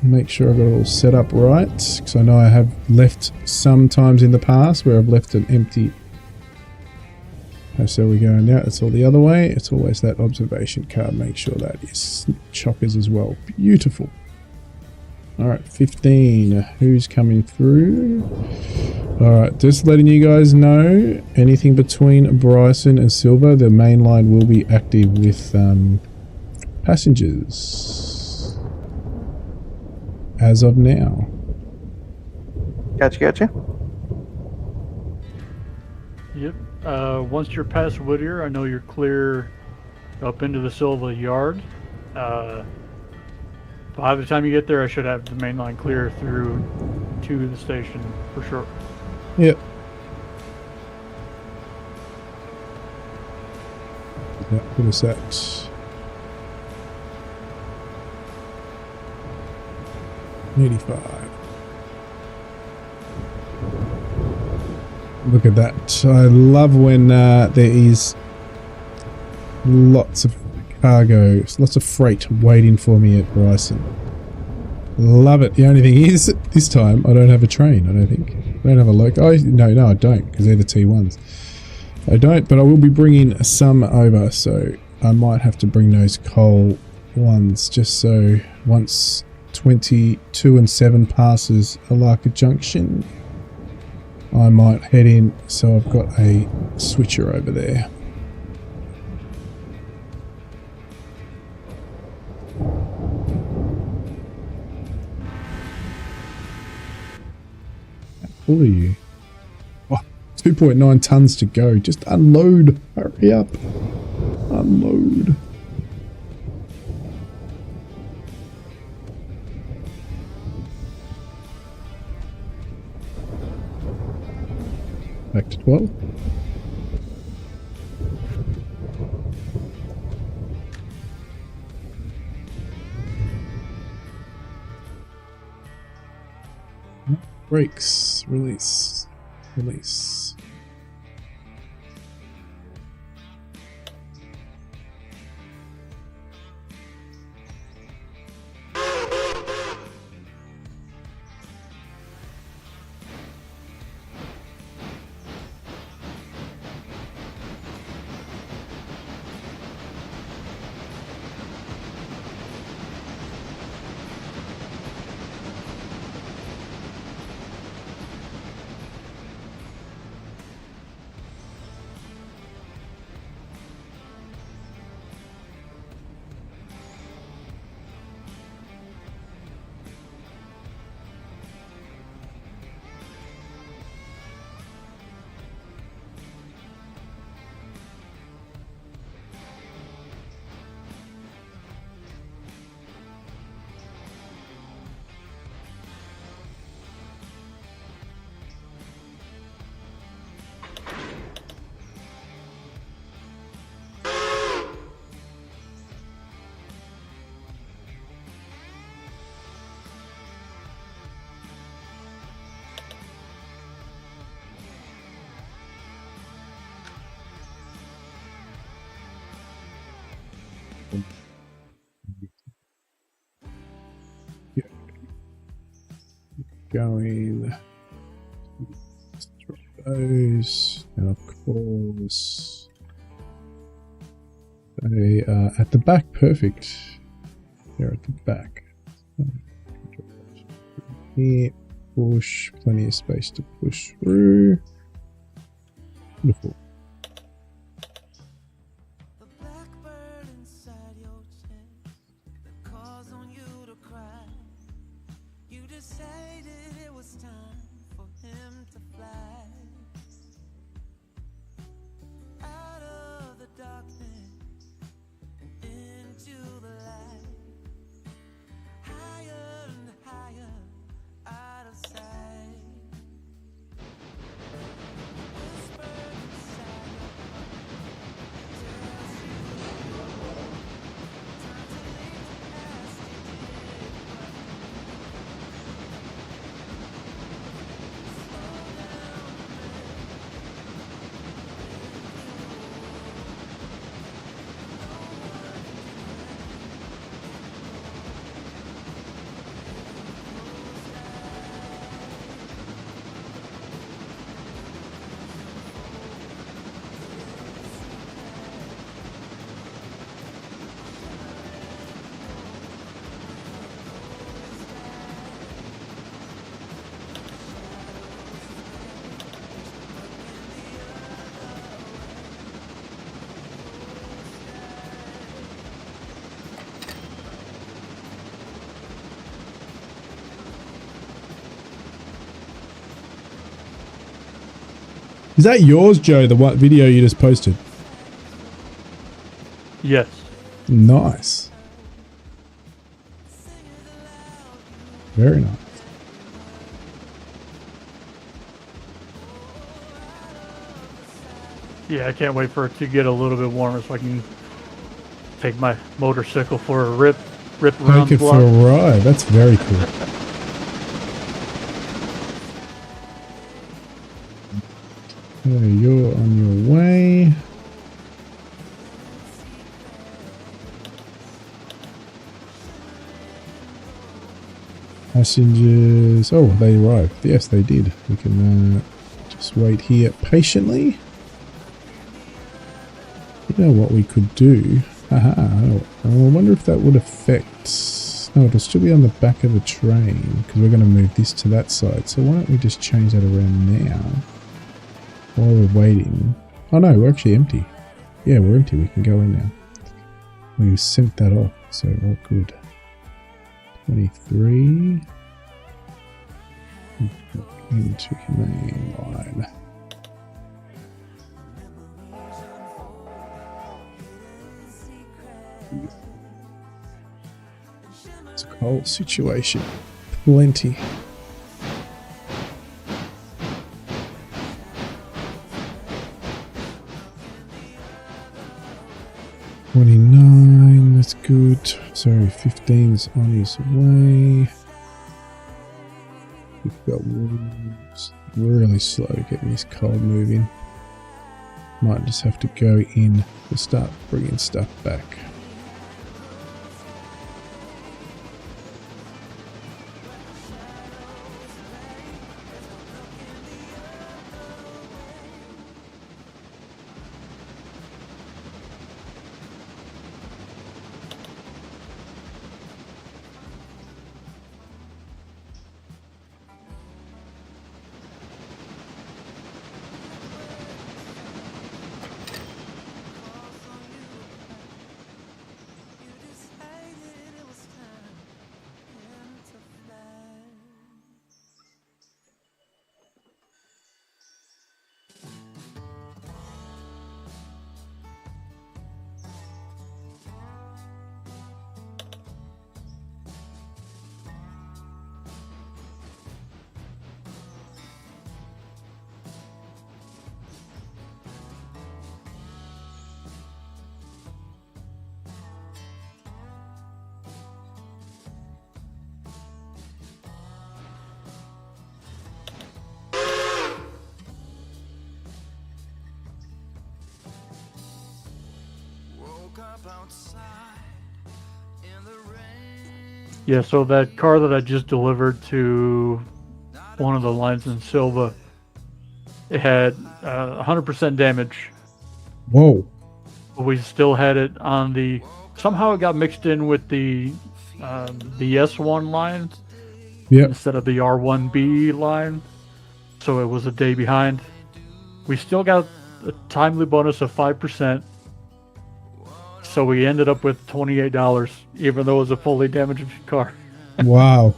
Make sure I've got it all set up right, because I know I have left sometimes in the past where I've left an empty. So we're going now, it's all the other way. It's always that observation card. Make sure that is chockers as well. Beautiful. Alright, 15. Who's coming through? Alright, just letting you guys know, anything between Bryson and Silver, the main line will be active with passengers. As of now. Gotcha. Yep. Once you're past Whittier, I know you're clear up into the Silva yard. By the time you get there, I should have the main line clear through to the station for sure. Yep. Yeah, what is that? 85. Look at that. I love when there is lots of cargo, lots of freight waiting for me at Bryson. Love it. The only thing is, this time I don't have a train, I don't think. I don't have a loc. Oh, no, I don't, because they're the T1s. I don't, but I will be bringing some over, so I might have to bring those coal ones, just so once 22 and 7 passes Alaka Junction, I might head in, so I've got a switcher over there. How full are you? Oh, 2.9 tons to go. Just unload. Hurry up. Unload. Back to 12. Brakes. Release. Release. Going. Drop those. And of course, they are at the back. Perfect. They're at the back. Here, push. Plenty of space to push through. Beautiful. Is that yours, Joe, the what video you just posted? Yes. Nice. Very nice. Yeah, I can't wait for it to get a little bit warmer so I can take my motorcycle for a rip around Take it the block. for a ride. That's very cool. So you're on your way. Passengers. Oh, they arrived. Yes, they did. We can just wait here patiently. You know what we could do? Haha. I wonder if that would affect... No, it'll still be on the back of the train because we're going to move this to that side. So why don't we just change that around now while we're waiting? Oh no, we're actually empty. Yeah, we're empty. We can go in now. We sent that off, so all good. 23 into main line. It's a cold situation. Plenty. $29, that's good. Sorry, 15's on his way. We've got wolves. Really slow getting this cold moving. Might just have to go in to start bringing stuff back. Yeah, so that car that I just delivered to one of the lines in Silva, it had 100% damage. Whoa. We still had it on the... Somehow it got mixed in with the S1 line instead of the R1B line. So it was a day behind. We still got a timely bonus of 5%. So we ended up with $28, even though it was a fully damaged car. Wow.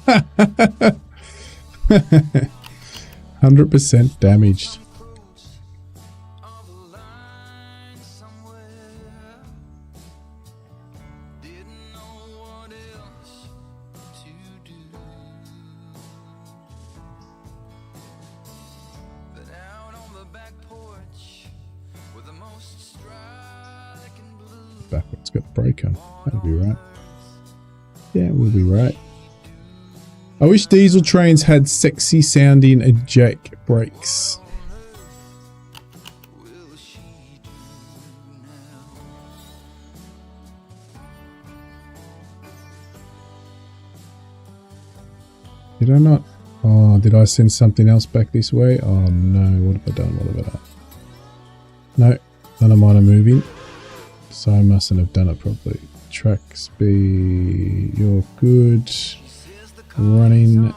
100% damaged. Backwards, got the brake on. That'll be right. Yeah, we'll be right. I wish diesel trains had sexy sounding eject brakes. Did I not? Oh, did I send something else back this way? Oh no, what have I done? What have I done? No, none of mine are moving. So I mustn't have done it properly. Track speed, you're good. Running.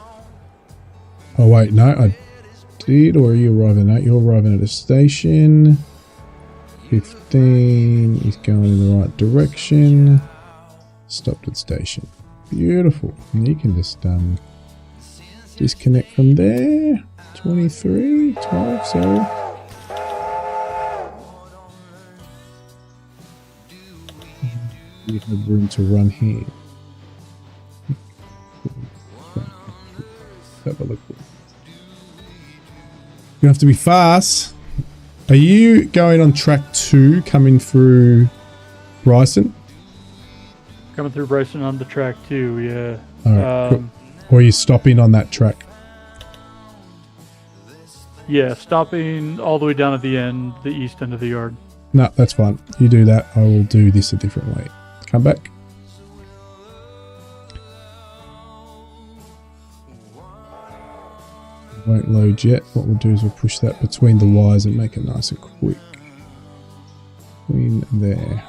Oh wait, no, I did. Or are you arriving at? You're arriving at a station. 15. He's going in the right direction. Stopped at station. Beautiful. And you can just disconnect from there. 23, 12, sorry. You have room to run here. Have a look. You have to be fast. Are you going on track 2 coming through Bryson? Coming through Bryson on the track 2, yeah. Alright, cool. Or are you stopping on that track? Yeah, stopping all the way down at the end, the east end of the yard. No, that's fine. You do that. I will do this a different way. Come back. won't load yet. What we'll do is we'll push that between the wires and make it nice and quick. Between there.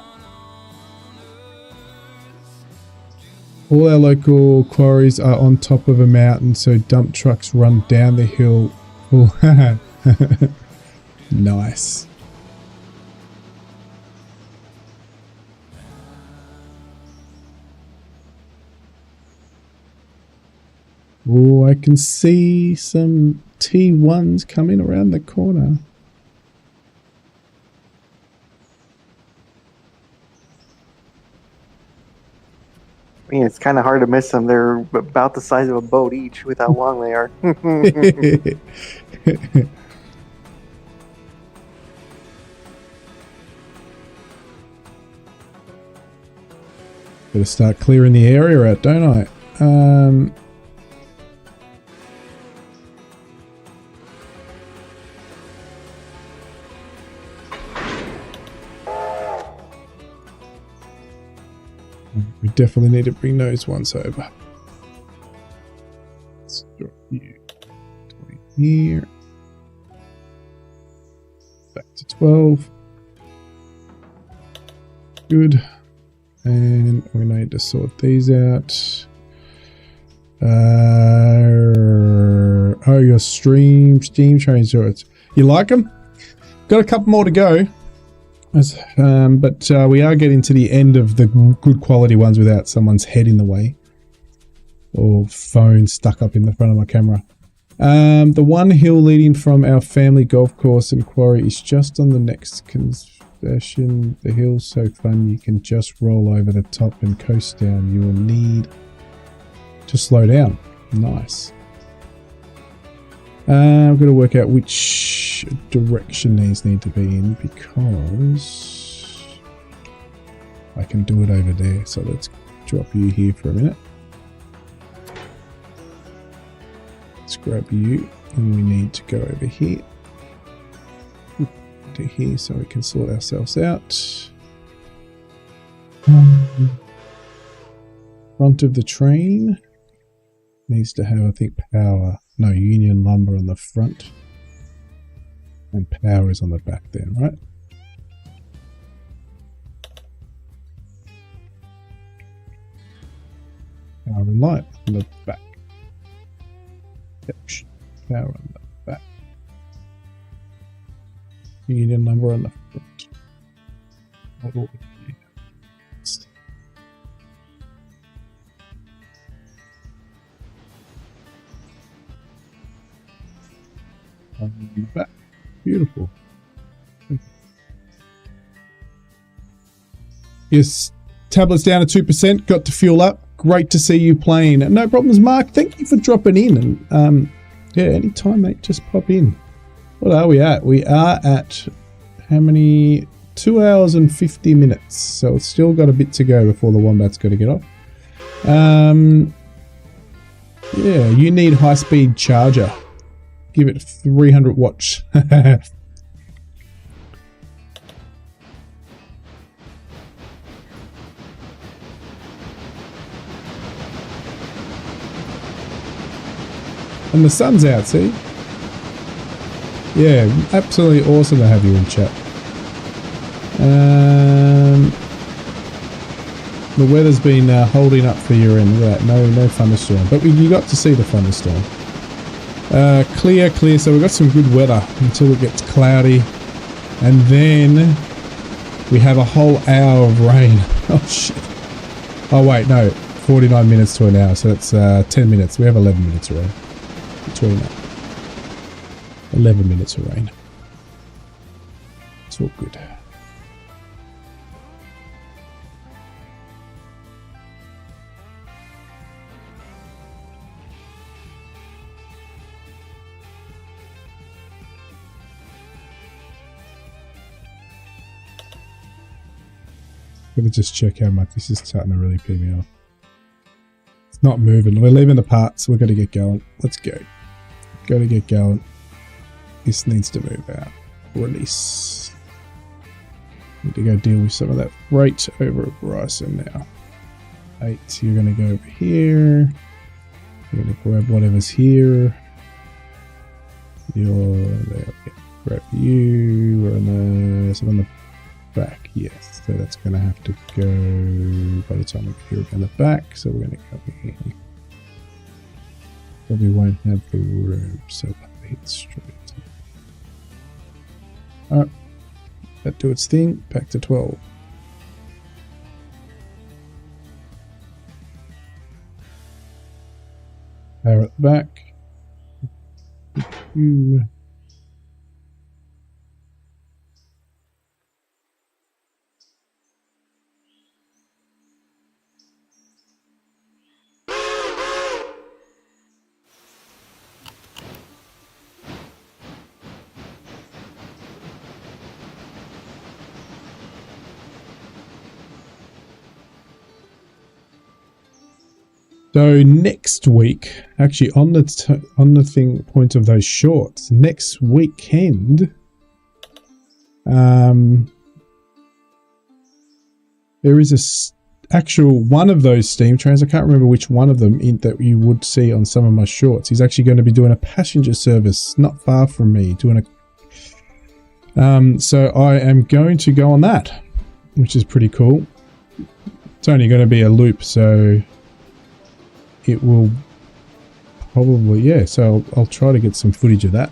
All our local quarries are on top of a mountain, so dump trucks run down the hill. Oh, nice. Oh, I can see some T1s coming around the corner. I mean, it's kind of hard to miss them. They're about the size of a boat each with how long they are. Better start clearing the area out, don't I? We definitely need to bring those ones over. Let's drop you 20 here. Back to 12. Good. And we need to sort these out. Oh, your steam train sorts. You like them? Got a couple more to go. But we are getting to the end of the good quality ones without someone's head in the way. Or phone stuck up in the front of my camera. The one hill leading from our family golf course and quarry is just on the next concession. The hill's so fun you can just roll over the top and coast down. You will need to slow down. Nice. I've got to work out which direction these need to be in because I can do it over there. So let's drop you here for a minute. Let's grab you and we need to go over here to here so we can sort ourselves out. Front of the train needs to have, I think, power. No, Union Lumber on the front. And power is on the back there, right? Power and light on the back. Yep, power on the back. Union Lumber on the front. Model on the back. Beautiful. Yes, tablet's down to 2%. Got to fuel up. Great to see you playing. No problems, Mark. Thank you for dropping in. And yeah, anytime, mate, just pop in. What are we at? We are at how many? 2 hours and 50 minutes. So it's still got a bit to go before the Wombat's got to get off. Yeah, you need high-speed charger. Give it 300 watts. And the sun's out, see? Yeah, absolutely awesome to have you in chat. The weather's been holding up for your end. Look at that. No thunderstorm. But you got to see the thunderstorm. Clear. So we've got some good weather until it gets cloudy. And then we have a whole hour of rain. Oh, shit. Oh, wait, no. 49 minutes to an hour. So that's 10 minutes. We have 11 minutes of rain. Between that. 11 minutes of rain. It's all good. Gonna just check how much this is starting to really pee me off. It's not moving. We're leaving the parts. We're gonna get going. Let's go. Gotta get going. This needs to move out. Release. Need to go deal with some of that freight over at Bryson now. 8, you're gonna go over here. You're gonna grab whatever's here. You're there. Yeah. Grab you. We're on the, is it on the back? Yes. So that's going to have to go by the time we get here on the back. So we're going to come here. Probably won't have the room, so I'll hit straight. Alright. That do its thing. Back to 12. Power at the back. So next week, actually on the thing point of those shorts, next weekend, there is a actual one of those steam trains. I can't remember which one of them that you would see on some of my shorts. He's actually going to be doing a passenger service not far from me, doing a. So I am going to go on that, which is pretty cool. It's only going to be a loop, so. It will probably, yeah, so I'll try to get some footage of that.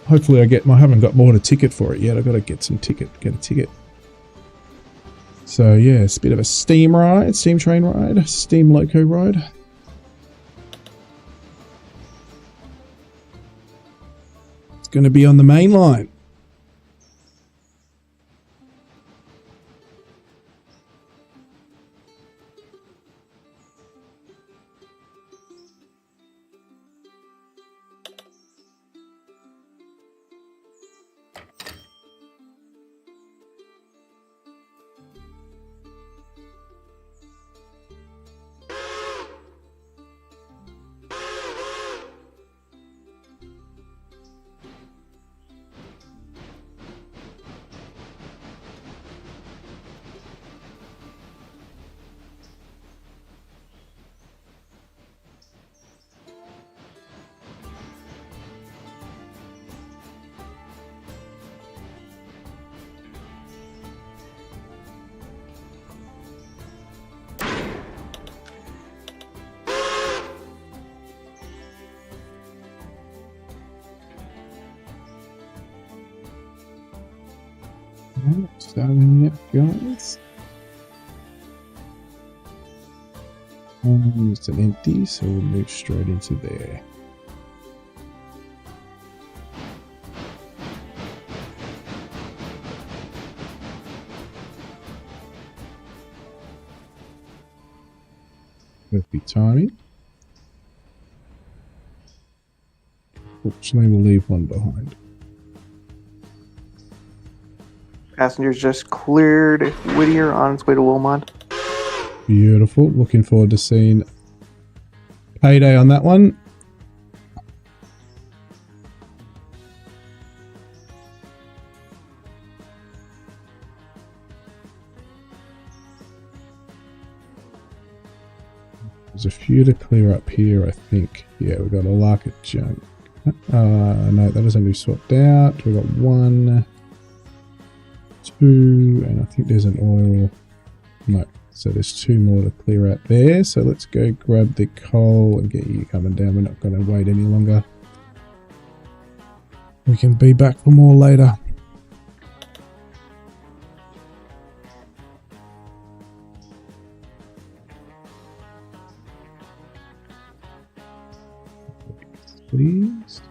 Hopefully I haven't got more to ticket for it yet. I've got to get a ticket. So yeah, it's a bit of a steam train ride, steam loco ride. It's going to be on the main line. Starting it, guys. It's an empty, so we'll move straight into there. Perfect timing. Fortunately, we'll leave one behind. Passengers just cleared Whittier on its way to Wilmot. Beautiful. Looking forward to seeing payday on that one. There's a few to clear up here, I think. Yeah, we've got a lark of junk. No, that doesn't be swapped out. We've got 1, 2, and I think there's an oil. No, so there's 2 more to clear out there. So let's go grab the coal and get you coming down. We're not going to wait any longer. We can be back for more later. Please.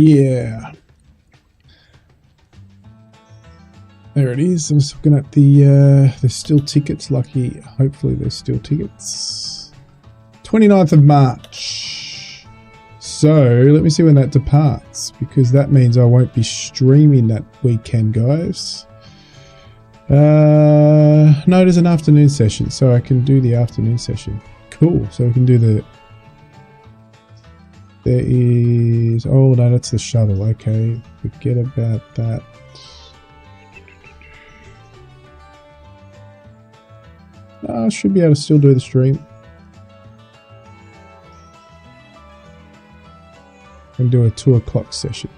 Yeah. There it is. I'm just looking at the, there's still tickets. Lucky, hopefully there's still tickets. 29th of March. So, let me see when that departs, because that means I won't be streaming that weekend, guys. No, there's an afternoon session, so I can do the afternoon session. Cool. So we can do the... There is... Oh, no, that's the shuttle. Okay, forget about that. I should be able to still do the stream. And do a 2 o'clock session.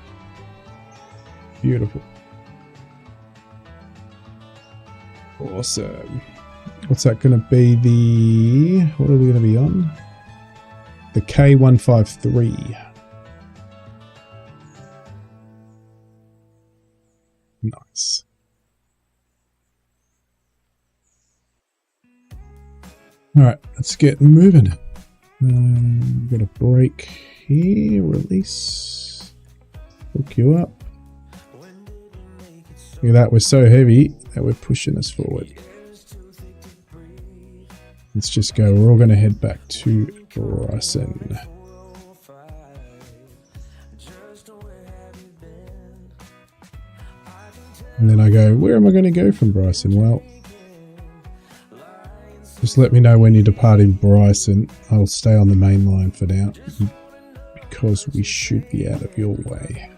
Beautiful. Awesome. What's that going to be? What are we going to be on? The K153. Nice. Alright, let's get moving. Got a break here. Release. Hook you up. Look at that, we're so heavy that we're pushing us forward. Let's just go. We're all going to head back to Bryson. And then I go, where am I going to go from Bryson? Well, just let me know when you depart in Bryson. I'll stay on the main line for now, because we should be out of your way.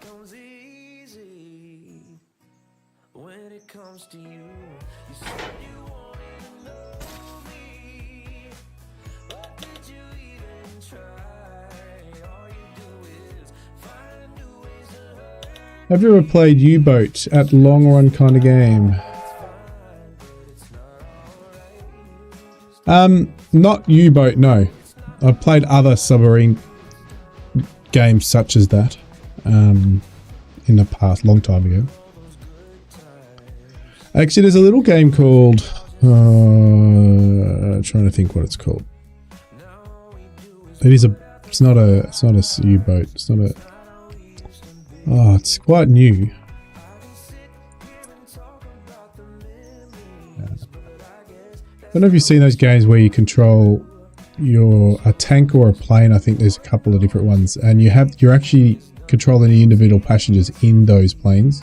Have you ever played U-Boat at long run kind of game? Not U-Boat, no. I've played other submarine games such as that in the past, long time ago. Actually, there's a little game called trying to think what it's called. It's not a U-Boat. It's not a... Oh, it's quite new. I don't know if you've seen those games where you control a tank or a plane. I think there's a couple of different ones, and you're actually controlling the individual passengers in those planes.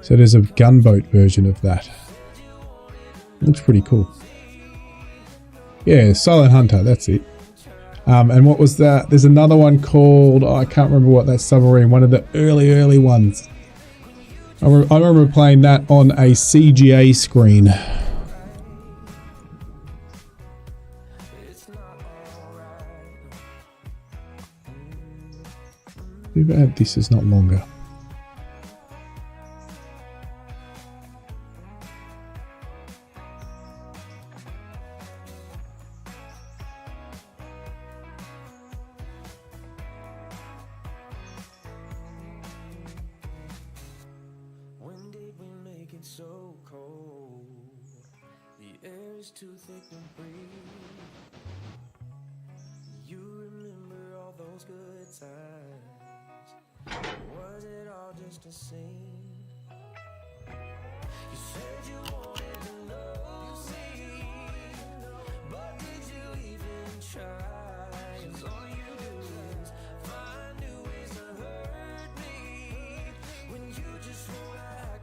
So there's a gunboat version of that. Looks pretty cool. Yeah, Silent Hunter, that's it. And what was that? There's another one called, I can't remember what that submarine, one of the early ones. I remember playing that on a CGA screen. Too bad this is not longer.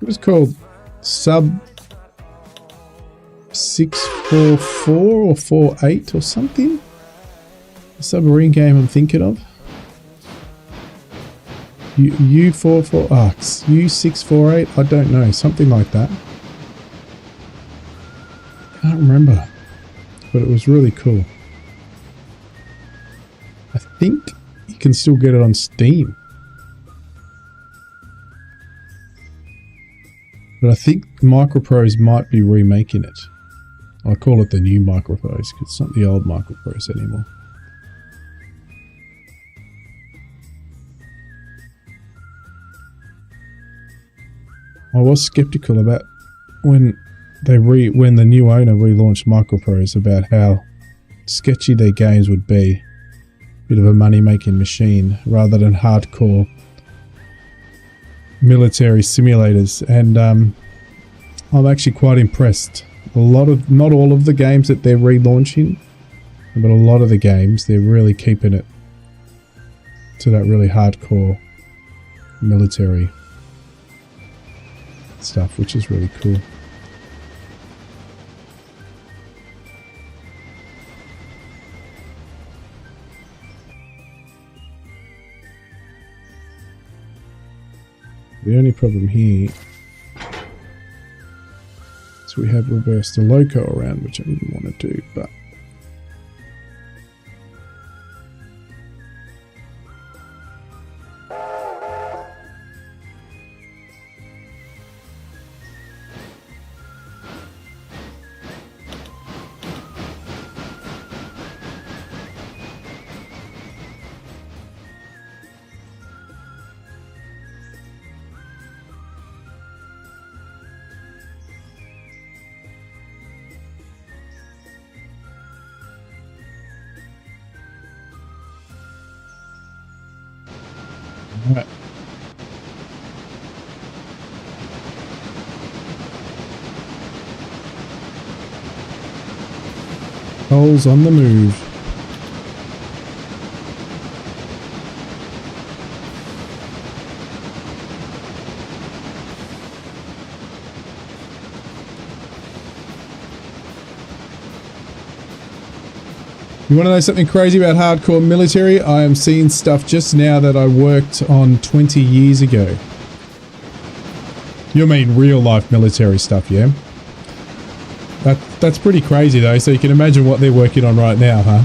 It was called Sub 644 or 48 or something. A submarine game I'm thinking of. U44, U648, I don't know, something like that. Can't remember, but it was really cool. I think you can still get it on Steam. But I think Microprose might be remaking it. I call it the new Microprose because it's not the old Microprose anymore. I was skeptical about when the new owner relaunched Microprose about how sketchy their games would be. Bit of a money-making machine rather than hardcore military simulators, and I'm actually quite impressed. Not all of the games that they're relaunching, but a lot of the games, they're really keeping it to that really hardcore military stuff, which is really cool. The only problem here is we have reversed the loco around, which I didn't want to do, but alright. Cole's on the move. You want to know something crazy about hardcore military? I am seeing stuff just now that I worked on 20 years ago. You mean real life military stuff, yeah? That's pretty crazy though, so you can imagine what they're working on right now, huh?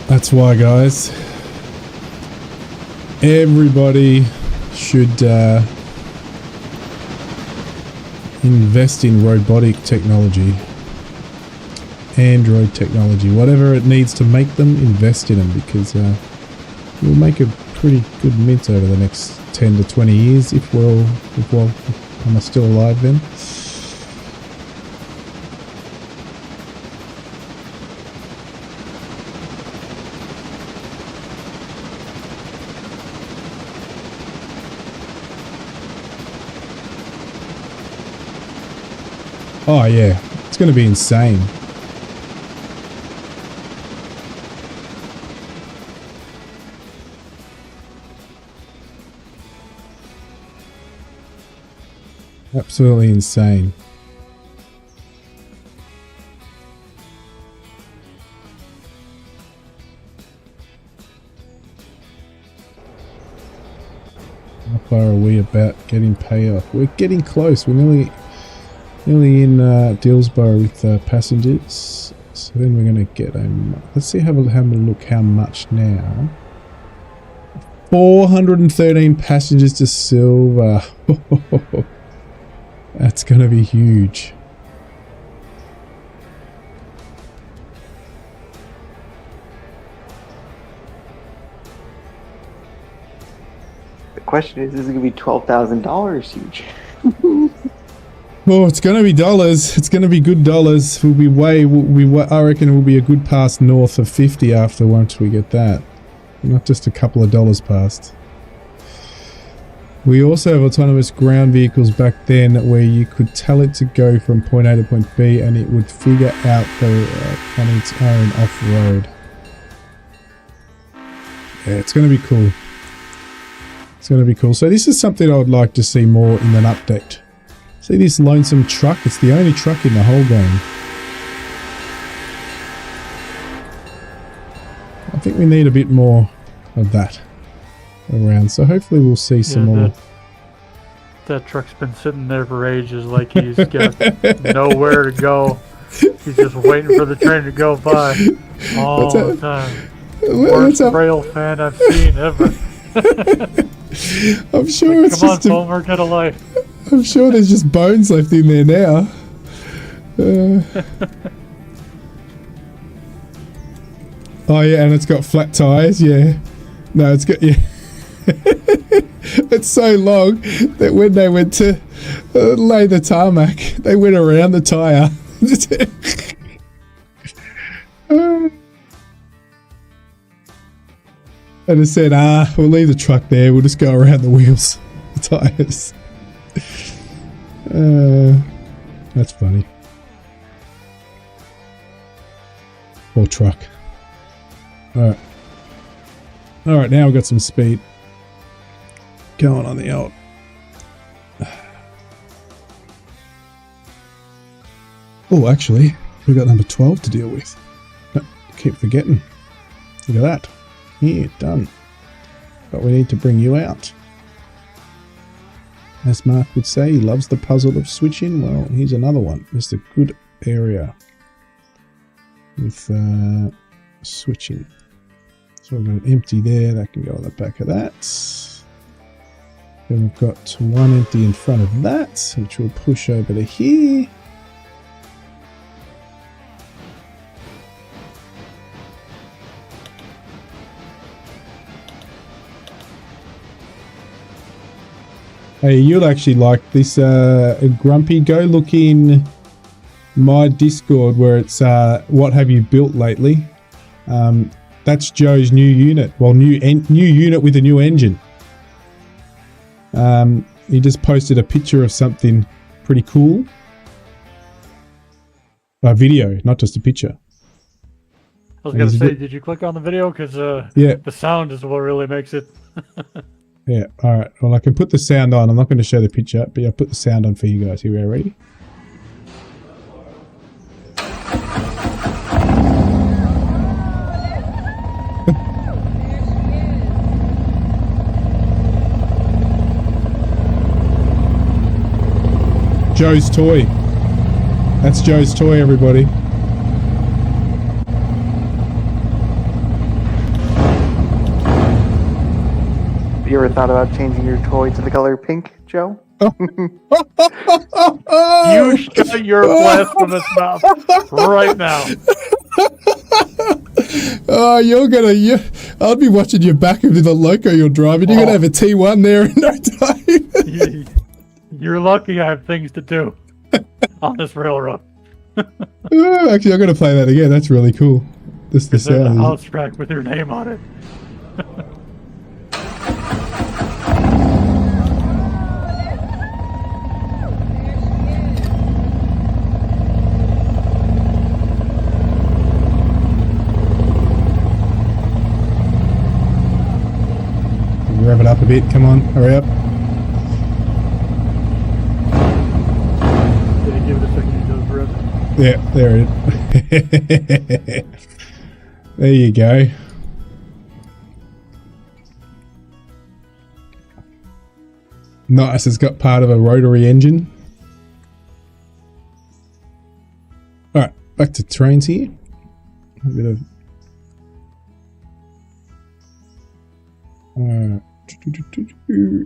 That's why, guys, everybody should invest in robotic technology, Android technology, whatever it needs to make them, invest in them, because we'll make a pretty good mint over the next 10 to 20 years if I'm still alive then. Oh yeah, it's going to be insane. Absolutely insane. How far are we about getting payoff? We're getting close. We're nearly in Dillsborough with passengers. So then we're going to get a... Let's see, have a look how much now. 413 passengers to Silver. That's going to be huge. The question is it going to be $12,000 huge? Oh, it's going to be dollars. It's going to be good dollars. I reckon we'll be a good pass north of 50 after once we get that. Not just a couple of dollars past. We also have autonomous ground vehicles back then where you could tell it to go from point A to point B and it would figure out on its own off-road. Yeah, it's going to be cool. It's going to be cool. So this is something I would like to see more in an update. See this lonesome truck? It's the only truck in the whole game. I think we need a bit more of that around. So hopefully we'll see some more. That truck's been sitting there for ages, like he's got nowhere to go. He's just waiting for the train to go by all the time. Worst rail fan I've seen ever. I'm sure it's come just on, Fulmer, get a life. I'm sure there's just bones left in there now. Oh yeah, and it's got flat tires. Yeah, no, it's got, yeah. It's so long that when they went to lay the tarmac. They went around the tyre. And it said, we'll leave the truck there. We'll just go around the wheels, the tyres. That's funny. Poor truck. Alright. Alright, now we've got some speed. Going on the old. Oh, actually, we've got number 12 to deal with. Keep forgetting. Look at that. Here, done. But we need to bring you out. As Mark would say, he loves the puzzle of switching. Well, here's another one. It's a good area with switching. So we've got an empty there. That can go on the back of that. Then we've got one empty in front of that, which we'll push over to here. Hey, you'll actually like this, Grumpy. Go look in my Discord where it's what have you built lately. That's Joe's new unit. Well, new unit with a new engine. He just posted a picture of something pretty cool. A video, not just a picture. I was going to say, did you click on the video? Because yeah, the sound is what really makes it. Yeah, alright. Well, I can put the sound on. I'm not going to show the picture, but I'll put the sound on for you guys. Here we are, ready? Joe's toy. That's Joe's toy, everybody. You ever thought about changing your toy to the color pink, Joe? You shut your blasphemous mouth right now. Oh, I'll be watching your back into the loco you're driving. You're going to have a T1 there in no time. You're lucky I have things to do on this railroad. Actually, I'm going to play that again. That's really cool. This the sound. There's a house track with your name on it. Rev it up a bit. Come on, hurry up. Did he give it a second? He does rev. Yeah, there it is. There you go. Nice. It's got part of a rotary engine. All right, back to trains here. A bit of.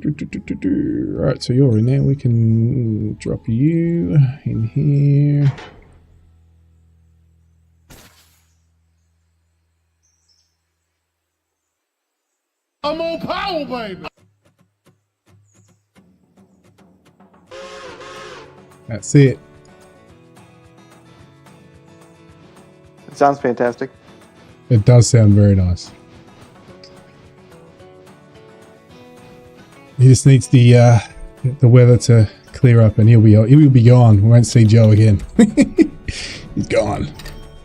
Right, so you're in there. We can drop you in here. I'm on power, baby. That's it. It sounds fantastic. It does sound very nice. He just needs the weather to clear up, and he will be gone. We won't see Joe again. He's gone.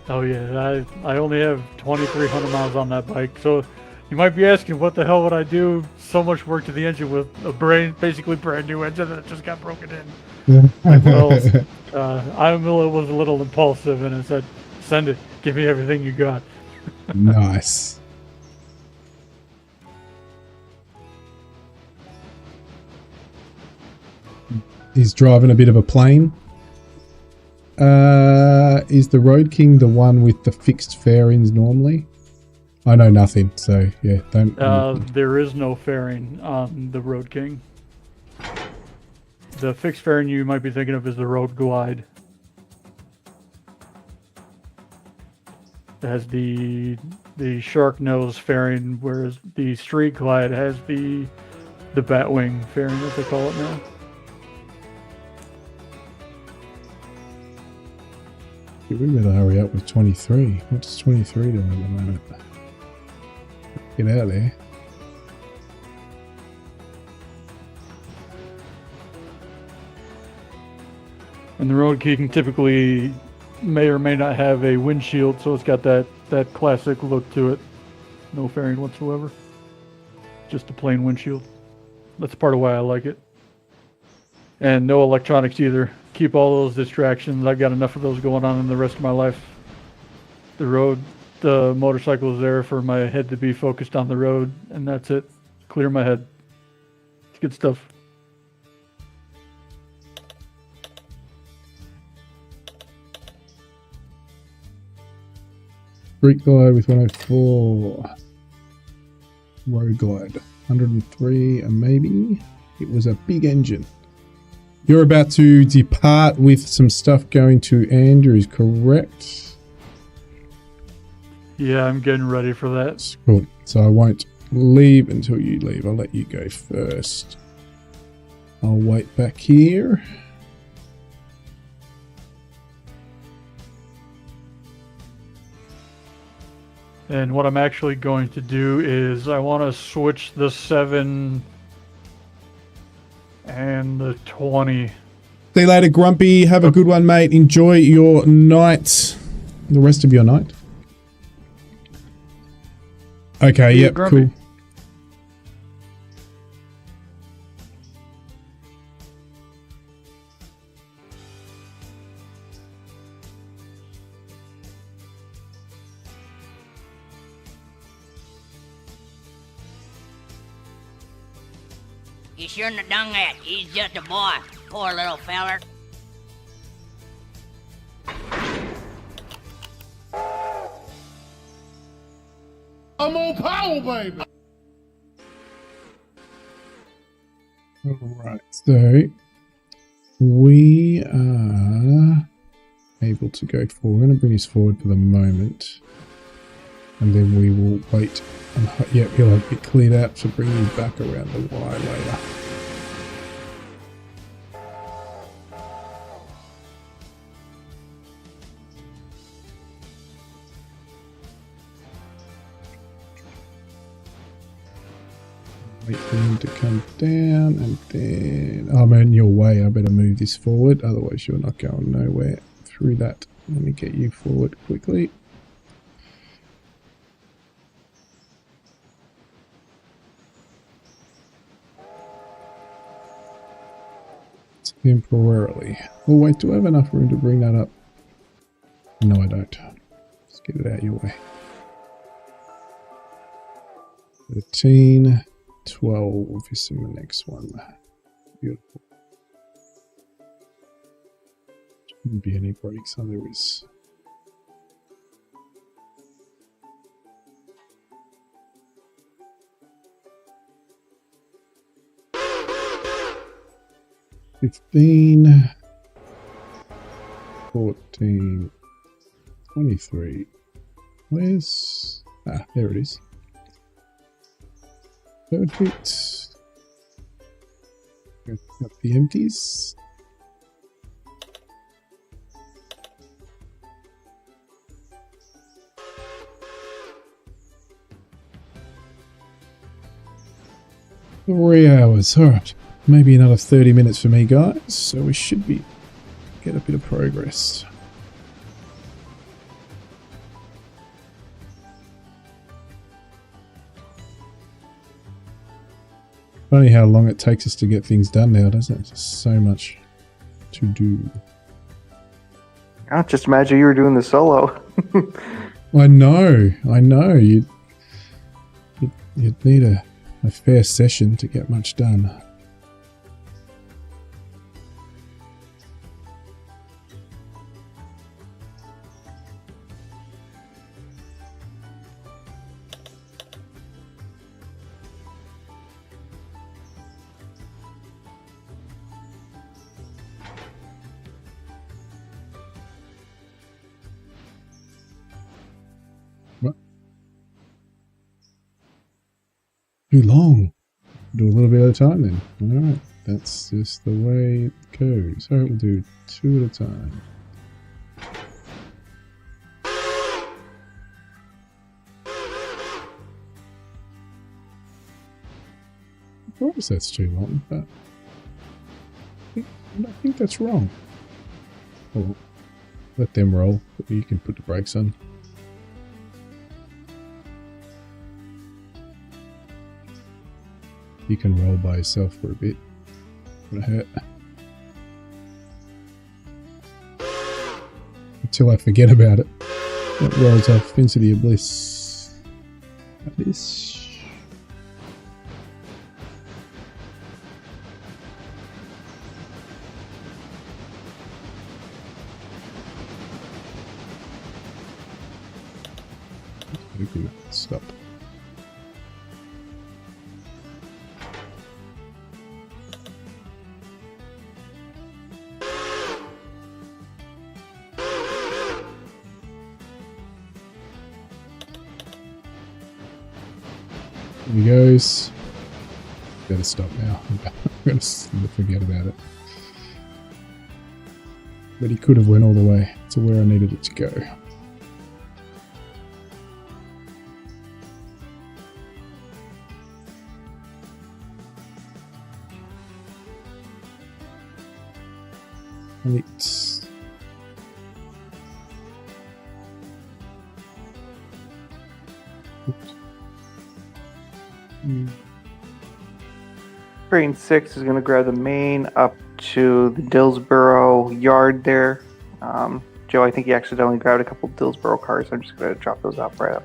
Oh yeah, I only have 2,300 miles on that bike, so you might be asking, what the hell would I do? So much work to the engine with a basically brand new engine that just got broken in. Well, I was a little impulsive, and I said, "Send it. Give me everything you got." Nice. He's driving a bit of a plane. Is the Road King the one with the fixed fairings normally? I know nothing, so yeah, don't. There is no fairing on the Road King. The fixed fairing you might be thinking of is the Road Glide. It has the shark nose fairing, whereas the Street Glide has the Batwing fairing, as they call it now. Yeah, we better hurry up with 23. What's 23 doing at the moment? Get out of there. And the road key can typically may or may not have a windshield, so it's got that classic look to it. No fairing whatsoever. Just a plain windshield. That's part of why I like it. And no electronics either. Keep all those distractions. I've got enough of those going on in the rest of my life. The motorcycle is there for my head to be focused on the road, and that's it. Clear my head. It's good stuff. Street glide with 104. Road glide 103, and maybe it was a big engine. You're about to depart with some stuff going to Andrews, correct? Yeah, I'm getting ready for that. Cool. So I won't leave until you leave. I'll let you go first. I'll wait back here. And what I'm actually going to do is I want to switch the 7 and the 20. See you later, Grumpy. Have a good one, mate. Enjoy your night. The rest of your night. Okay, Yeah, yep, Grumpy. cool. He shouldn't have done that. He's just a boy. Poor little feller. I'm on power, baby. Alright, so we are able to go forward. We're going to bring this forward for the moment. And then we will wait. And, yeah, he'll have it cleared out to bring you back around the Y later. Wait for him to come down, and then I'm in your way. I better move this forward, otherwise you're not going nowhere through that. Let me get you forward quickly. Temporarily. Oh wait, do I have enough room to bring that up? No, I don't. Let's get it out your way. 13, 12 is in the next one. Beautiful. Shouldn't be any breaks, so there is. $15, 14, 23. Where's... Ah, there it is. Perfect. Got the empties. Three hours. Alright. Maybe another 30 minutes for me, guys. So we should be get a bit of progress. Funny how long it takes us to get things done now, doesn't it? Just so much to do. I just imagine you were doing the solo. I know. You'd need a fair session to get much done. Too long. Do a little bit at a time then. Alright, that's just the way it goes. Alright, we'll do 2 at a time. course that's too long, but I think that's wrong. Oh, let them roll. You can put the brakes on. You can roll by yourself for a bit. Gonna hurt. Until I forget about it. It rolls off into the abyss. Abyss. Stop. Here he goes. Better stop now. I'm going to forget about it. But he could have went all the way to where I needed it to go. Right. Train 6 is going to grab the main up to the Dillsboro yard there. Joe, I think you accidentally grabbed a couple Dillsboro cars. I'm just going to drop those off right up.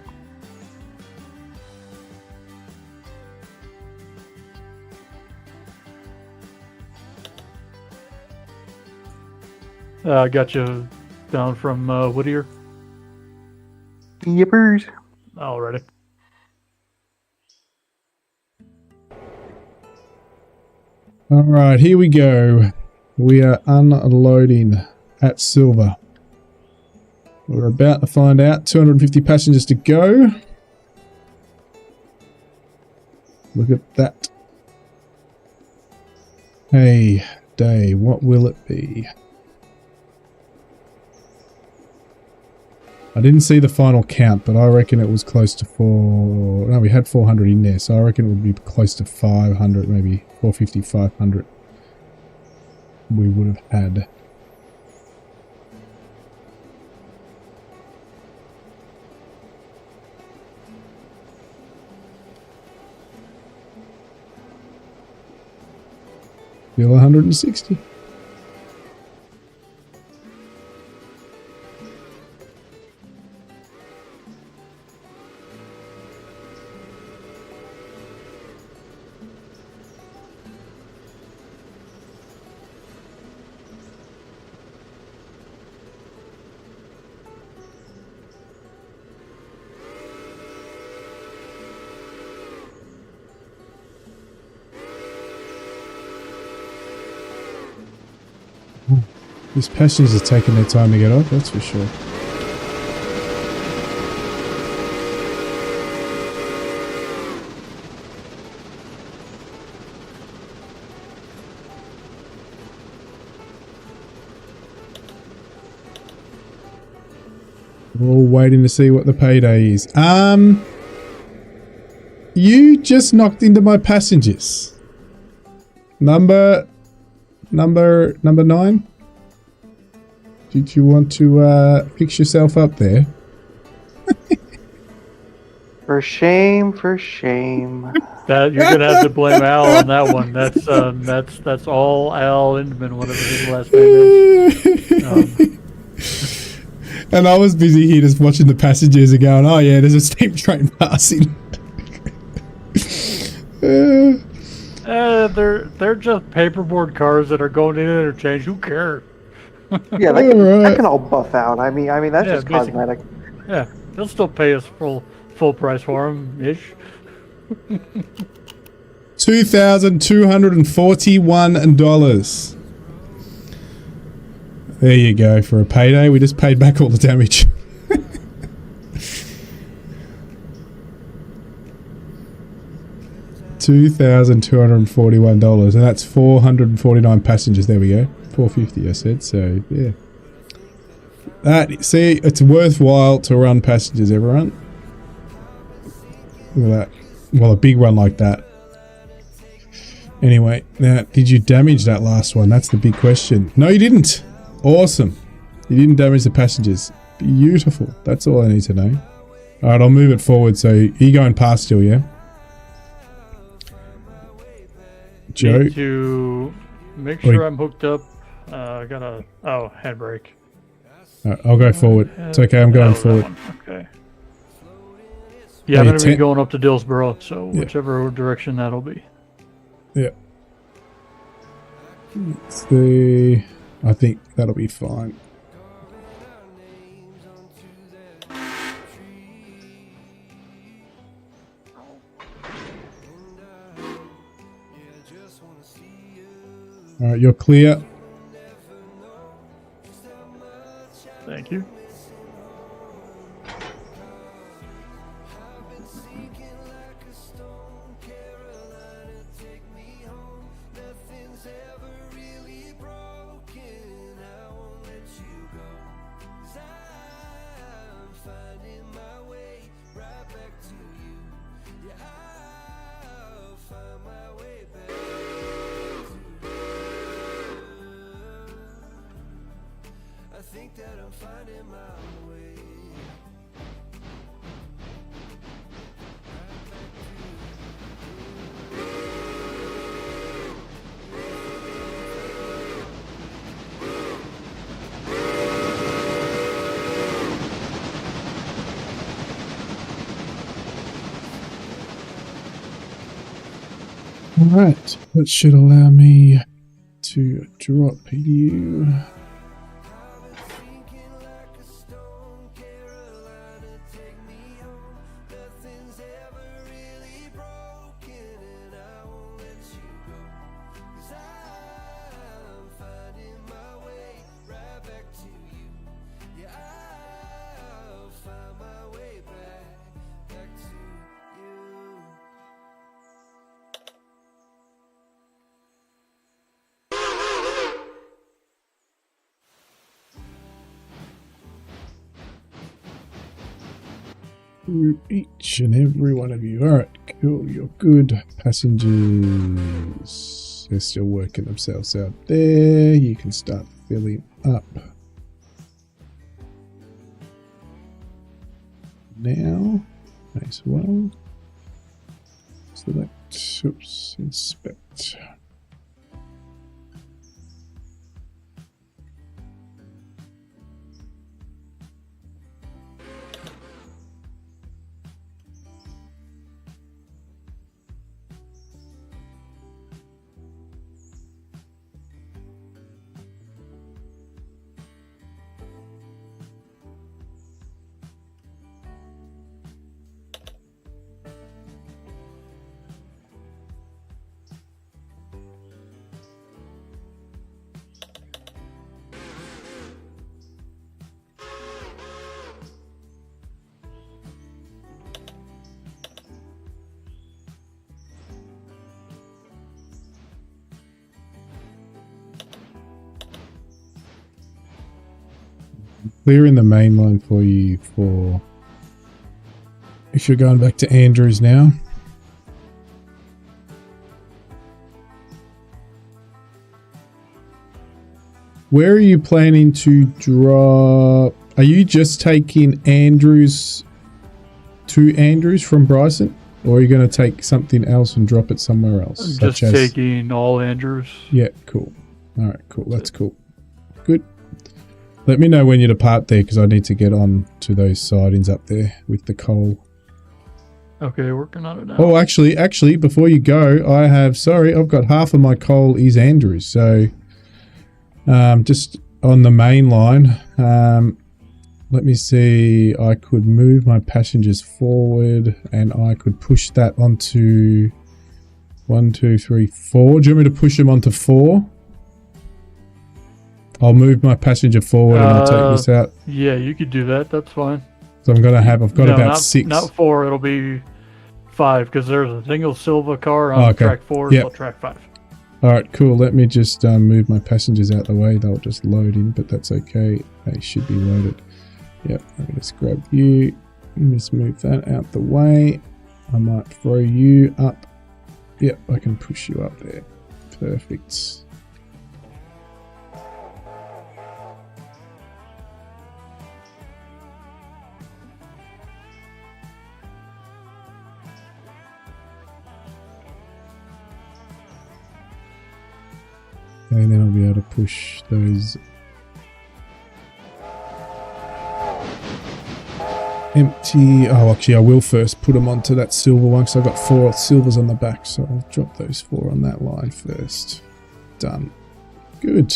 I got you down from Whittier. Yippers. Alrighty. Alright, here we go. We are unloading at Silver. We're about to find out. 250 passengers to go. Look at that. Hey, day, what will it be? I didn't see the final count, but I reckon it was close to no, we had 400 in there, so I reckon it would be close to 500, maybe 450, 500 we would have had. Still 160. These passengers are taking their time to get off, that's for sure. We're all waiting to see what the payday is. You just knocked into my passengers. Number 9? Did you want to fix yourself up there? For shame, for shame. That you're gonna have to blame Al on that one. That's all Al Inman, whatever his last name is. And I was busy here just watching the passengers and going, oh yeah, there's a steam train passing. They're just paperboard cars that are going in interchange. Who cares? Yeah, that can all buff out. I mean that's just basically. cosmetic. Yeah, they'll still pay us full price for them ish. $2,241. There you go for a payday. We just paid back all the damage. $2,241, and that's 449 passengers. There we go. 450 I said, so yeah. See, it's worthwhile to run passengers, everyone. Look at that. Well, a big run like that. Anyway, now, did you damage that last one? That's the big question. No, you didn't. Awesome. You didn't damage the passengers. Beautiful. That's all I need to know. All right, I'll move it forward. So you're going past still, yeah? Joe? Need to make sure I'm hooked up. I got a handbrake. I'll go forward. It's okay, I'm going forward. Okay. Yeah, I'm going to be going up to Dillsboro, so whichever direction that'll be. Yeah. Let's see. I think that'll be fine. All right, you're clear. Thank you. Alright, that should allow me to drop you. Each and every one of you. Alright, cool. You're good. Passengers. They're still working themselves out there. You can start filling up. Now, as well. Select. Oops. Inspect. Clearing the main line for you for if you're going back to Andrews now. Where are you planning to drop? Are you just taking Andrews to Andrews from Bryson? Or are you going to take something else and drop it somewhere else? Just taking all Andrews. Yeah, cool. All right, cool. That's cool. Good. Let me know when you depart there because I need to get on to those sidings up there with the coal. Okay, working on it now. Oh, actually, before you go, I've got half of my coal is Andrews. So, just on the main line, let me see. I could move my passengers forward and I could push that onto 1, 2, 3, 4. Do you want me to push them onto 4? I'll move my passenger forward and I'll take this out. Yeah, you could do that. That's fine. So I've got about 6. Not 4, it'll be 5 because there's a single Silva car on track 4, so track 5. Alright, cool. Let me just move my passengers out the way. They'll just load in, but that's okay. They should be loaded. Yep, I'm going to just grab you. Just move that out the way. I might throw you up Yep, I can push you up there. Perfect. And then I'll be able to push those empty. Oh, actually, I will first put them onto that silver one because I've got 4 silvers on the back. So I'll drop those 4 on that line first. Done. Good.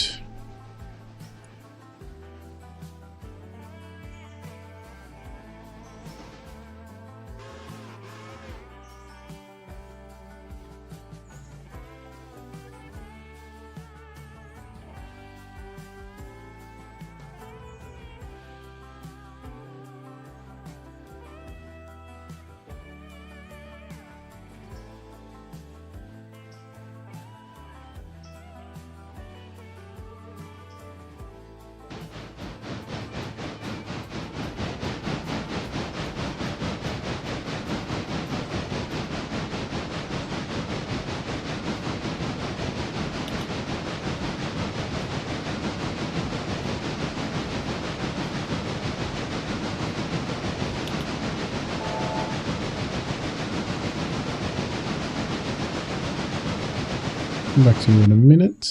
Come back to you in a minute.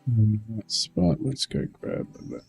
That spot, let's go grab that.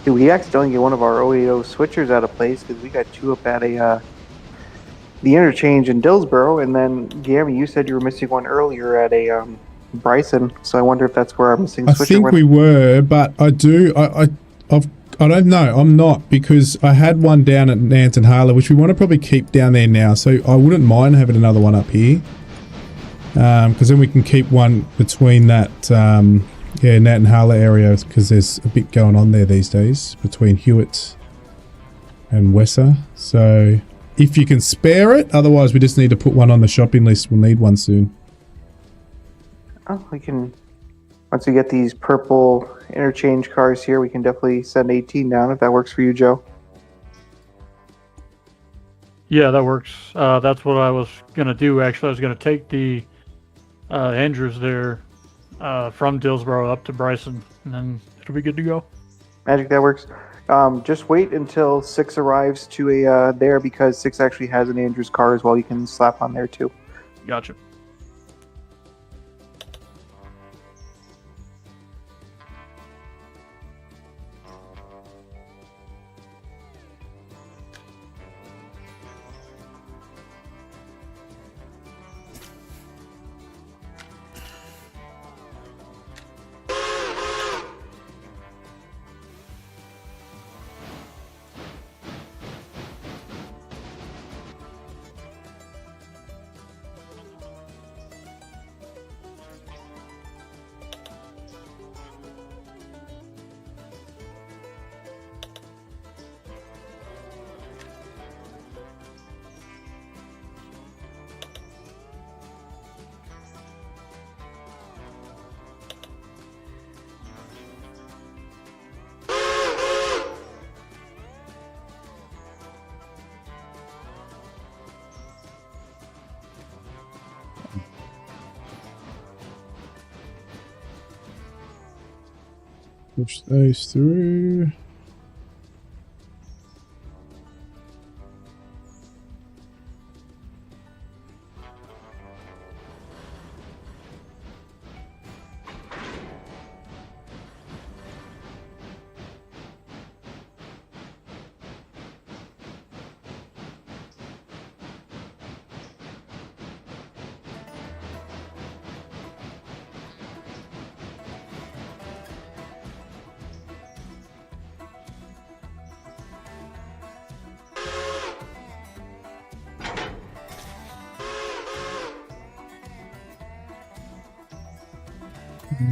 Did we accidentally get one of our 080 switchers out of place? Because we got 2 up at the interchange in Dillsboro, and then Gami, you said you were missing one earlier at a Bryson. So I wonder if that's where our missing switcher I think we were, but I don't know. I'm not, because I had one down at Nant and Harlow, which we want to probably keep down there now. So I wouldn't mind having another one up here, because then we can keep one between that. Yeah, Nat and Harlow area, because there's a bit going on there these days between Hewitt and Wesser. So if you can spare it, otherwise we just need to put one on the shopping list. We'll need one soon. Oh, we can, once we get these purple interchange cars here, we can definitely send 18 down if that works for you, Joe. Yeah, that works. That's what I was going to do, actually. I was going to take the Andrews there from Dillsboro up to Bryson, and then it'll be good to go. Magic, that works. Just wait until 6 arrives to a there, because 6 actually has an Andrews car as well. You can slap on there too. Gotcha. Push those through.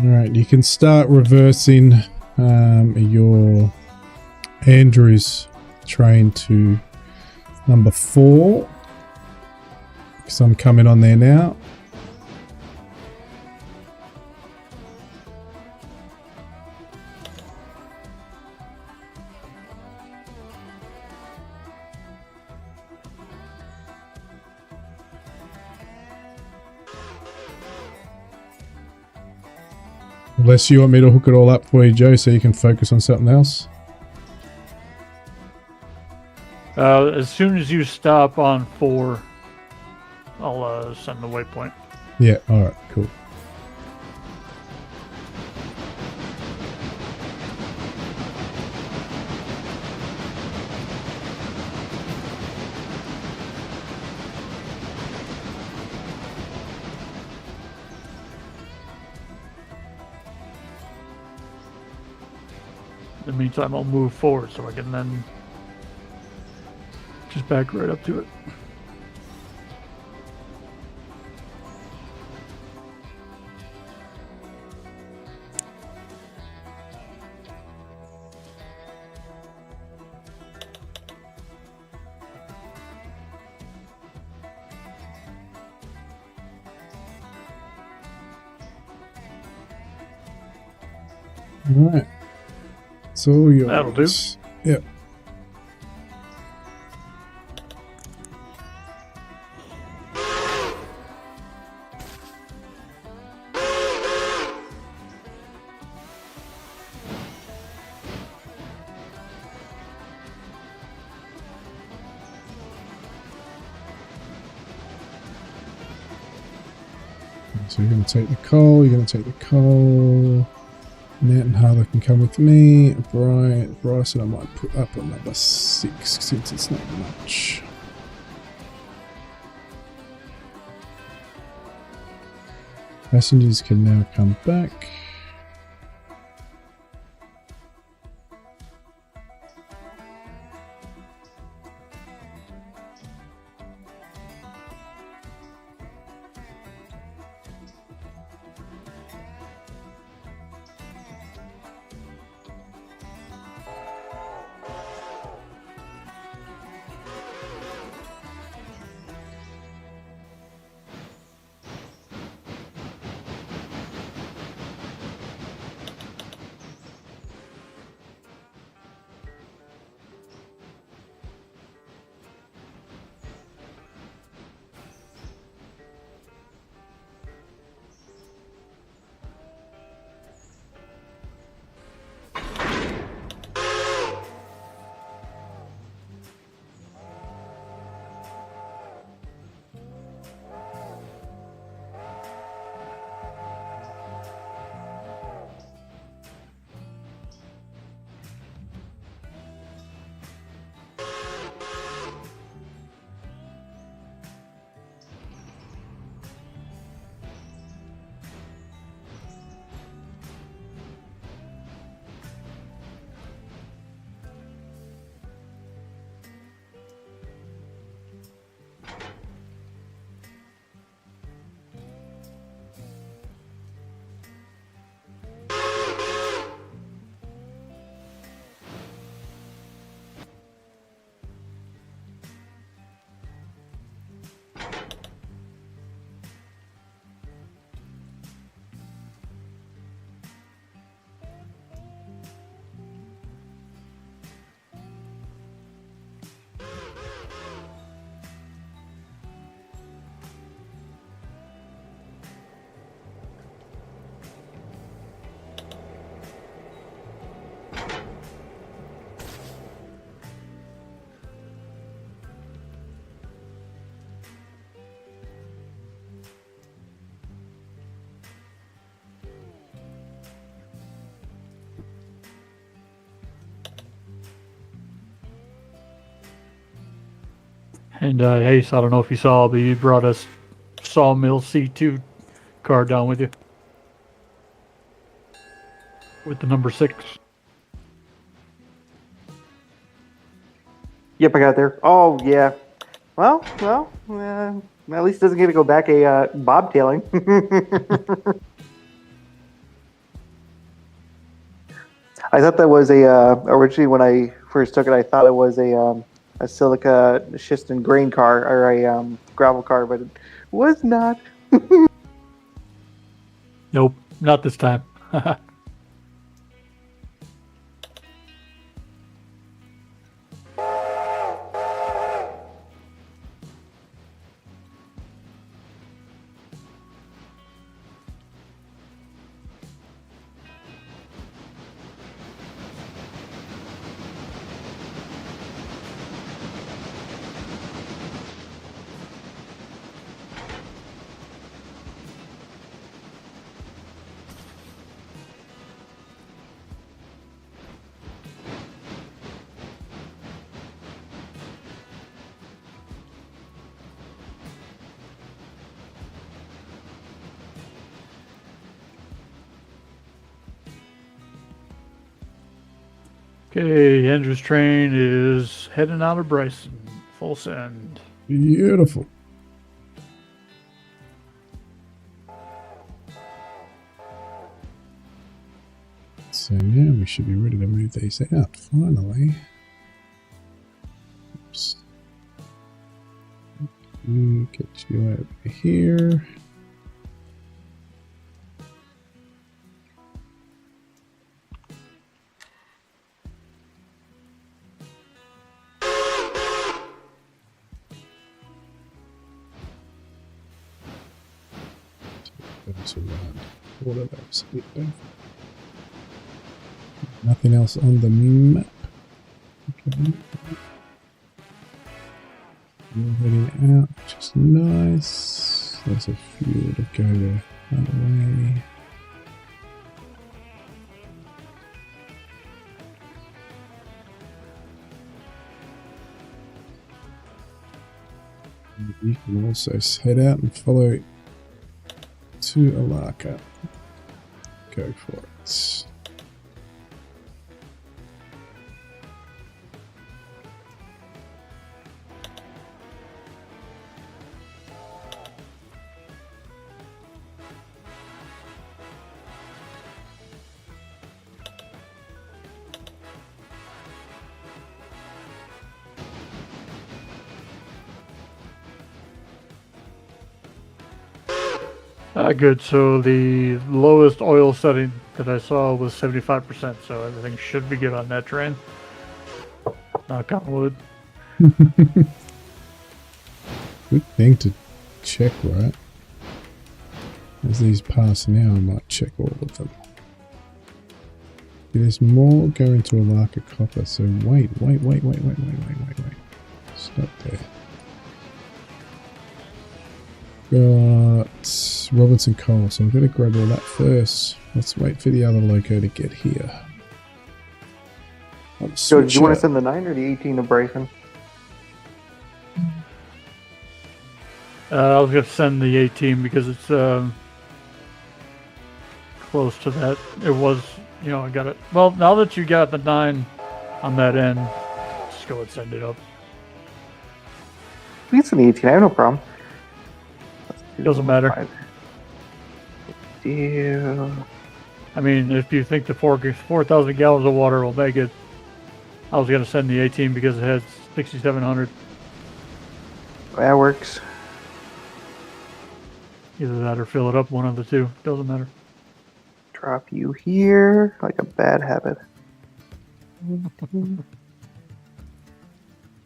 Alright, you can start reversing your Andrews train to number 4. Because I'm coming on there now. Unless you want me to hook it all up for you, Joe, so you can focus on something else. As soon as you stop on 4, I'll send the waypoint. Yeah, alright, cool. In the meantime, I'll move forward so I can then just back right up to it. Alright. It's all yours. That'll do. Yep. So you're going to take the coal, you're going to take the coal. Nat and Harlow can come with me. Bryson, I might put up another 6 since it's not much. Passengers can now come back. And Ace, I don't know if you saw, but you brought us Sawmill C2 card down with you. With the number 6. Yep, I got there. Oh, yeah. Well, at least it doesn't get to go back a bobtailing. I thought that was originally when I first took it, I thought it was a silica schist and grain car or a gravel car, but it was not. Nope, not this time. Okay, Andrew's train is heading out of Bryson. Full send. Beautiful. So now we should be ready to move these out, finally. Oops. Get you over here. Around all of those. Nothing else on the map. Okay. You're heading out, which is nice. There's a fuel to go the other way. You can also head out and follow to Alaka. Go for it. Good. So the lowest oil setting that I saw was 75%. So everything should be good on that train. Knock on wood. Good thing to check, right? As these pass now, I might check all of them. There's more going to Alaka Copper. So wait. Stop there. Got Robinson Coal, so I'm going to grab all that first. Let's wait for the other loco to get here. So, did you want to send the 9 or the 18 to Bryson? I was going to send the 18 because it's close to that. It was, I got it. Well, now that you got the 9 on that end, just go and send it up. We can send the 18. I have no problem. Doesn't matter. Deal. I mean, if you think the 4,000 gallons of water will make it, I was going to send the 18 because it has 6,700. That works. Either that or fill it up, one of the two. Doesn't matter. Drop you here, like a bad habit.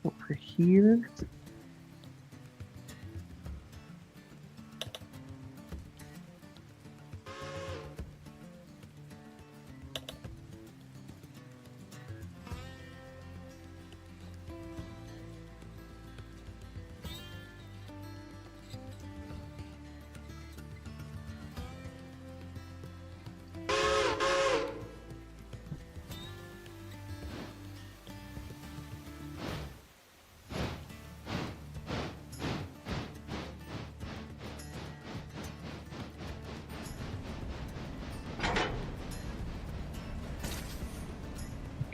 Over here.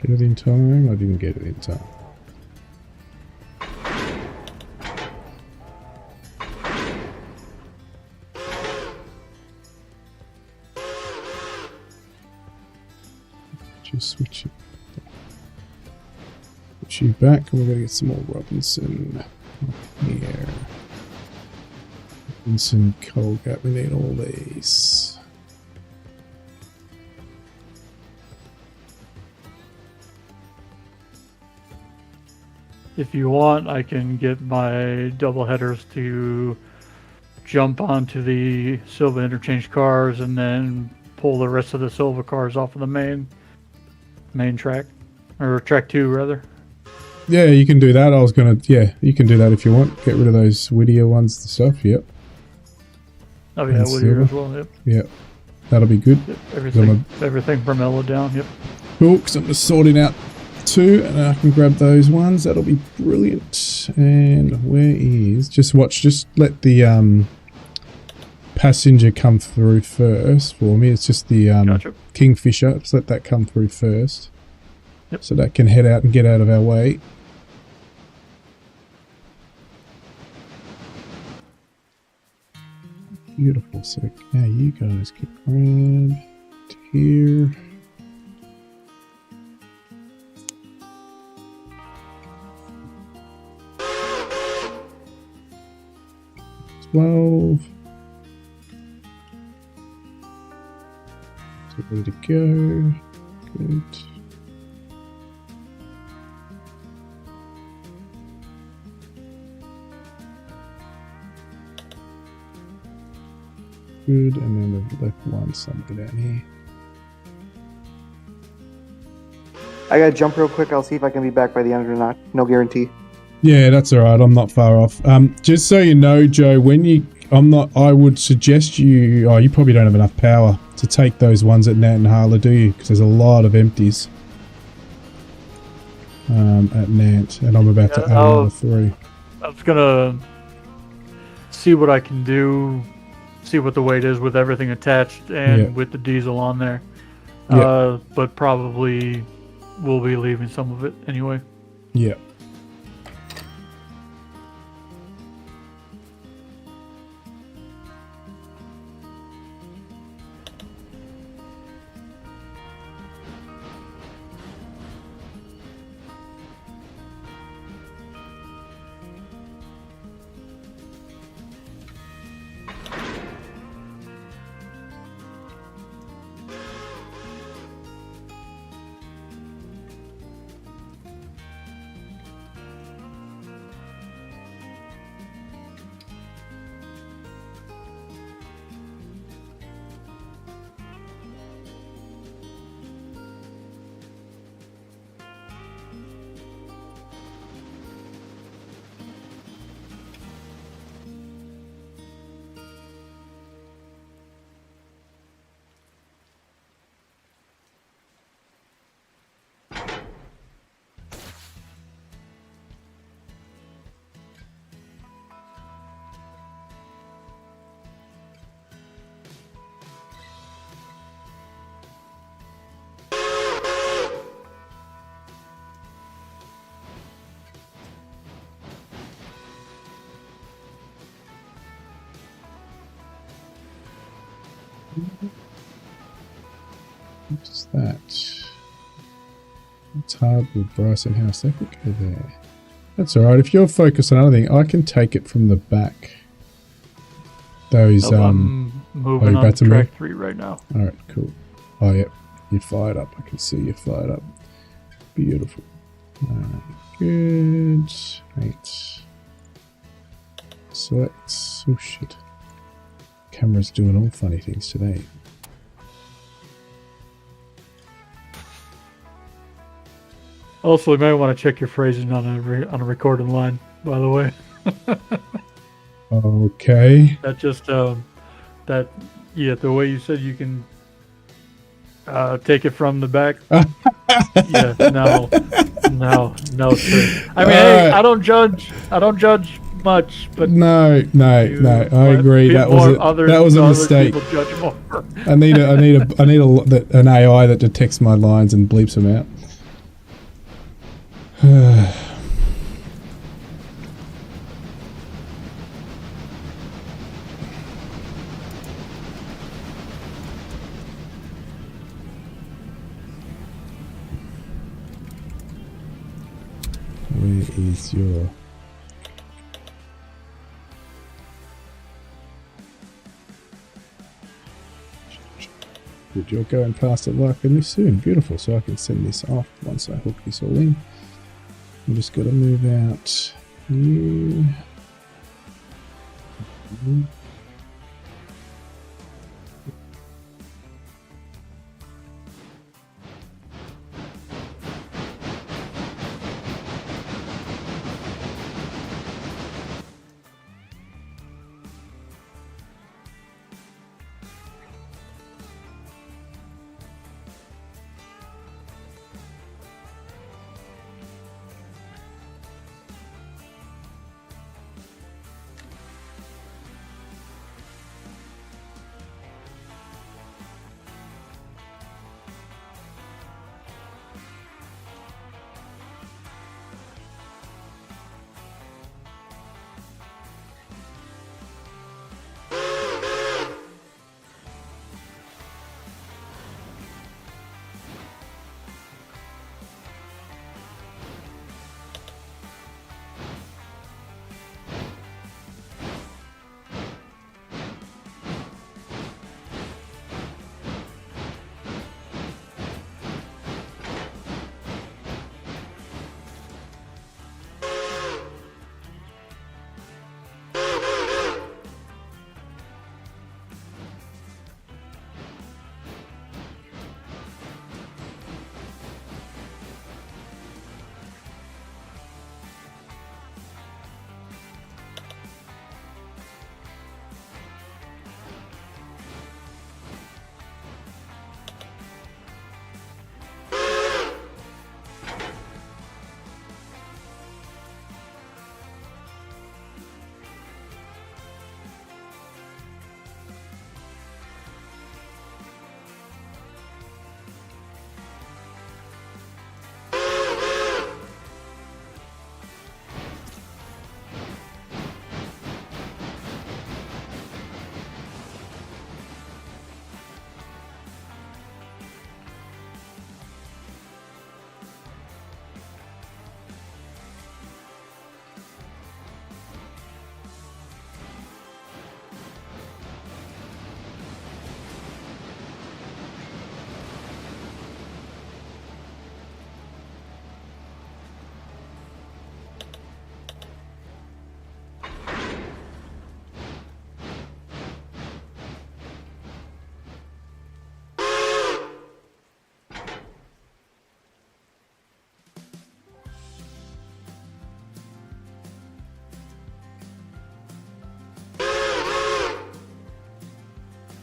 Get it in time? I didn't get it in time. Just switch it. Switch you back, and we're going to get some more Robinson here. Robinson, coal gap, we need all these. If you want, I can get my double headers to jump onto the Silva interchange cars and then pull the rest of the Silva cars off of the main track, or track 2 rather. Yeah, you can do that. I was gonna. Yeah, you can do that if you want. Get rid of those Whittier ones and stuff. Yep. Oh yeah, Whittier as well. Yep. Yep. That'll be good. Yep. Everything from Ella down. Yep. Cool. Because I'm just sorting out 2, and I can grab those ones. That'll be brilliant. And where is? Just watch. Just let the passenger come through first for me. It's just the Gotcha. Kingfisher. Just let that come through first. Yep. So that can head out and get out of our way. Beautiful. So now you guys can grab to here. So ready to go. Good. Good, and then we've left one somewhere down here. I gotta jump real quick. I'll see if I can be back by the end or not. No guarantee. Yeah, that's all right. I'm not far off. Just so you know, Joe, I would suggest you. Oh, you probably don't have enough power to take those ones at Nant and Harla, do you? Because there's a lot of empties at Nant, and I'm about to add another 3. I was gonna see what I can do. See what the weight is with everything attached and with the diesel on there. But probably we'll be leaving some of it anyway. Yeah. What's that? It's hard with Bryson House. That could go there. That's alright. If you're focused on another thing, I can take it from the back. Those, I'm moving on to track 3 right now. Alright, cool. Oh, yep. You're fired up. I can see you're fired up. Beautiful. Good. 8. Select. Oh, shit. Camera's doing all funny things today. Also, you might want to check your phrasing on a recording line, by the way. Okay. That just the way you said you can take it from the back. Yeah, no, sir. I mean, hey, I don't judge much, but no. I agree. That was a mistake. I need an AI that detects my lines and bleeps them out. Where is your... Good, you're going past it likely soon. Beautiful, so I can send this off once I hook this all in. I'm just got to move out you.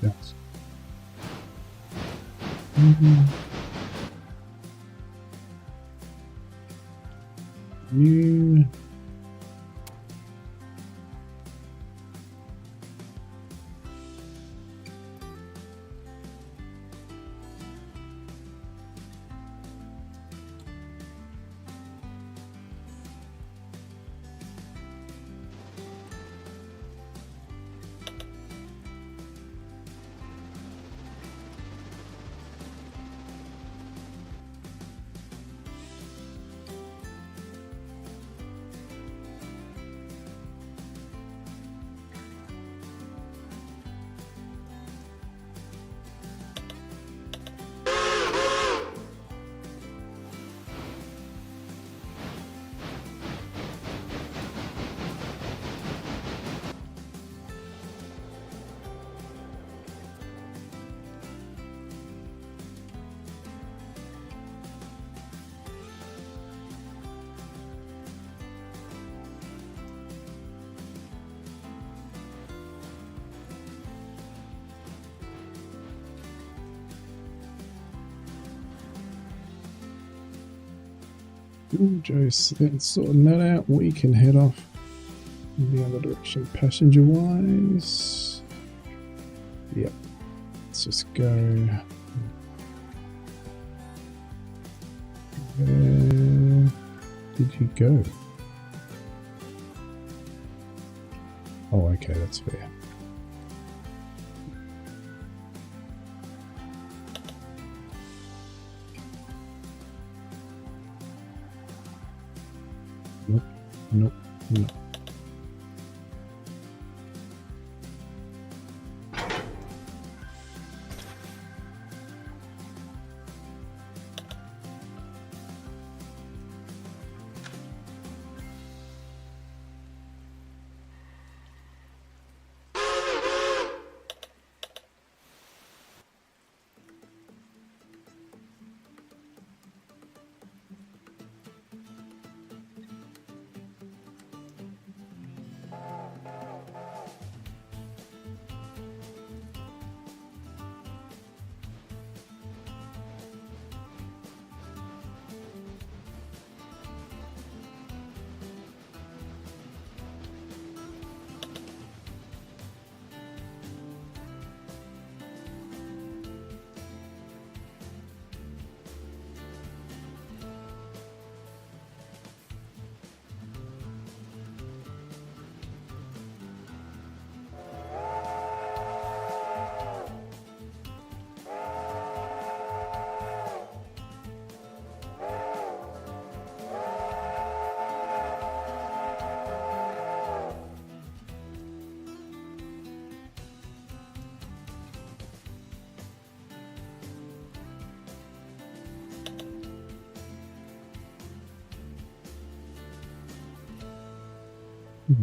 Yes. You... Joe's then sorting that out. We can head off in the other direction passenger wise. Yep. Let's just go there. did you go? Oh, okay, that's fair. Nope, nope, nope.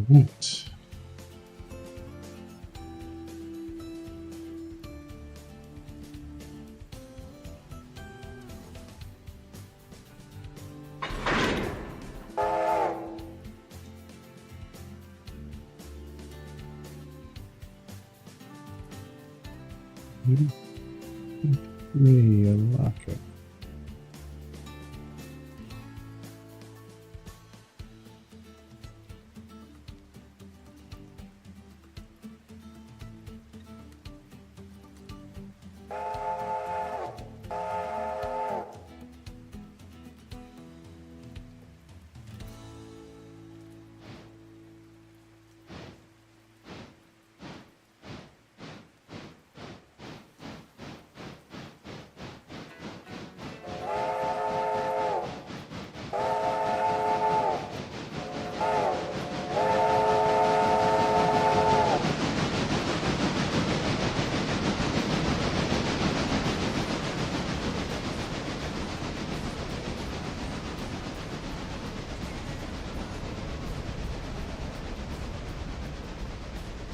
Right. Really, I like it.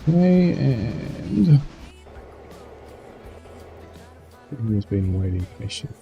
Okay, and everyone's been waiting patiently.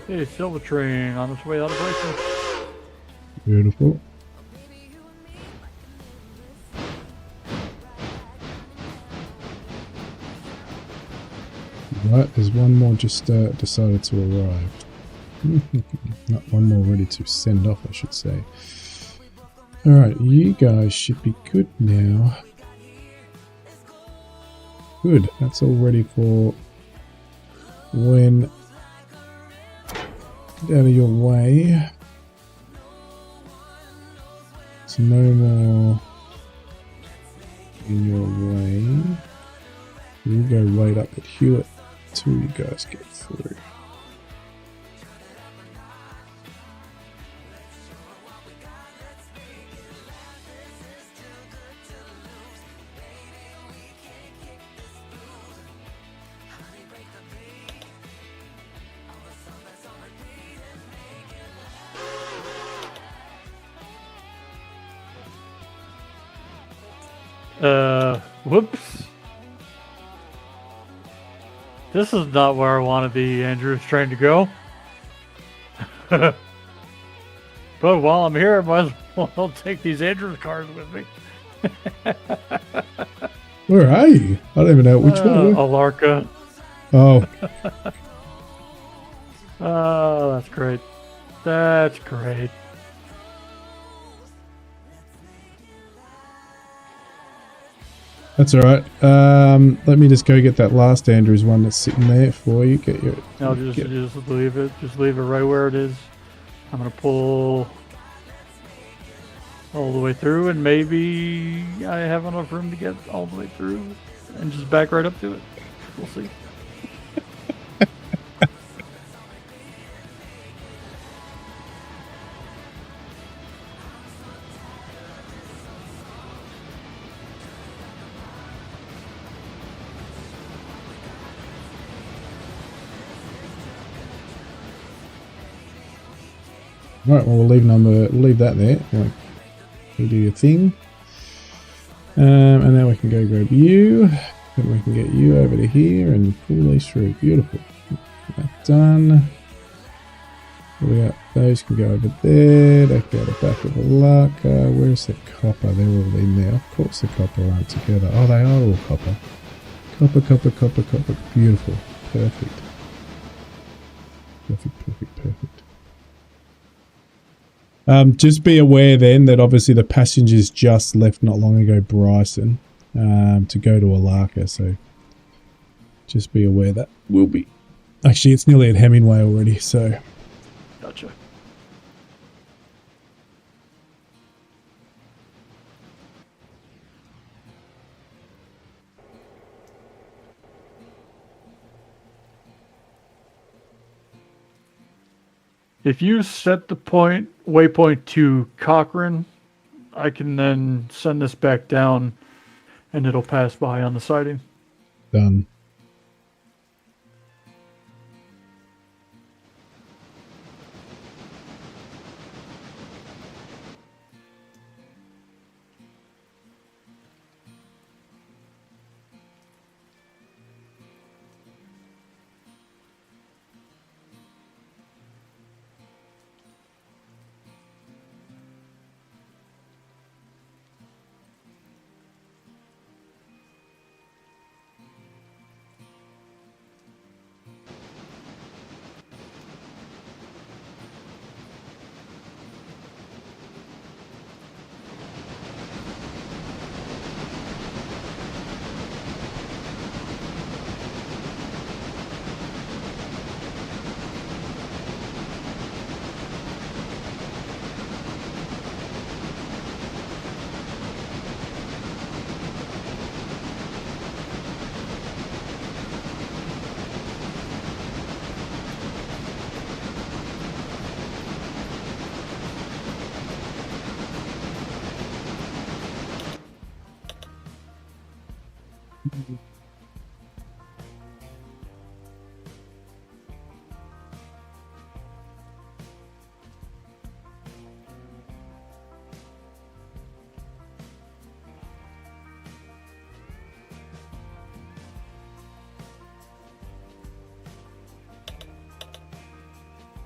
Hey, Silver Train on its way out of Bryson. Beautiful. Right, there's one more just decided to arrive. Not one more ready to send off, I should say. Alright, you guys should be good now. Good, that's all ready for when... Get out of your way. There's no more in your way. We'll go right up at Hewitt until you guys get through. Whoops. This is not where I want to be, Andrew. Trying to go. But while I'm here, I might as well take these Andrews cars with me. Where are you? I don't even know which one. Alarka. Oh, Oh, that's great. That's great. that's all right. Let me just go get that last Andrews one that's sitting there for you. Get your. I'll just leave it. Just leave it right where it is. I'm gonna pull all the way through, and maybe I have enough room to get all the way through, and just back right up to it. We'll see. All right, well, we'll leave that there. Right. You do your thing. And now we can go grab you. Then we can get you over to here and pull these through. Beautiful. That done. We got those can go over there. They can go to the back of the Larka. Where's the copper? They're all in there. Of course the copper aren't together. Oh, they are all copper. Copper, copper, copper, copper. Beautiful. Perfect. Perfect, perfect, perfect. Just be aware then that obviously the passengers just left not long ago Bryson to go to Alarka, so just be aware that will be. Actually, it's nearly at Hemingway already, so. Gotcha. If you set the waypoint to Cochrane, I can then send this back down and it'll pass by on the siding. Done.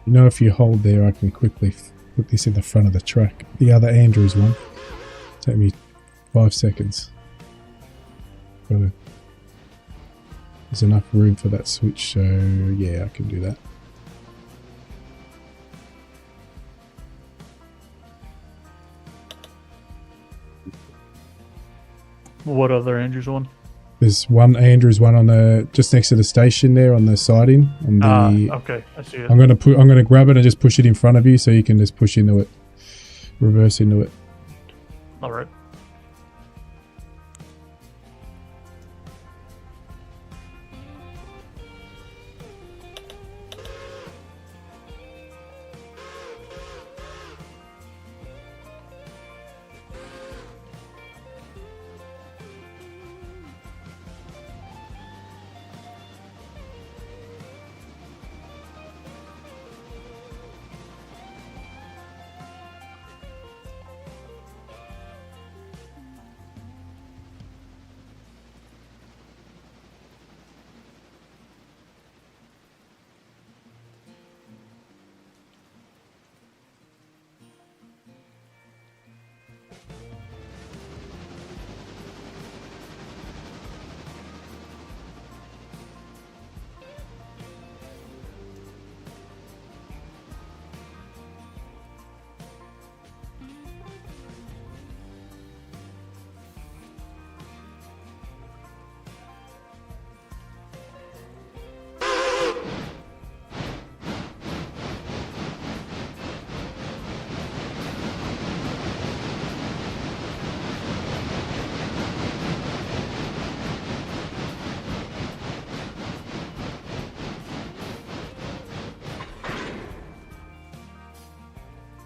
You know, if you hold there, I can quickly put this in the front of the track. The other Andrews one. Take me 5 seconds. There's enough room for that switch, so yeah, I can do that. What other Andrews one? There's one Andrews one on the just next to the station there on the siding. On the okay, I see it. I'm gonna grab it and just push it in front of you so you can just push into it, reverse into it. All right.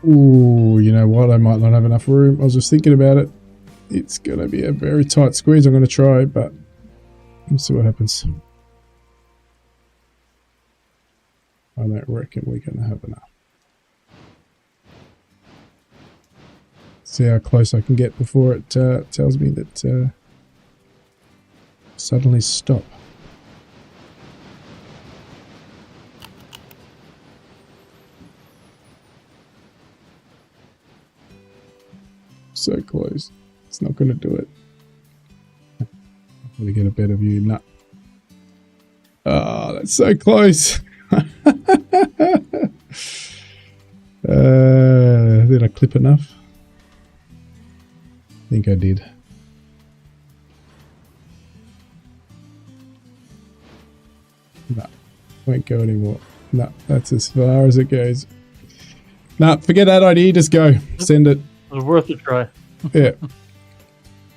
Ooh, you know what? I might not have enough room. I was just thinking about it. It's going to be a very tight squeeze. I'm going to try, but we'll see what happens. I don't reckon we're going to have enough. See how close I can get before it tells me that suddenly stop. So close. It's not going to do it. I'm going to get a better view. No. Oh, that's so close. Did I clip enough? I think I did. No, won't go anymore. No, that's as far as it goes. No, forget that idea. Just go. Send it. It was worth a try. Yeah.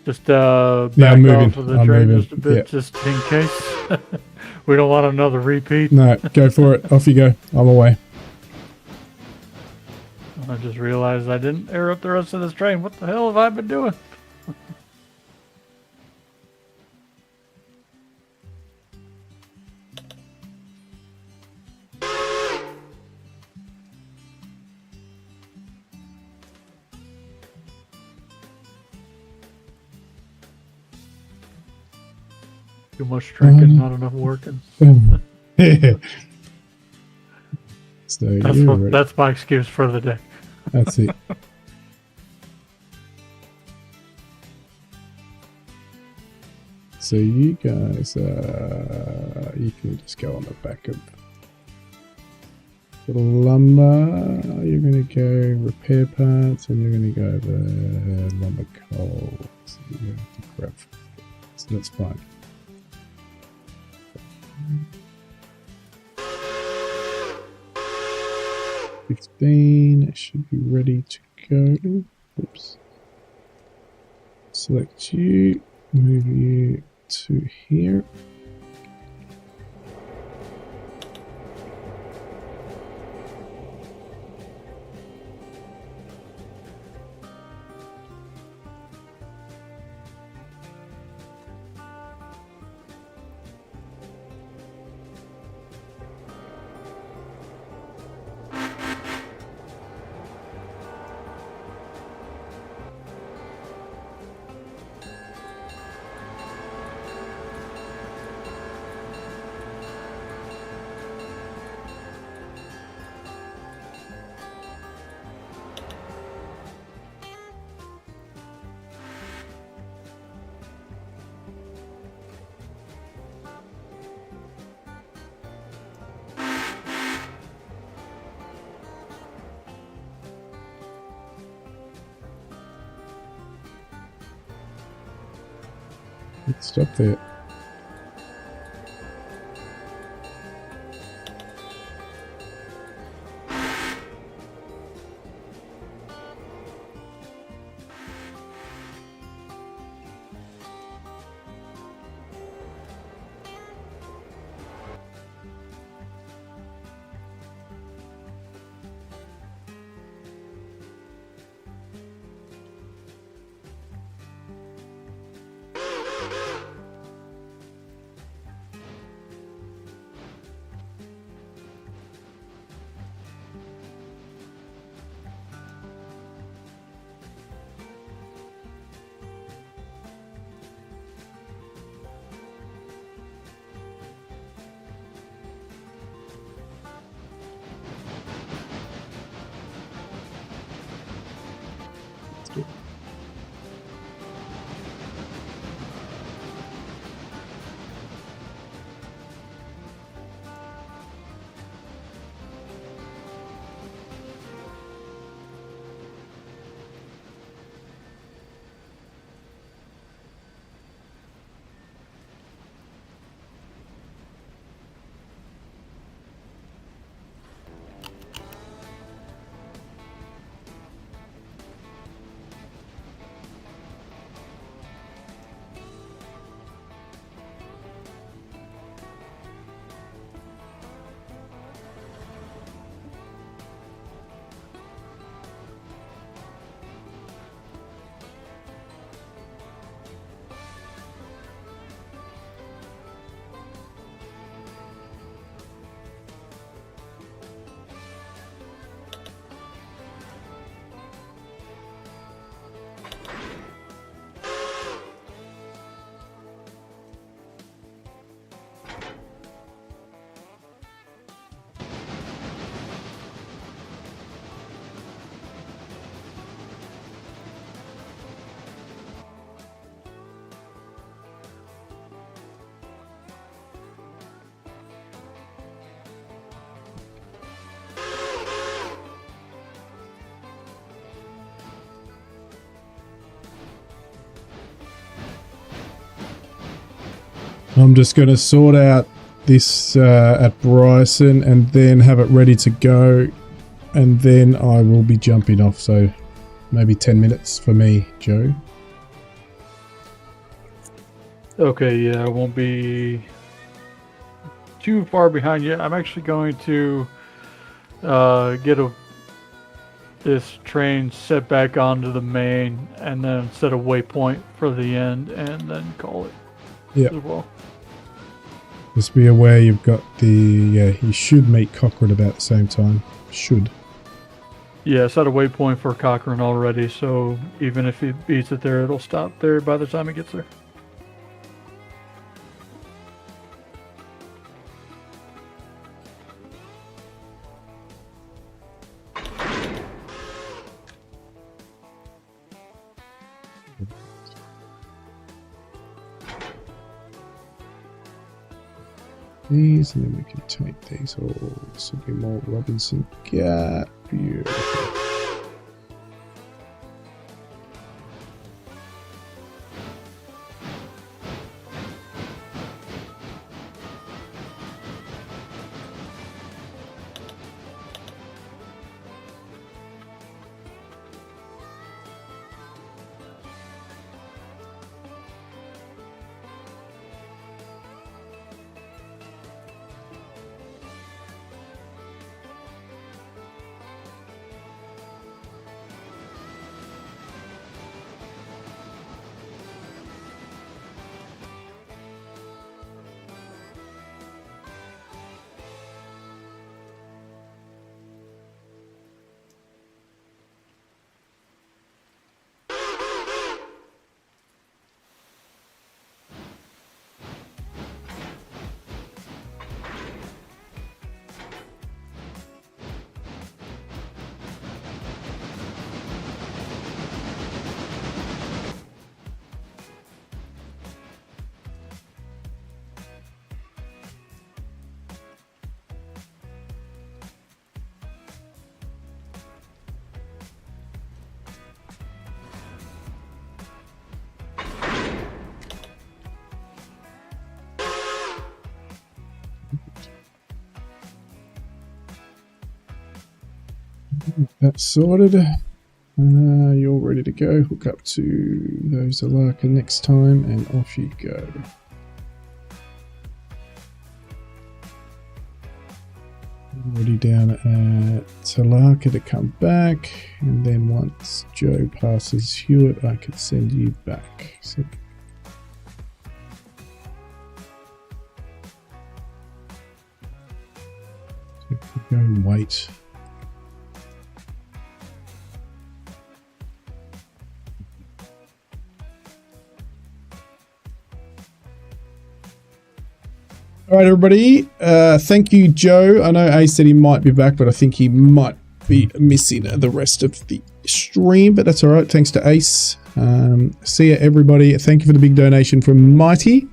Just back I'm moving. off of the I'm train moving. just a bit, Yeah. just in case. We don't want another repeat. No, go for it. Off you go. I'm away. I just realized I didn't air up the rest of this train. What the hell have I been doing? Too much drinking, not enough working. So you're ready. That's my excuse for the day. That's it. So you guys, you can just go on the back of the lumber. You're going to go repair parts, and you're going to go the lumber coal. So you have to grab. So that's fine. 15, it should be ready to go. Oops. Select you, move you to here. Let's stop there. I'm just going to sort out this at Bryson and then have it ready to go. And then I will be jumping off. So maybe 10 minutes for me, Joe. Okay, yeah, I won't be too far behind you. I'm actually going to get this train set back onto the main and then set a waypoint for the end and then call it as well. Just be aware you've got the... Yeah, you should meet Cochrane about the same time. Should. Yeah, I set a waypoint for Cochrane already, so even if he beats it there, it'll stop there by the time it gets there. These, and then we can take these all. This will be more Robinson Gap. Beautiful. That's sorted. You're ready to go. Hook up to those Alaka next time and off you go. Already down at Alaka to come back, and then once Joe passes Hewitt I can send you back. So go and wait. All right, everybody. Thank you, Joe. I know Ace said he might be back, but I think he might be missing the rest of the stream, but that's all right. Thanks to Ace. See you, everybody. Thank you for the big donation from Mighty.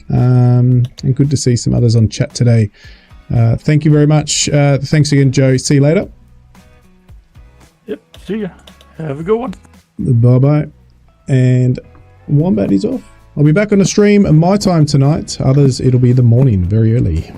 And good to see some others on chat today. Thank you very much. Thanks again, Joe. See you later. Yep, see ya. Have a good one. Bye-bye. And Wombat is off. I'll be back on the stream at my time tonight. Others, it'll be the morning, very early.